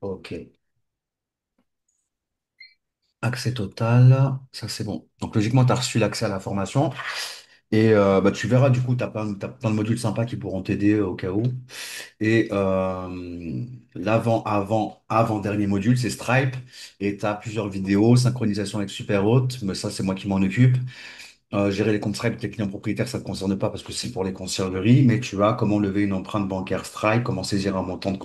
Ok. Accès total, ça c'est bon. Donc logiquement, tu as reçu l'accès à la formation. Et bah, tu verras, du coup, tu as t'as plein de modules sympas qui pourront t'aider au cas où. Et avant-dernier module, c'est Stripe. Et tu as plusieurs vidéos, synchronisation avec Superhot, mais ça, c'est moi qui m'en occupe. Gérer les comptes Stripe avec les clients propriétaires, ça ne te concerne pas parce que c'est pour les conciergeries, mais tu as comment lever une empreinte bancaire Stripe, comment saisir un montant de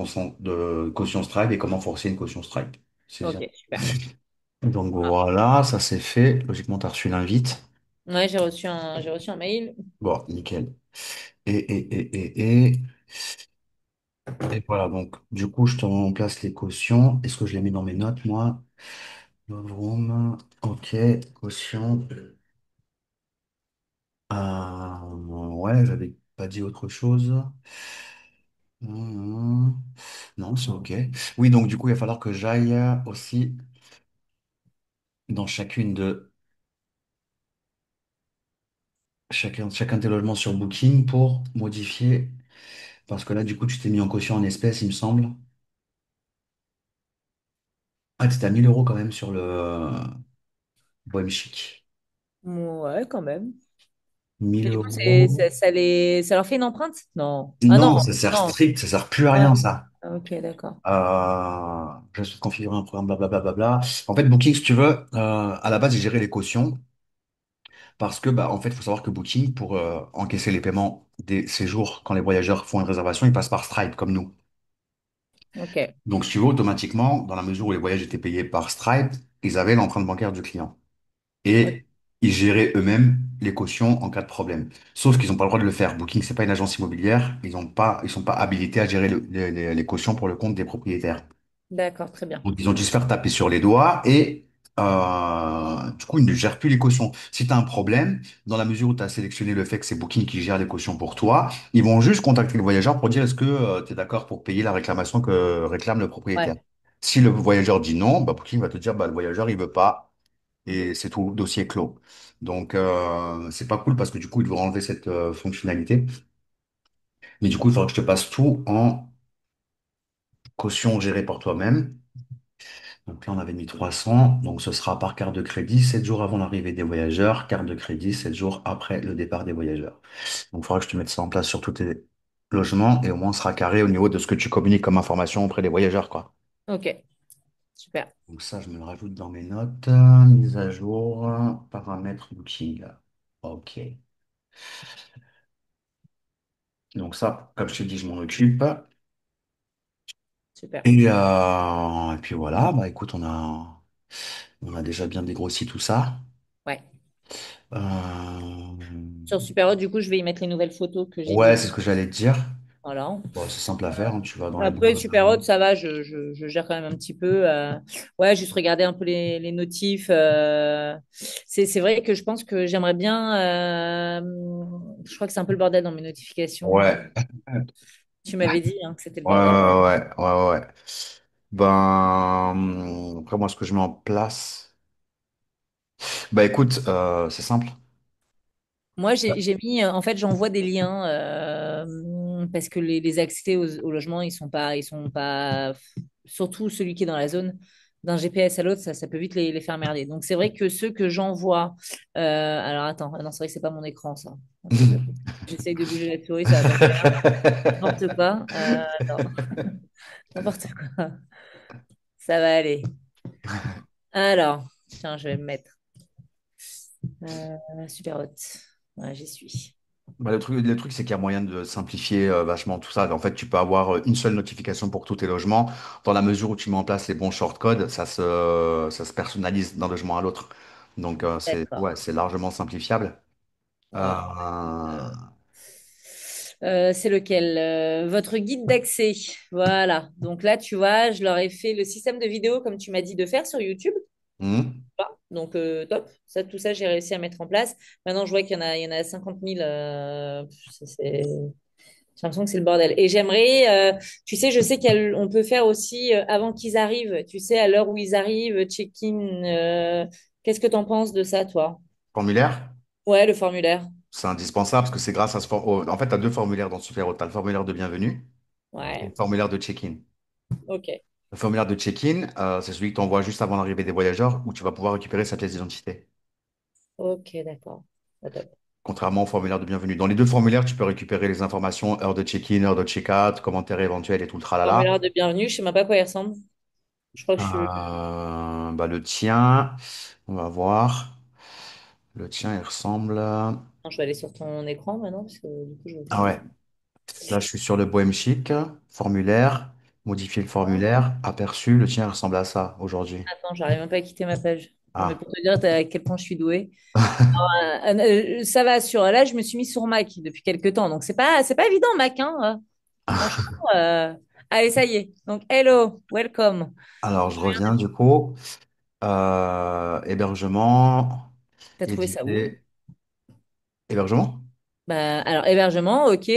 caution Stripe et comment forcer une caution Stripe. Ok, Saisir. super. Donc voilà, ça c'est fait. Logiquement, tu as reçu l'invite. Ouais, j'ai reçu un mail. Bon, nickel. Et voilà, donc du coup, je te remplace les cautions. Est-ce que je les mets dans mes notes, moi? Love Room, ok, caution. Ouais, j'avais pas dit autre chose. Hum, Non, c'est ok. Oui, donc du coup, il va falloir que j'aille aussi dans chacun des logements sur Booking pour modifier. Parce que là, du coup, tu t'es mis en caution en espèces, il me semble. Ah, tu étais à 1000 euros quand même sur le Bohem Chic. Ouais, quand même. 1000 Et du coup, euros. ça leur fait une empreinte? Non. Ah non, Non, ça sert non. strict, ça sert plus à Ouais. rien, ça. Ok, d'accord. Je vais configurer un programme, blablabla. En fait, Booking, si tu veux, à la base, j'ai géré les cautions parce que, bah, en fait, il faut savoir que Booking, pour encaisser les paiements des séjours, quand les voyageurs font une réservation, ils passent par Stripe, comme nous. Ok. Donc, si tu veux, automatiquement, dans la mesure où les voyages étaient payés par Stripe, ils avaient l'empreinte bancaire du client. Ok. Et ils géraient eux-mêmes les cautions en cas de problème. Sauf qu'ils n'ont pas le droit de le faire. Booking, c'est pas une agence immobilière. Ils sont pas habilités à gérer les cautions pour le compte des propriétaires. D'accord, très bien. Donc, ils ont dû se faire taper sur les doigts et du coup, ils ne gèrent plus les cautions. Si tu as un problème, dans la mesure où tu as sélectionné le fait que c'est Booking qui gère les cautions pour toi, ils vont juste contacter le voyageur pour dire est-ce que tu es d'accord pour payer la réclamation que réclame le propriétaire. Ouais, Si le voyageur dit non, bah, Booking va te dire bah, le voyageur il veut pas et c'est tout, dossier clos. Donc, c'est pas cool parce que du coup, ils devraient enlever cette fonctionnalité. Mais du coup, il faudra que je te passe tout en caution gérée par toi-même. Donc là, on avait mis 300. Donc ce sera par carte de crédit, 7 jours avant l'arrivée des voyageurs. Carte de crédit, 7 jours après le départ des voyageurs. Donc il faudra que je te mette ça en place sur tous tes logements et au moins on sera carré au niveau de ce que tu communiques comme information auprès des voyageurs, quoi. ok, super. Donc ça, je me le rajoute dans mes notes. Mise à jour, paramètres booking. OK. Donc ça, comme je te dis, je m'en occupe. Super. Et puis voilà, bah écoute, on a déjà bien dégrossi tout ça. Ouais. Euh, Sur Superhot, du coup, je vais y mettre les nouvelles photos que j'ai Ouais, des. c'est ce que j'allais te dire. Voilà. Bon, c'est simple à faire, hein. Tu vas dans les Après, barres Superhot, ça va, je gère quand même un petit peu. Ouais, juste regarder un peu les notifs. C'est vrai que je pense que j'aimerais bien. Je crois que c'est un peu le bordel dans mes notifications. Ouais, Tu m'avais dit hein, que c'était le ouais, bordel. ouais, ouais, ouais, ouais. Ben, après, moi, ce que je mets en place. Bah, écoute, c'est simple. Moi, j'ai mis, en fait, j'envoie des liens parce que les accès au logement, ils sont pas, surtout celui qui est dans la zone d'un GPS à l'autre, ça peut vite les faire merder. Donc, c'est vrai que ceux que j'envoie, alors attends, ah non, c'est vrai que c'est pas mon écran, ça. Attends, j'essaye de bouger la souris, ça va pas le faire. N'importe quoi. Attends, n'importe quoi. Ça va aller. Alors, tiens, je vais me mettre super hot. Ouais, j'y suis. Bah, le truc, c'est qu'il y a moyen de simplifier vachement tout ça. En fait, tu peux avoir une seule notification pour tous tes logements. Dans la mesure où tu mets en place les bons shortcodes, ça se personnalise d'un logement à l'autre. Donc, D'accord. ouais, c'est largement simplifiable. Alors, Euh, c'est lequel? Votre guide d'accès. Voilà. Donc là, tu vois, je leur ai fait le système de vidéo comme tu m'as dit de faire sur YouTube. hmm. Voilà. Donc, top. Ça, tout ça, j'ai réussi à mettre en place. Maintenant, je vois qu'il y en a 50 000. J'ai l'impression que c'est le bordel. Et j'aimerais, tu sais, je sais qu'on peut faire aussi avant qu'ils arrivent. Tu sais, à l'heure où ils arrivent, check-in. Qu'est-ce que tu en penses de ça, toi? Formulaire? Ouais, le formulaire. C'est indispensable parce que c'est grâce à en fait, tu as deux formulaires dans Superhot. Tu as le formulaire de bienvenue et le Ouais. formulaire de check-in. Ok. Le formulaire de check-in, c'est celui que tu envoies juste avant l'arrivée des voyageurs où tu vas pouvoir récupérer sa pièce d'identité. Ok, d'accord. Bah, top. Contrairement au formulaire de bienvenue. Dans les deux formulaires, tu peux récupérer les informations, heure de check-in, heure de check-out, commentaires éventuels et tout le tralala. Formulaire de bienvenue, je sais même pas à quoi il ressemble. Je crois que je suis. Bah, le tien, on va voir. Le tien, il ressemble. Non, je vais aller sur ton écran maintenant, parce que du coup, je vois Ah plus. ouais. Là, je suis sur le Bohem Chic, formulaire, modifier le formulaire, aperçu, le tien ressemble à ça aujourd'hui. Attends, j'arrive même pas à quitter ma page. Non, mais Ah. pour te dire à quel point je suis douée. Ça va sur. Là, je me suis mis sur Mac depuis quelques temps, donc c'est pas évident Mac, hein. Franchement. Allez, ça y est. Donc, hello, welcome. Alors, je reviens du coup. Hébergement, T'as trouvé ça où? éditer. Hébergement? Bah, alors, hébergement, ok.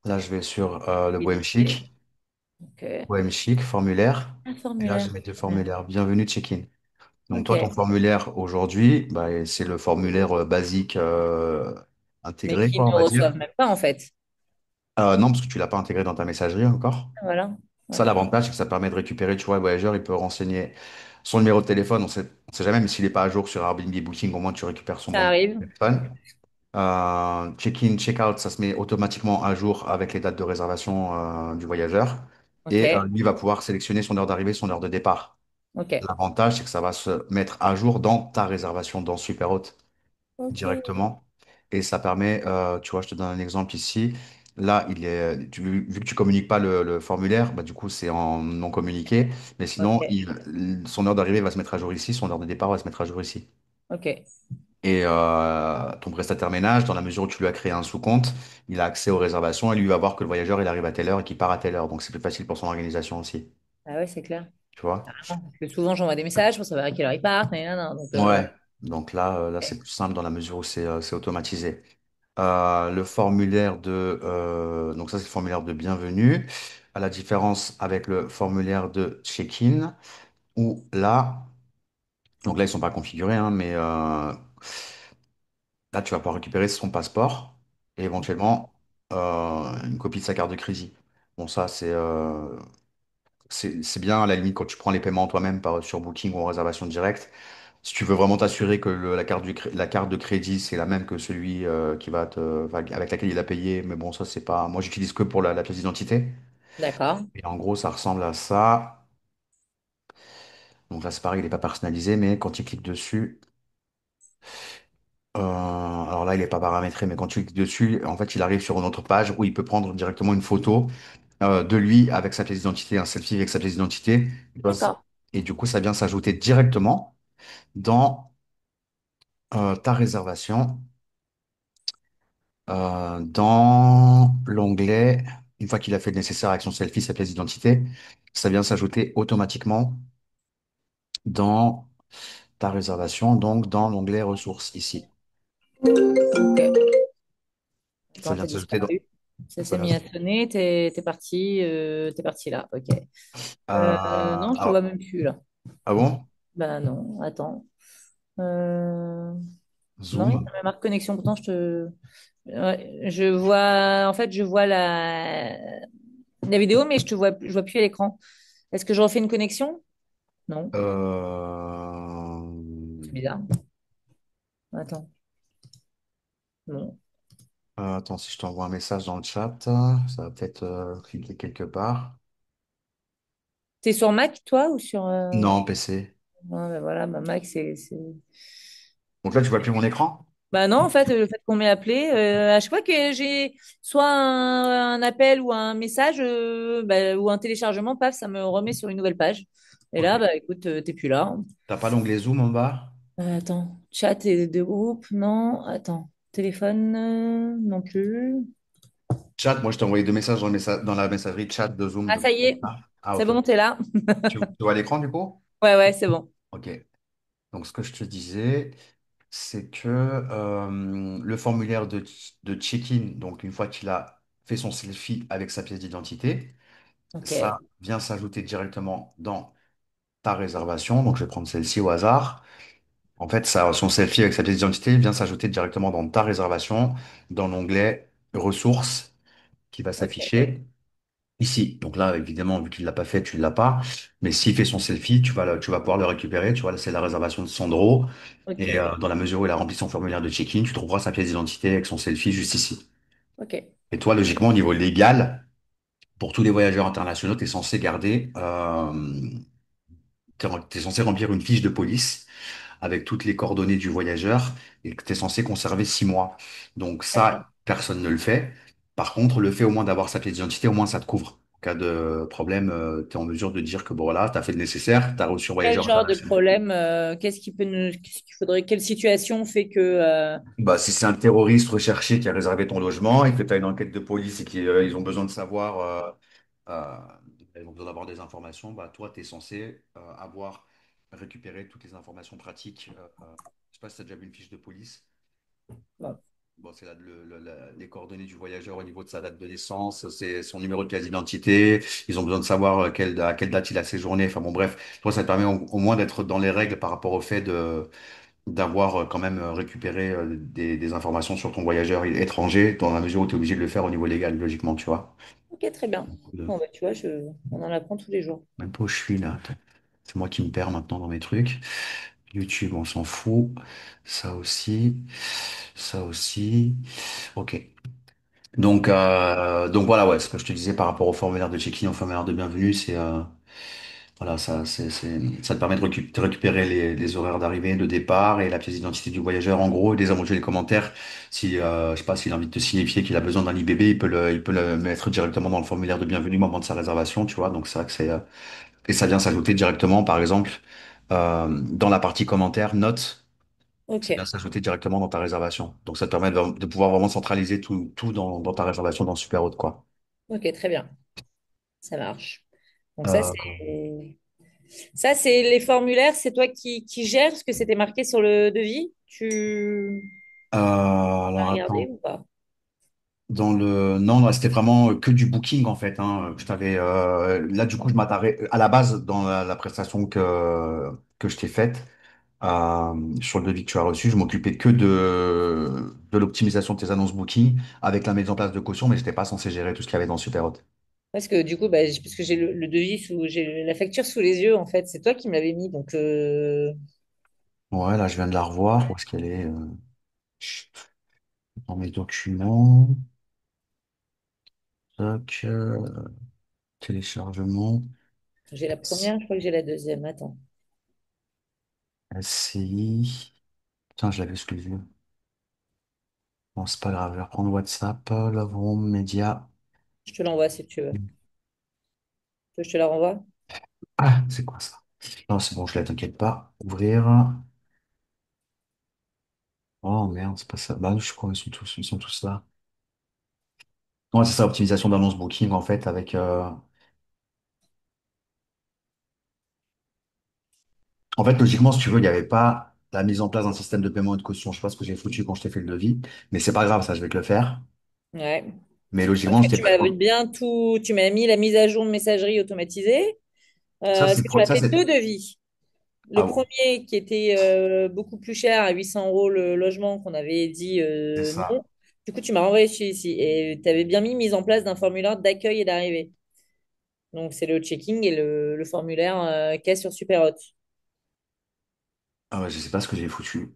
Là, je vais sur le Bohem Éditer. Chic. Ok. Bohem Chic, formulaire. Un Et là, formulaire. j'ai mes deux formulaires. Bienvenue, check-in. Donc, toi, ton Ok. formulaire aujourd'hui, bah, c'est le formulaire basique Mais intégré, qui quoi, on ne va dire. reçoivent même pas, en fait. Non, parce que tu l'as pas intégré dans ta messagerie encore. Voilà. Ça, Ok. l'avantage, c'est que ça permet de récupérer, tu vois, le voyageur, il peut renseigner son numéro de téléphone. On sait jamais, mais s'il n'est pas à jour sur Airbnb Booking, au moins tu récupères son Ça bon arrive. téléphone. Check-in, check-out, ça se met automatiquement à jour avec les dates de réservation du voyageur. Et Ok. lui va pouvoir sélectionner son heure d'arrivée, son heure de départ. Ok. L'avantage, c'est que ça va se mettre à jour dans ta réservation dans Superhot Ok. directement. Et ça permet, tu vois, je te donne un exemple ici. Là, vu que tu communiques pas le formulaire, bah, du coup, c'est en non communiqué. Mais sinon, Ok. son heure d'arrivée va se mettre à jour ici, son heure de départ va se mettre à jour ici. Ok. Et ton prestataire ménage, dans la mesure où tu lui as créé un sous-compte, il a accès aux réservations et lui va voir que le voyageur il arrive à telle heure et qu'il part à telle heure. Donc c'est plus facile pour son organisation aussi. Ah ouais, c'est clair. Tu vois? Carrément. Parce que souvent, j'envoie des messages pour savoir à quelle heure ils partent. Donc, ouais. Ouais. Donc là c'est plus simple dans la mesure où c'est automatisé. Le formulaire donc ça c'est le formulaire de bienvenue. À la différence avec le formulaire de check-in, où là, donc là ils sont pas configurés, hein, mais là tu vas pouvoir récupérer son passeport et éventuellement une copie de sa carte de crédit. Bon ça c'est bien à la limite quand tu prends les paiements toi-même sur Booking ou en réservation directe. Si tu veux vraiment t'assurer que la carte de crédit, c'est la même que celui enfin, avec laquelle il a payé, mais bon, ça, c'est pas. Moi, j'utilise que pour la pièce d'identité. D'accord. Et en gros, ça ressemble à ça. Donc là, c'est pareil, il n'est pas personnalisé, mais quand tu cliques dessus, alors là, il n'est pas paramétré, mais quand tu cliques dessus, en fait, il arrive sur une autre page où il peut prendre directement une photo de lui avec sa pièce d'identité, un selfie avec sa pièce d'identité. D'accord. Et du coup, ça vient s'ajouter directement dans ta réservation. Dans l'onglet, une fois qu'il a fait le nécessaire avec son selfie, sa pièce d'identité, ça vient s'ajouter automatiquement dans ta réservation, donc dans l'onglet ressources ici. Ok. Ça Attends, vient t'as s'ajouter dans. disparu. Ça Ça s'est vient mis s- à sonner. T'es parti là. Ok. Non, je te vois ah, même plus là. ah bon? Bah non, attends. Euh, Non, il y Zoom. a même marque connexion. Pourtant, ouais, je vois. En fait, je vois la vidéo, mais je vois plus à l'écran. Est-ce que je refais une connexion? Non, c'est bizarre. Attends. Non. Attends, si je t'envoie un message dans le chat, ça va peut-être cliquer quelque part. T'es sur Mac, toi, ou sur Non, PC. Ouais, bah voilà, bah Mac, Donc là, tu vois plus mon écran? Bah non, en fait, le fait qu'on m'ait appelé, à chaque fois que j'ai soit un appel ou un message ou un téléchargement, paf, ça me remet sur une nouvelle page. Et Ok. là, bah écoute, t'es plus là. T'as pas l'onglet Zoom en bas? Attends, chat et de groupe, non. Attends, téléphone, non plus. Chat, moi je t'ai envoyé deux messages dans la messagerie chat de Zoom. Ah, ça y est, Ah, c'est ok. bon, t'es là. Tu vois l'écran du coup? Ouais, ouais, c'est bon. Ok. Donc ce que je te disais, c'est que le formulaire de check-in, donc une fois qu'il a fait son selfie avec sa pièce d'identité, Ok, ça vient s'ajouter directement dans ta réservation. Donc je vais prendre celle-ci au hasard. En fait, son selfie avec sa pièce d'identité vient s'ajouter directement dans ta réservation, dans l'onglet ressources qui va ok, s'afficher. Ici, donc là, évidemment, vu qu'il l'a pas fait, tu ne l'as pas. Mais s'il fait son selfie, tu vas pouvoir le récupérer. Tu vois, là, c'est la réservation de Sandro. Et ok, dans la mesure où il a rempli son formulaire de check-in, tu trouveras sa pièce d'identité avec son selfie juste ici. ok. Et toi, logiquement, au niveau légal, pour tous les voyageurs internationaux, t'es censé remplir une fiche de police avec toutes les coordonnées du voyageur et que tu es censé conserver 6 mois. Donc D'accord. ça, personne ne le fait. Par contre, le fait au moins d'avoir sa pièce d'identité, au moins ça te couvre. En cas de problème, tu es en mesure de dire que bon voilà, tu as fait le nécessaire, tu as reçu un Quel voyageur genre de international. problème, qu'est-ce qu'il faudrait, quelle situation fait que, Bah, si c'est un terroriste recherché qui a réservé ton logement et que tu as une enquête de police et qu'ils ils ont besoin de savoir, ils ont besoin d'avoir des informations, bah, toi, tu es censé avoir récupéré toutes les informations pratiques. Je sais pas si tu as déjà vu une fiche de police. bon, Bon, c'est là les coordonnées du voyageur au niveau de sa date de naissance, c'est son numéro de pièce d'identité. Ils ont besoin de savoir à quelle date il a séjourné. Enfin bon, bref, toi, ça te permet au moins d'être dans les règles par rapport au fait d'avoir quand même récupéré des informations sur ton voyageur étranger, dans la mesure où tu es obligé de le faire au niveau légal, logiquement, tu vois. ok, très bien. Bon, bah, tu vois, on en apprend tous les jours. Même pas où je suis là. Attends. C'est moi qui me perds maintenant dans mes trucs. YouTube, on s'en fout. Ça aussi. Ça aussi. Ok. Donc voilà, ouais, ce que je te disais par rapport au formulaire de check-in, au formulaire de bienvenue, voilà, ça te permet de récupérer les horaires d'arrivée, de départ et la pièce d'identité du voyageur en gros, et désamorcer les commentaires. Si, je sais pas, s'il a envie de te signifier qu'il a besoin d'un IBB, il peut le mettre directement dans le formulaire de bienvenue au moment de sa réservation, tu vois. Donc c'est vrai que et ça vient s'ajouter directement, par exemple, dans la partie commentaires, notes. Ok, ça vient s'ajouter directement dans ta réservation. Donc ça te permet de pouvoir vraiment centraliser tout dans ta réservation dans Superhot, quoi. ok, très bien. Ça marche. Donc Euh, ça, c'est les formulaires, c'est toi qui gères ce que c'était marqué sur le devis? Tu as alors regardé attends. ou pas? Non, non, c'était vraiment que du booking en fait, hein. Là du coup je m'attardais à la base dans la prestation que je t'ai faite sur le devis que tu as reçu. Je m'occupais que de l'optimisation de tes annonces booking avec la mise en place de caution, mais j'étais pas censé gérer tout ce qu'il y avait dans Superhot. Parce que du coup, bah, parce que j'ai le devis j'ai la facture sous les yeux, en fait. C'est toi qui me l'avais mis, donc Ouais, là je viens de la revoir. Où est-ce qu'elle est? Dans mes documents. Tac, téléchargement. j'ai la première, je crois que j'ai la deuxième. Attends, SCI. Putain, je l'avais sous les yeux. Bon, c'est pas grave, je vais reprendre WhatsApp, Love Room, Média. je te l'envoie si tu veux. Tu veux que je te la renvoie? Ah, c'est quoi ça? Non, c'est bon, je l'ai, t'inquiète pas. Ouvrir. Oh merde, c'est pas ça. Bah, je crois ils sont tous là. Ouais, c'est ça, optimisation d'annonce booking, en fait, avec. En fait, logiquement, si tu veux, il n'y avait pas la mise en place d'un système de paiement et de caution. Je sais pas ce que j'ai foutu quand je t'ai fait le devis, mais c'est pas grave, ça, je vais te le faire. Ouais. Mais Parce logiquement, que c'était tu pas. m'avais bien tout, tu m'as mis la mise à jour de messagerie automatisée. Parce que tu m'as Ça, fait c'est. deux devis. Le Ah bon, premier qui était beaucoup plus cher, à 800 euros le logement, qu'on avait dit c'est non. ça. Du coup, tu m'as renvoyé celui-ci. Et tu avais bien mis mise en place d'un formulaire d'accueil et d'arrivée. Donc, c'est le checking et le formulaire qu'il y a sur Superhot. Ah ouais, je sais pas ce que j'ai foutu.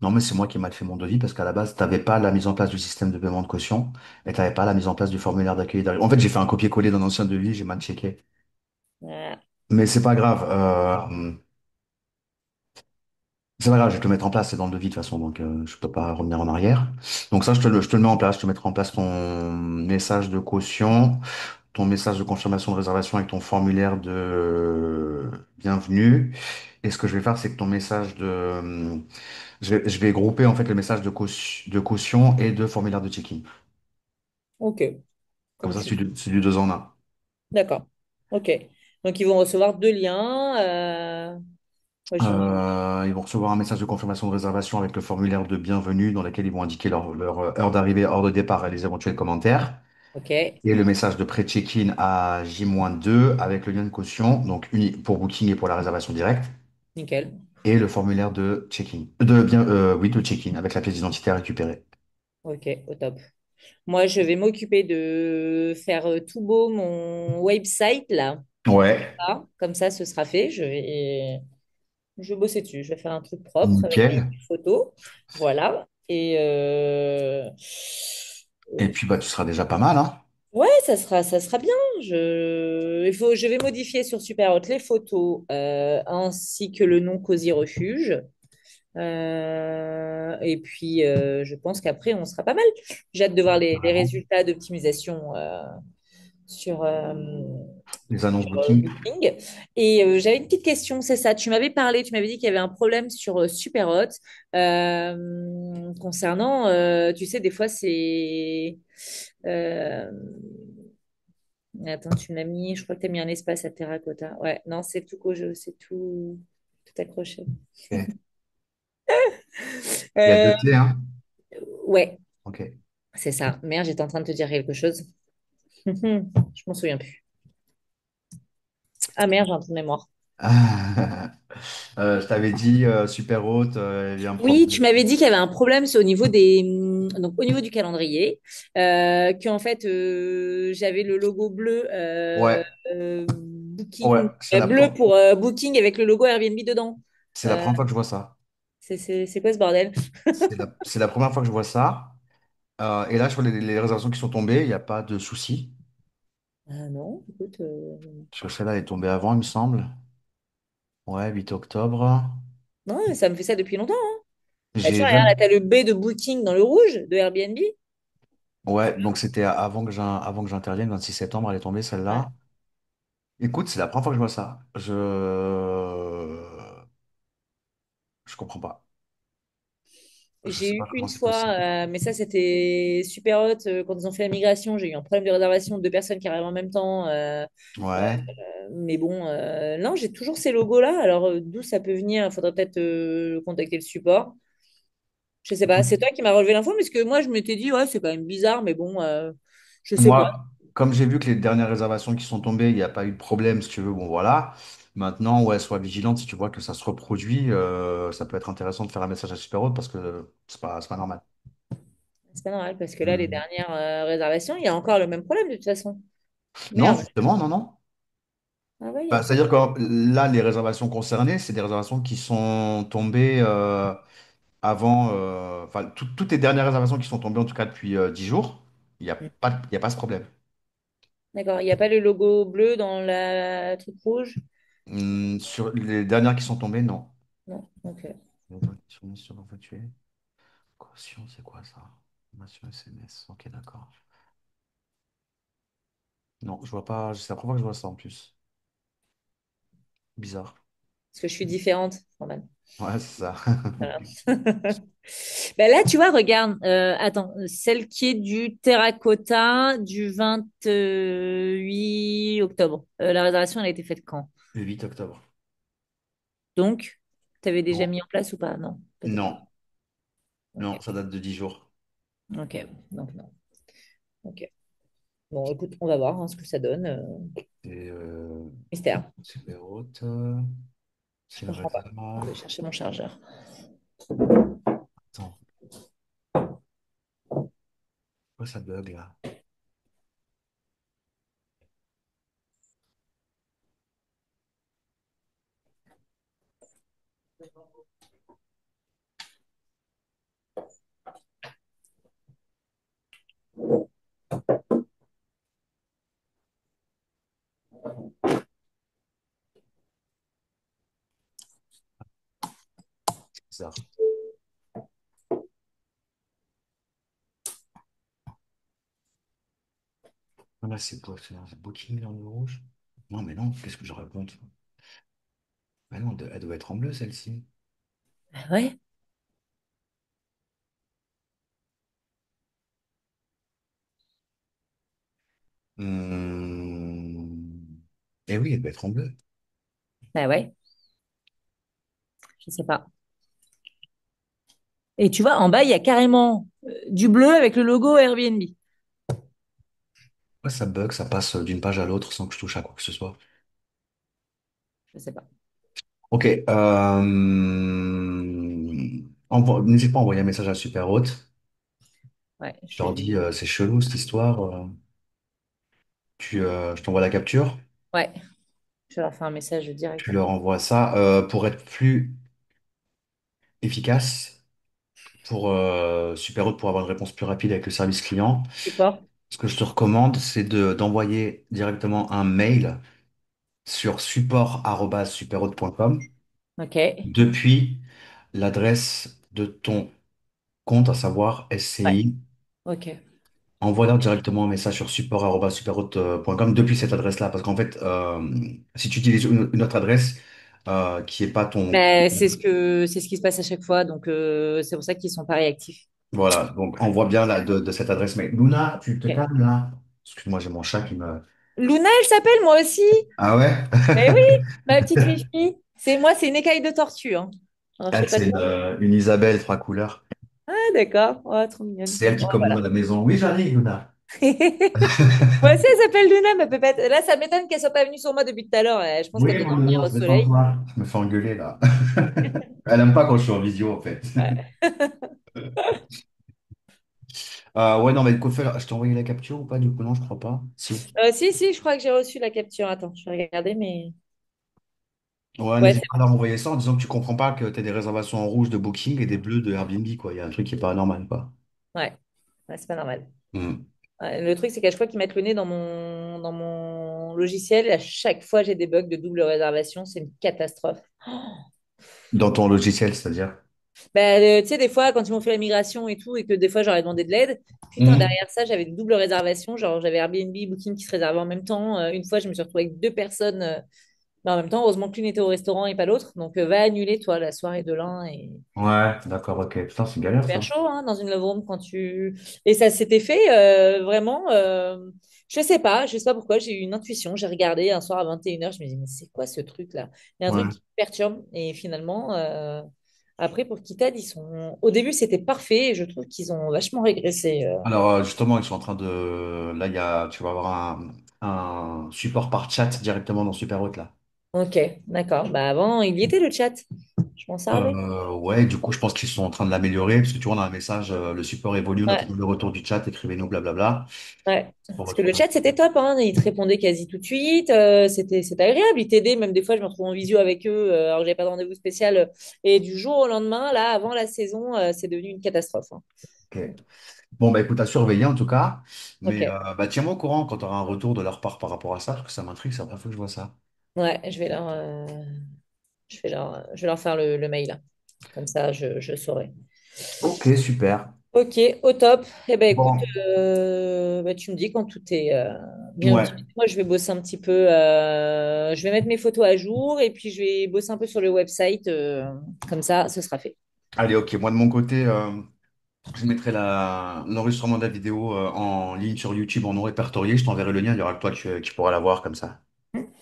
Non, mais c'est moi qui ai mal fait mon devis parce qu'à la base, t'avais pas la mise en place du système de paiement de caution et t'avais pas la mise en place du formulaire d'accueil et d'arrivée. En fait, j'ai fait un copier-coller d'un ancien devis, j'ai mal checké. Voilà. Mais c'est pas grave. C'est pas grave, je vais te le mettre en place, c'est dans le devis de toute façon, donc je peux pas revenir en arrière. Donc ça, je te le mets en place, je te mettrai en place ton message de caution, ton message de confirmation de réservation avec ton formulaire de bienvenue. Et ce que je vais faire, c'est que ton message de... je vais grouper en fait le message de caution et de formulaire de check-in. Ok, Comme comme ça, tu veux. c'est du deux en un. D'accord. Ok. Donc, ils vont recevoir deux liens. Ouais, Ils vont recevoir un message de confirmation de réservation avec le formulaire de bienvenue dans lequel ils vont indiquer leur heure d'arrivée, heure de départ et les éventuels commentaires. ok, Et le message de pré-check-in à J-2 avec le lien de caution, donc pour booking et pour la réservation directe. nickel. Et le formulaire de check-in. Oui, de check-in avec la pièce d'identité à récupérer. Ok, au top. Moi, je vais m'occuper de faire tout beau mon website là. Ouais, Ah, comme ça, ce sera fait. Je vais bosser dessus. Je vais faire un truc propre avec nickel. des photos. Voilà. Et Et puis, bah, tu seras déjà pas mal, hein. ouais, ça sera bien. Je vais modifier sur Superhot les photos ainsi que le nom Cosy Refuge. Et puis, je pense qu'après, on sera pas mal. J'ai hâte de voir les Vraiment. résultats d'optimisation sur, Les annonces sur booking. Booking. Et j'avais une petite question, c'est ça. Tu m'avais parlé, tu m'avais dit qu'il y avait un problème sur Superhot concernant, tu sais, des fois, c'est... euh, Attends, tu me l'as mis, je crois que tu as mis un espace à terracotta. Ouais, non, c'est tout c'est tout accroché. Ok. Il y a Euh, deux T, hein. ouais, Ok. c'est ça. Merde, j'étais en train de te dire quelque chose. Je m'en souviens plus. Ah merde, j'ai un trou de mémoire. Je t'avais dit, super haute, il y a un Oui, tu problème. m'avais dit qu'il y avait un problème, c'est au niveau donc au niveau du calendrier, que en fait j'avais le logo bleu Ouais, ouais, Booking bleu pour Booking avec le logo Airbnb dedans. c'est la Euh, première fois que je vois ça. c'est quoi ce bordel? C'est la première fois que je vois ça. Et là, sur les réservations qui sont tombées, il n'y a pas de souci. Ah non, écoute, Parce que celle-là elle est tombée avant, il me semble. Ouais, 8 octobre. non, ça me fait ça depuis longtemps, hein. Bah, tu J'ai vois, regarde, là, 20... t'as le B de Booking dans le rouge de Airbnb. Ouais, donc c'était avant que j'intervienne, 26 septembre, elle est tombée, Ouais. celle-là. Écoute, c'est la première fois que je vois ça. Je comprends pas. Je J'ai sais eu pas comment une c'est fois, possible. mais ça c'était super hot quand ils ont fait la migration. J'ai eu un problème de réservation de deux personnes qui arrivent en même temps. Ouais. Mais bon, non, j'ai toujours ces logos-là. Alors d'où ça peut venir? Il faudrait peut-être contacter le support. Je sais pas. C'est toi qui m'as relevé l'info, parce que moi je m'étais dit, ouais, c'est quand même bizarre, mais bon, je sais pas. Moi, comme j'ai vu que les dernières réservations qui sont tombées, il n'y a pas eu de problème, si tu veux, bon voilà. Maintenant, ouais, sois vigilante si tu vois que ça se reproduit. Ça peut être intéressant de faire un message à Super Haute parce que c'est pas normal. C'est pas normal, parce que là, les Mhm. dernières réservations, il y a encore le même problème de toute façon. Non, Merde. justement, non, non. Ah ouais, il y a Bah, quoi? c'est-à-dire que là, les réservations concernées, c'est des réservations qui sont tombées avant. Enfin, toutes les dernières réservations qui sont tombées, en tout cas depuis 10 jours, il y a pas ce problème. D'accord, il n'y a pas le logo bleu dans la truc rouge? Sur les dernières qui sont tombées, non. Non, ok. Sur infatué. Caution, c'est quoi ça? Formation SMS. Ok, d'accord. Non, je vois pas. C'est la première fois que je vois ça en plus. Bizarre. Parce que je suis différente, quand même. Ouais, c'est ça. Voilà. Ben là, tu vois, regarde, attends, celle qui est du terracotta du 28 octobre. La réservation, elle a été faite quand? Le 8 octobre. Donc, tu avais déjà Non. mis en place ou pas? Non, peut-être pas. Non. Ok, Non, ça date de 10 jours. ok, donc non. Ok. Bon, écoute, on va voir hein, ce que ça donne. Et Mystère. super haute. Je C'est une comprends pas. Je réserve. vais chercher mon chargeur. Attends, pourquoi ça bug là? C'est bizarre. Ah, là, c'est quoi? C'est Booking dans le rouge? Non, mais non, qu'est-ce que je raconte? Mais non, elle doit être en bleu celle-ci. Ah ouais? Hum... Eh oui, elle doit être en bleu. Bah ouais, je sais pas. Et tu vois, en bas, il y a carrément du bleu avec le logo Airbnb. Pourquoi ça bug, ça passe d'une page à l'autre sans que je touche à quoi que ce soit? Je sais pas. Ok, n'hésite pas à envoyer un message à Super Haute. Ouais, Je je leur vais. dis, c'est chelou cette histoire. Je t'envoie la capture, Ouais, je vais leur faire un message tu directement. leur envoies ça pour être plus efficace pour Super Haute pour avoir une réponse plus rapide avec le service client. Support. Ce que je te recommande, c'est d'envoyer directement un mail sur support@superhaute.com Ok. depuis l'adresse de ton compte, à savoir Ouais. SCI. Ok. Envoie-leur directement un message sur support@superhaute.com depuis cette adresse-là. Parce qu'en fait, si tu utilises une autre adresse qui n'est pas ton... Ben, c'est ce qui se passe à chaque fois, donc c'est pour ça qu'ils sont pas réactifs. Voilà, donc envoie bien de cette adresse mail. Luna, tu te Ok. calmes là? Excuse-moi, j'ai mon chat qui me... Luna, elle s'appelle moi aussi. Ah ouais? Eh oui, ma petite Fifi. C'est moi, c'est une écaille de tortue, hein. Alors je sais Elle, pas c'est toi. une Isabelle, trois couleurs. Ah d'accord. Oh, trop mignonne. C'est elle Bon, qui commande à voilà. la maison. Oui, j'arrive, Luna. Moi aussi, elle s'appelle Luna, ma pépette. Là, ça m'étonne qu'elle soit pas venue sur moi depuis tout à l'heure. Je pense qu'elle Oui, doit mon dormir au amour, soleil. détends-toi. Je me fais engueuler là. Elle aime pas quand je suis en visio en fait. Ouais. Ouais, non, mais du coup, je t'ai envoyé la capture ou pas? Du coup, non, je crois pas. Si. Si, si, je crois que j'ai reçu la capture. Attends, je vais regarder, mais... Ouais, Ouais, n'hésite c'est pas à leur envoyer ça en disant que tu comprends pas que tu as des réservations en rouge de Booking et des bleus de Airbnb, quoi. Il y a un truc qui est pas normal, quoi. bon. Ouais, ouais, c'est pas normal. Hmm. Ouais, le truc, c'est qu'à chaque fois qu'ils mettent le nez dans mon logiciel, à chaque fois, j'ai des bugs de double réservation. C'est une catastrophe. Dans ton logiciel, c'est-à-dire? Bah, tu sais, des fois, quand ils m'ont fait la migration et tout, et que des fois, j'aurais demandé de l'aide, putain, Hmm. derrière ça, j'avais des doubles réservations. Genre, j'avais Airbnb, Booking qui se réservaient en même temps. Une fois, je me suis retrouvée avec deux personnes. Mais en même temps, heureusement que l'une était au restaurant et pas l'autre. Donc, va annuler, toi, la soirée de l'un et Ouais, d'accord, ok. Putain, c'est galère super ça. chaud hein, dans une love room quand tu. Et ça s'était fait vraiment. Je sais pas pourquoi, j'ai eu une intuition. J'ai regardé un soir à 21h, je me dis, mais c'est quoi ce truc-là? Il y a un truc Ouais. qui me perturbe. Et finalement, après, pour Kitad, ils sont. Au début, c'était parfait et je trouve qu'ils ont vachement régressé. Alors, justement, ils sont en train de. Là, tu vas avoir un support par chat directement dans Superhot, là. Ok, d'accord. Bah avant, il y était le chat. Je m'en servais. Ouais, du coup, je pense qu'ils sont en train de l'améliorer, parce que tu vois, on a un message, le support évolue, on attend Ouais. le retour du chat, écrivez-nous, blablabla. Ouais, Pour parce que le retrouver un chat, peu. c'était top, hein. Ils te répondaient quasi tout de suite. C'était agréable. Ils t'aidaient. Même des fois, je me retrouvais en visio avec eux, alors que j'avais pas de rendez-vous spécial. Et du jour au lendemain, là, avant la saison, c'est devenu une catastrophe, hein. Ok. Bon, bah écoute, à surveiller en tout cas. Mais Ok. bah, tiens-moi au courant quand tu auras un retour de leur part par rapport à ça, parce que ça m'intrigue, c'est la première fois que je vois ça. Ouais, je vais leur faire le mail, là. Comme ça, je saurai. Ok, super. Ok, au top. Eh ben écoute, Bon, bah, tu me dis quand tout est bien ouais. optimisé. Moi, je vais bosser un petit peu. Je vais mettre mes photos à jour et puis je vais bosser un peu sur le website. Comme ça, ce sera fait. Allez, ok. Moi, de mon côté, je mettrai l'enregistrement de la vidéo en ligne sur YouTube en non répertorié. Je t'enverrai le lien, il y aura que toi qui pourras la voir comme ça.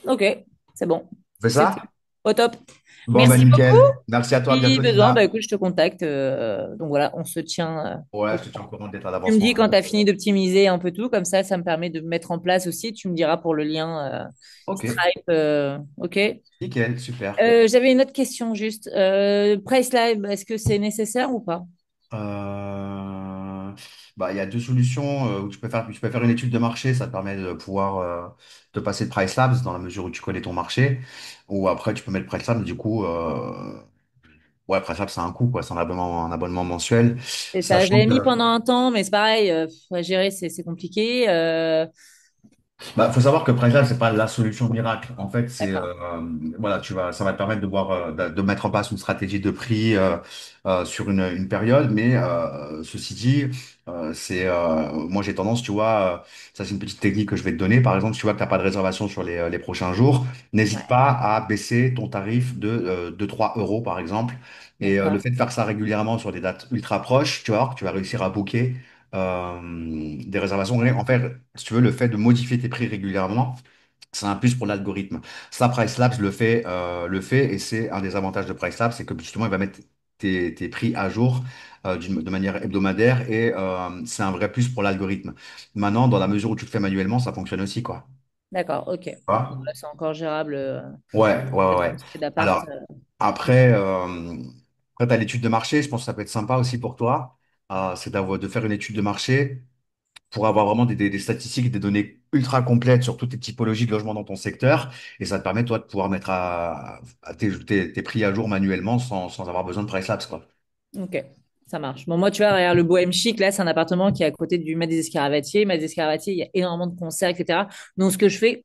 Ok, c'est bon. Fais C'est tout. ça? Au top. Bon, bah Merci beaucoup. nickel. Merci à toi, à Si bientôt, besoin, bah Linda. écoute, je te contacte. Donc voilà, on se tient Ouais, au je te tiens au courant. courant d'état Tu me dis d'avancement. quand tu as fini d'optimiser un peu tout, comme ça me permet de me mettre en place aussi. Tu me diras pour le lien Ok, Stripe. Ok. nickel, super. J'avais une autre question juste. Price Live, est-ce que c'est nécessaire ou pas? Euh, Bah, il y a deux solutions où tu peux faire une étude de marché, ça te permet de pouvoir te passer de Price Labs dans la mesure où tu connais ton marché, ou après tu peux mettre Price Labs, du coup, ouais, Price Labs c'est un coût, quoi, c'est un abonnement mensuel, C'est ça, je sachant l'avais que mis pendant un temps, mais c'est pareil, à gérer, c'est compliqué. bah, faut savoir que PriceLab, c'est pas la solution miracle. En fait, D'accord. voilà, ça va te permettre de voir, de mettre en place une stratégie de prix sur une période. Mais ceci dit, moi j'ai tendance, tu vois, ça c'est une petite technique que je vais te donner. Par exemple, si tu vois que t'as pas de réservation sur les prochains jours, n'hésite Ouais, pas à baisser ton tarif de 3 euros, par exemple. Et le d'accord. fait de faire ça régulièrement sur des dates ultra proches, tu vas voir que tu vas réussir à booker des réservations. En fait, si tu veux, le fait de modifier tes prix régulièrement, c'est un plus pour l'algorithme. Ça, PriceLabs le fait, et c'est un des avantages de PriceLabs, c'est que justement, il va mettre tes prix à jour de manière hebdomadaire, et c'est un vrai plus pour l'algorithme. Maintenant, dans la mesure où tu le fais manuellement, ça fonctionne aussi, quoi. D'accord, ok. Bon, Ah. là, c'est encore gérable. Ouais, ouais, ouais, Être ouais. une société d'appart. Alors, après, tu as l'étude de marché, je pense que ça peut être sympa aussi pour toi. De faire une étude de marché pour avoir vraiment des statistiques, des données ultra complètes sur toutes les typologies de logements dans ton secteur. Et ça te permet, toi, de pouvoir mettre à tes prix à jour manuellement sans avoir besoin de Price Labs, quoi. Ok, ça marche. Bon, moi, tu vois, regarde, le Bohème Chic, là, c'est un appartement qui est à côté du Mas des Escaravatiers. Mas des Escaravatiers, il y a énormément de concerts, etc. Donc, ce que je fais,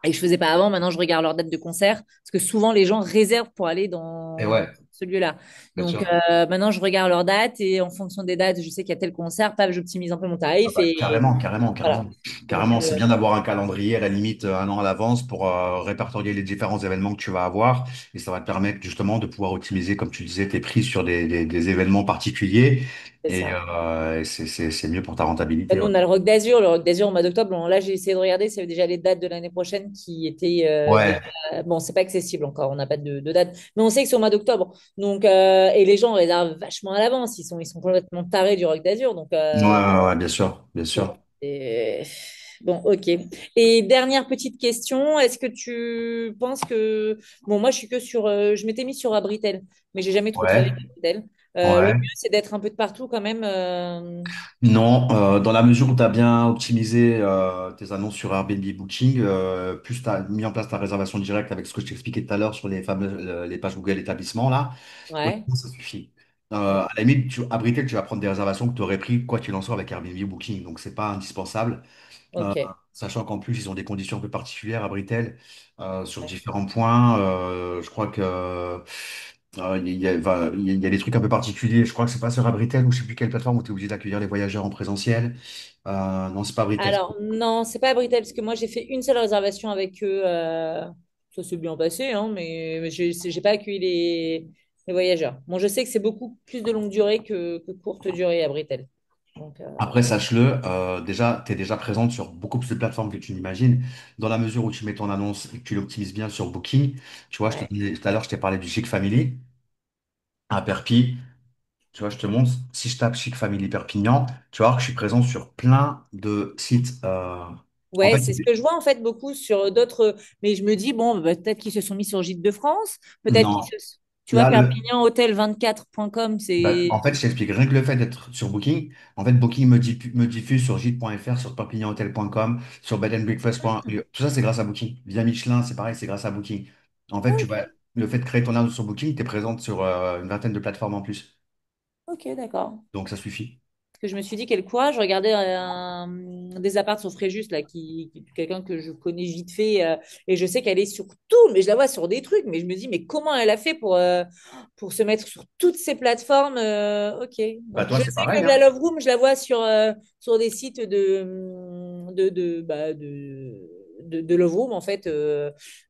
et je faisais pas avant, maintenant je regarde leur date de concert, parce que souvent les gens réservent pour aller Et dans ouais, ce lieu-là. bien Donc sûr. maintenant je regarde leur date et en fonction des dates, je sais qu'il y a tel concert, paf, j'optimise un peu mon Ah tarif bah, et carrément, carrément, voilà. carrément. Donc Carrément, c'est bien d'avoir un calendrier à la limite un an à l'avance pour répertorier les différents événements que tu vas avoir. Et ça va te permettre justement de pouvoir optimiser, comme tu disais, tes prix sur des événements particuliers. c'est Et ça. c'est mieux pour ta Bah, rentabilité. nous Ouais, on a le Rock d'Azur, le Rock d'Azur au mois d'octobre. Bon, là j'ai essayé de regarder, c'est déjà les dates de l'année prochaine qui étaient déjà. ouais, Bon, c'est pas accessible encore, on n'a pas de date, mais on sait que c'est au mois d'octobre. Donc et les gens réservent vachement à l'avance, ils sont complètement tarés du Rock d'Azur. Donc ouais, ouais, ouais, bien sûr, bien bon, sûr. bon, ok. Et dernière petite question, est-ce que tu penses que... Bon, moi, je suis que sur... je m'étais mis sur Abritel, mais j'ai jamais trop travaillé Ouais, avec Abritel. Le ouais. mieux, c'est d'être un peu de partout quand même. Non, dans la mesure où tu as bien optimisé tes annonces sur Airbnb Booking, plus tu as mis en place ta réservation directe avec ce que je t'expliquais tout à l'heure sur les pages Google établissements là, Ouais, honnêtement, ça suffit. ok. À la limite, à Britel, tu vas prendre des réservations que tu aurais pris quoi qu'il en soit avec Airbnb Booking, donc c'est pas indispensable. Euh, Ok. Sachant qu'en plus, ils ont des conditions un peu particulières à Britel sur différents points. Je crois que il y a des trucs un peu particuliers. Je crois que c'est pas sur Abritel ou je sais plus quelle plateforme où tu es obligé d'accueillir les voyageurs en présentiel. Non, c'est pas Abritel. Alors, non, c'est pas Abritel, parce que moi, j'ai fait une seule réservation avec eux. ça s'est bien passé, hein, mais j'ai pas accueilli les voyageurs. Bon, je sais que c'est beaucoup plus de longue durée que courte durée à Britel. Donc, Après, sache-le, déjà, tu es déjà présente sur beaucoup plus de plateformes que tu n'imagines, dans la mesure où tu mets ton annonce et que tu l'optimises bien sur Booking. Tu vois, je te ouais. disais tout à l'heure, je t'ai parlé du Chic Family à Perpi. Tu vois, je te montre, si je tape Chic Family Perpignan, tu vas voir que je suis présent sur plein de sites. En Ouais, fait, c'est ce que je vois en fait beaucoup sur d'autres. Mais je me dis, bon, bah, peut-être qu'ils se sont mis sur Gîtes de France, peut-être qu'ils non. se. Tu vois, Là, Perpignan Hôtel 24.com, bah, c'est. en fait, je t'explique. Rien que le fait d'être sur Booking, en fait, Booking me diffuse sur gîte.fr, sur perpignanhotel.com, sur bedandbreakfast.eu. Tout ça, c'est grâce à Booking. Via Michelin, c'est pareil, c'est grâce à Booking. En fait, le fait de créer ton annonce sur Booking, tu es présente sur une vingtaine de plateformes en plus. Ok, d'accord. Donc, ça suffit. Parce que je me suis dit, quel courage, je regardais des apparts sur Fréjus, là, quelqu'un que je connais vite fait, et je sais qu'elle est sur tout, mais je la vois sur des trucs, mais je me dis, mais comment elle a fait pour se mettre sur toutes ces plateformes ok. Bah, Donc, toi, je c'est sais pareil, que la hein. Love Room, je la vois sur des sites de Love Room, en fait.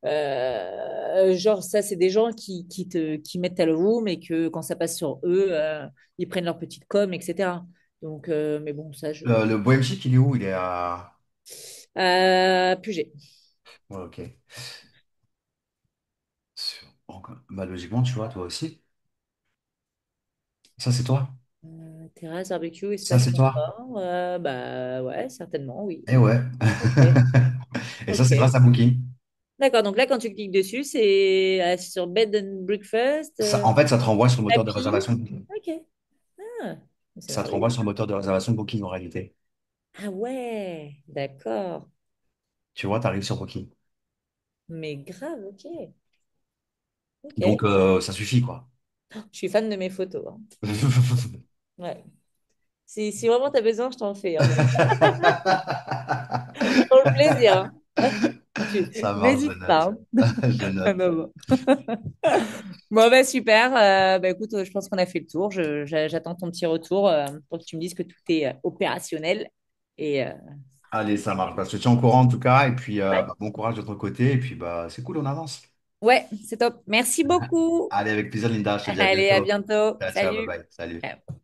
Genre, ça, c'est des gens qui mettent ta Love Room et que quand ça passe sur eux, ils prennent leur petite com, etc. Donc, mais bon, ça, Le Bohem Chic, il est où? Il est à. Puget. Ouais, ok. Bah, logiquement, tu vois, toi aussi. Ça, c'est toi. Terrasse, barbecue, Ça, espace c'est toi. confort. Bah ouais, certainement, oui. Eh ouais. Ok, Et ça, c'est ok. grâce à Booking. D'accord, donc là, quand tu cliques dessus, c'est sur Bed and Breakfast, En fait, ça te renvoie sur le moteur de tapis. réservation de Booking. Ok. Ah, c'est Ça te merveilleux. renvoie sur le moteur de réservation de Booking en réalité. Ah ouais, d'accord. Tu vois, tu arrives sur Booking. Mais grave, ok. Donc, Ok. ça suffit, quoi. Je suis fan de mes photos, hein. Ouais. Si vraiment tu as besoin, je t'en fais, hein, mais pour le plaisir, hein. Tu Ça marche, je n'hésites pas, note. hein. Je Ah note. bah bon. Bon, bah super. Bah écoute, je pense qu'on a fait le tour. J'attends ton petit retour pour que tu me dises que tout est opérationnel. Et Allez, ça marche. Bah, je te tiens au courant en tout cas. Et puis, ouais, bah, bon courage de ton côté. Et puis, bah, c'est cool, on avance. ouais, c'est top. Merci beaucoup. Allez, avec plaisir, Linda. Je te dis à Allez, à bientôt. bientôt. Ciao, ciao, bye Salut. bye. Salut. Ciao.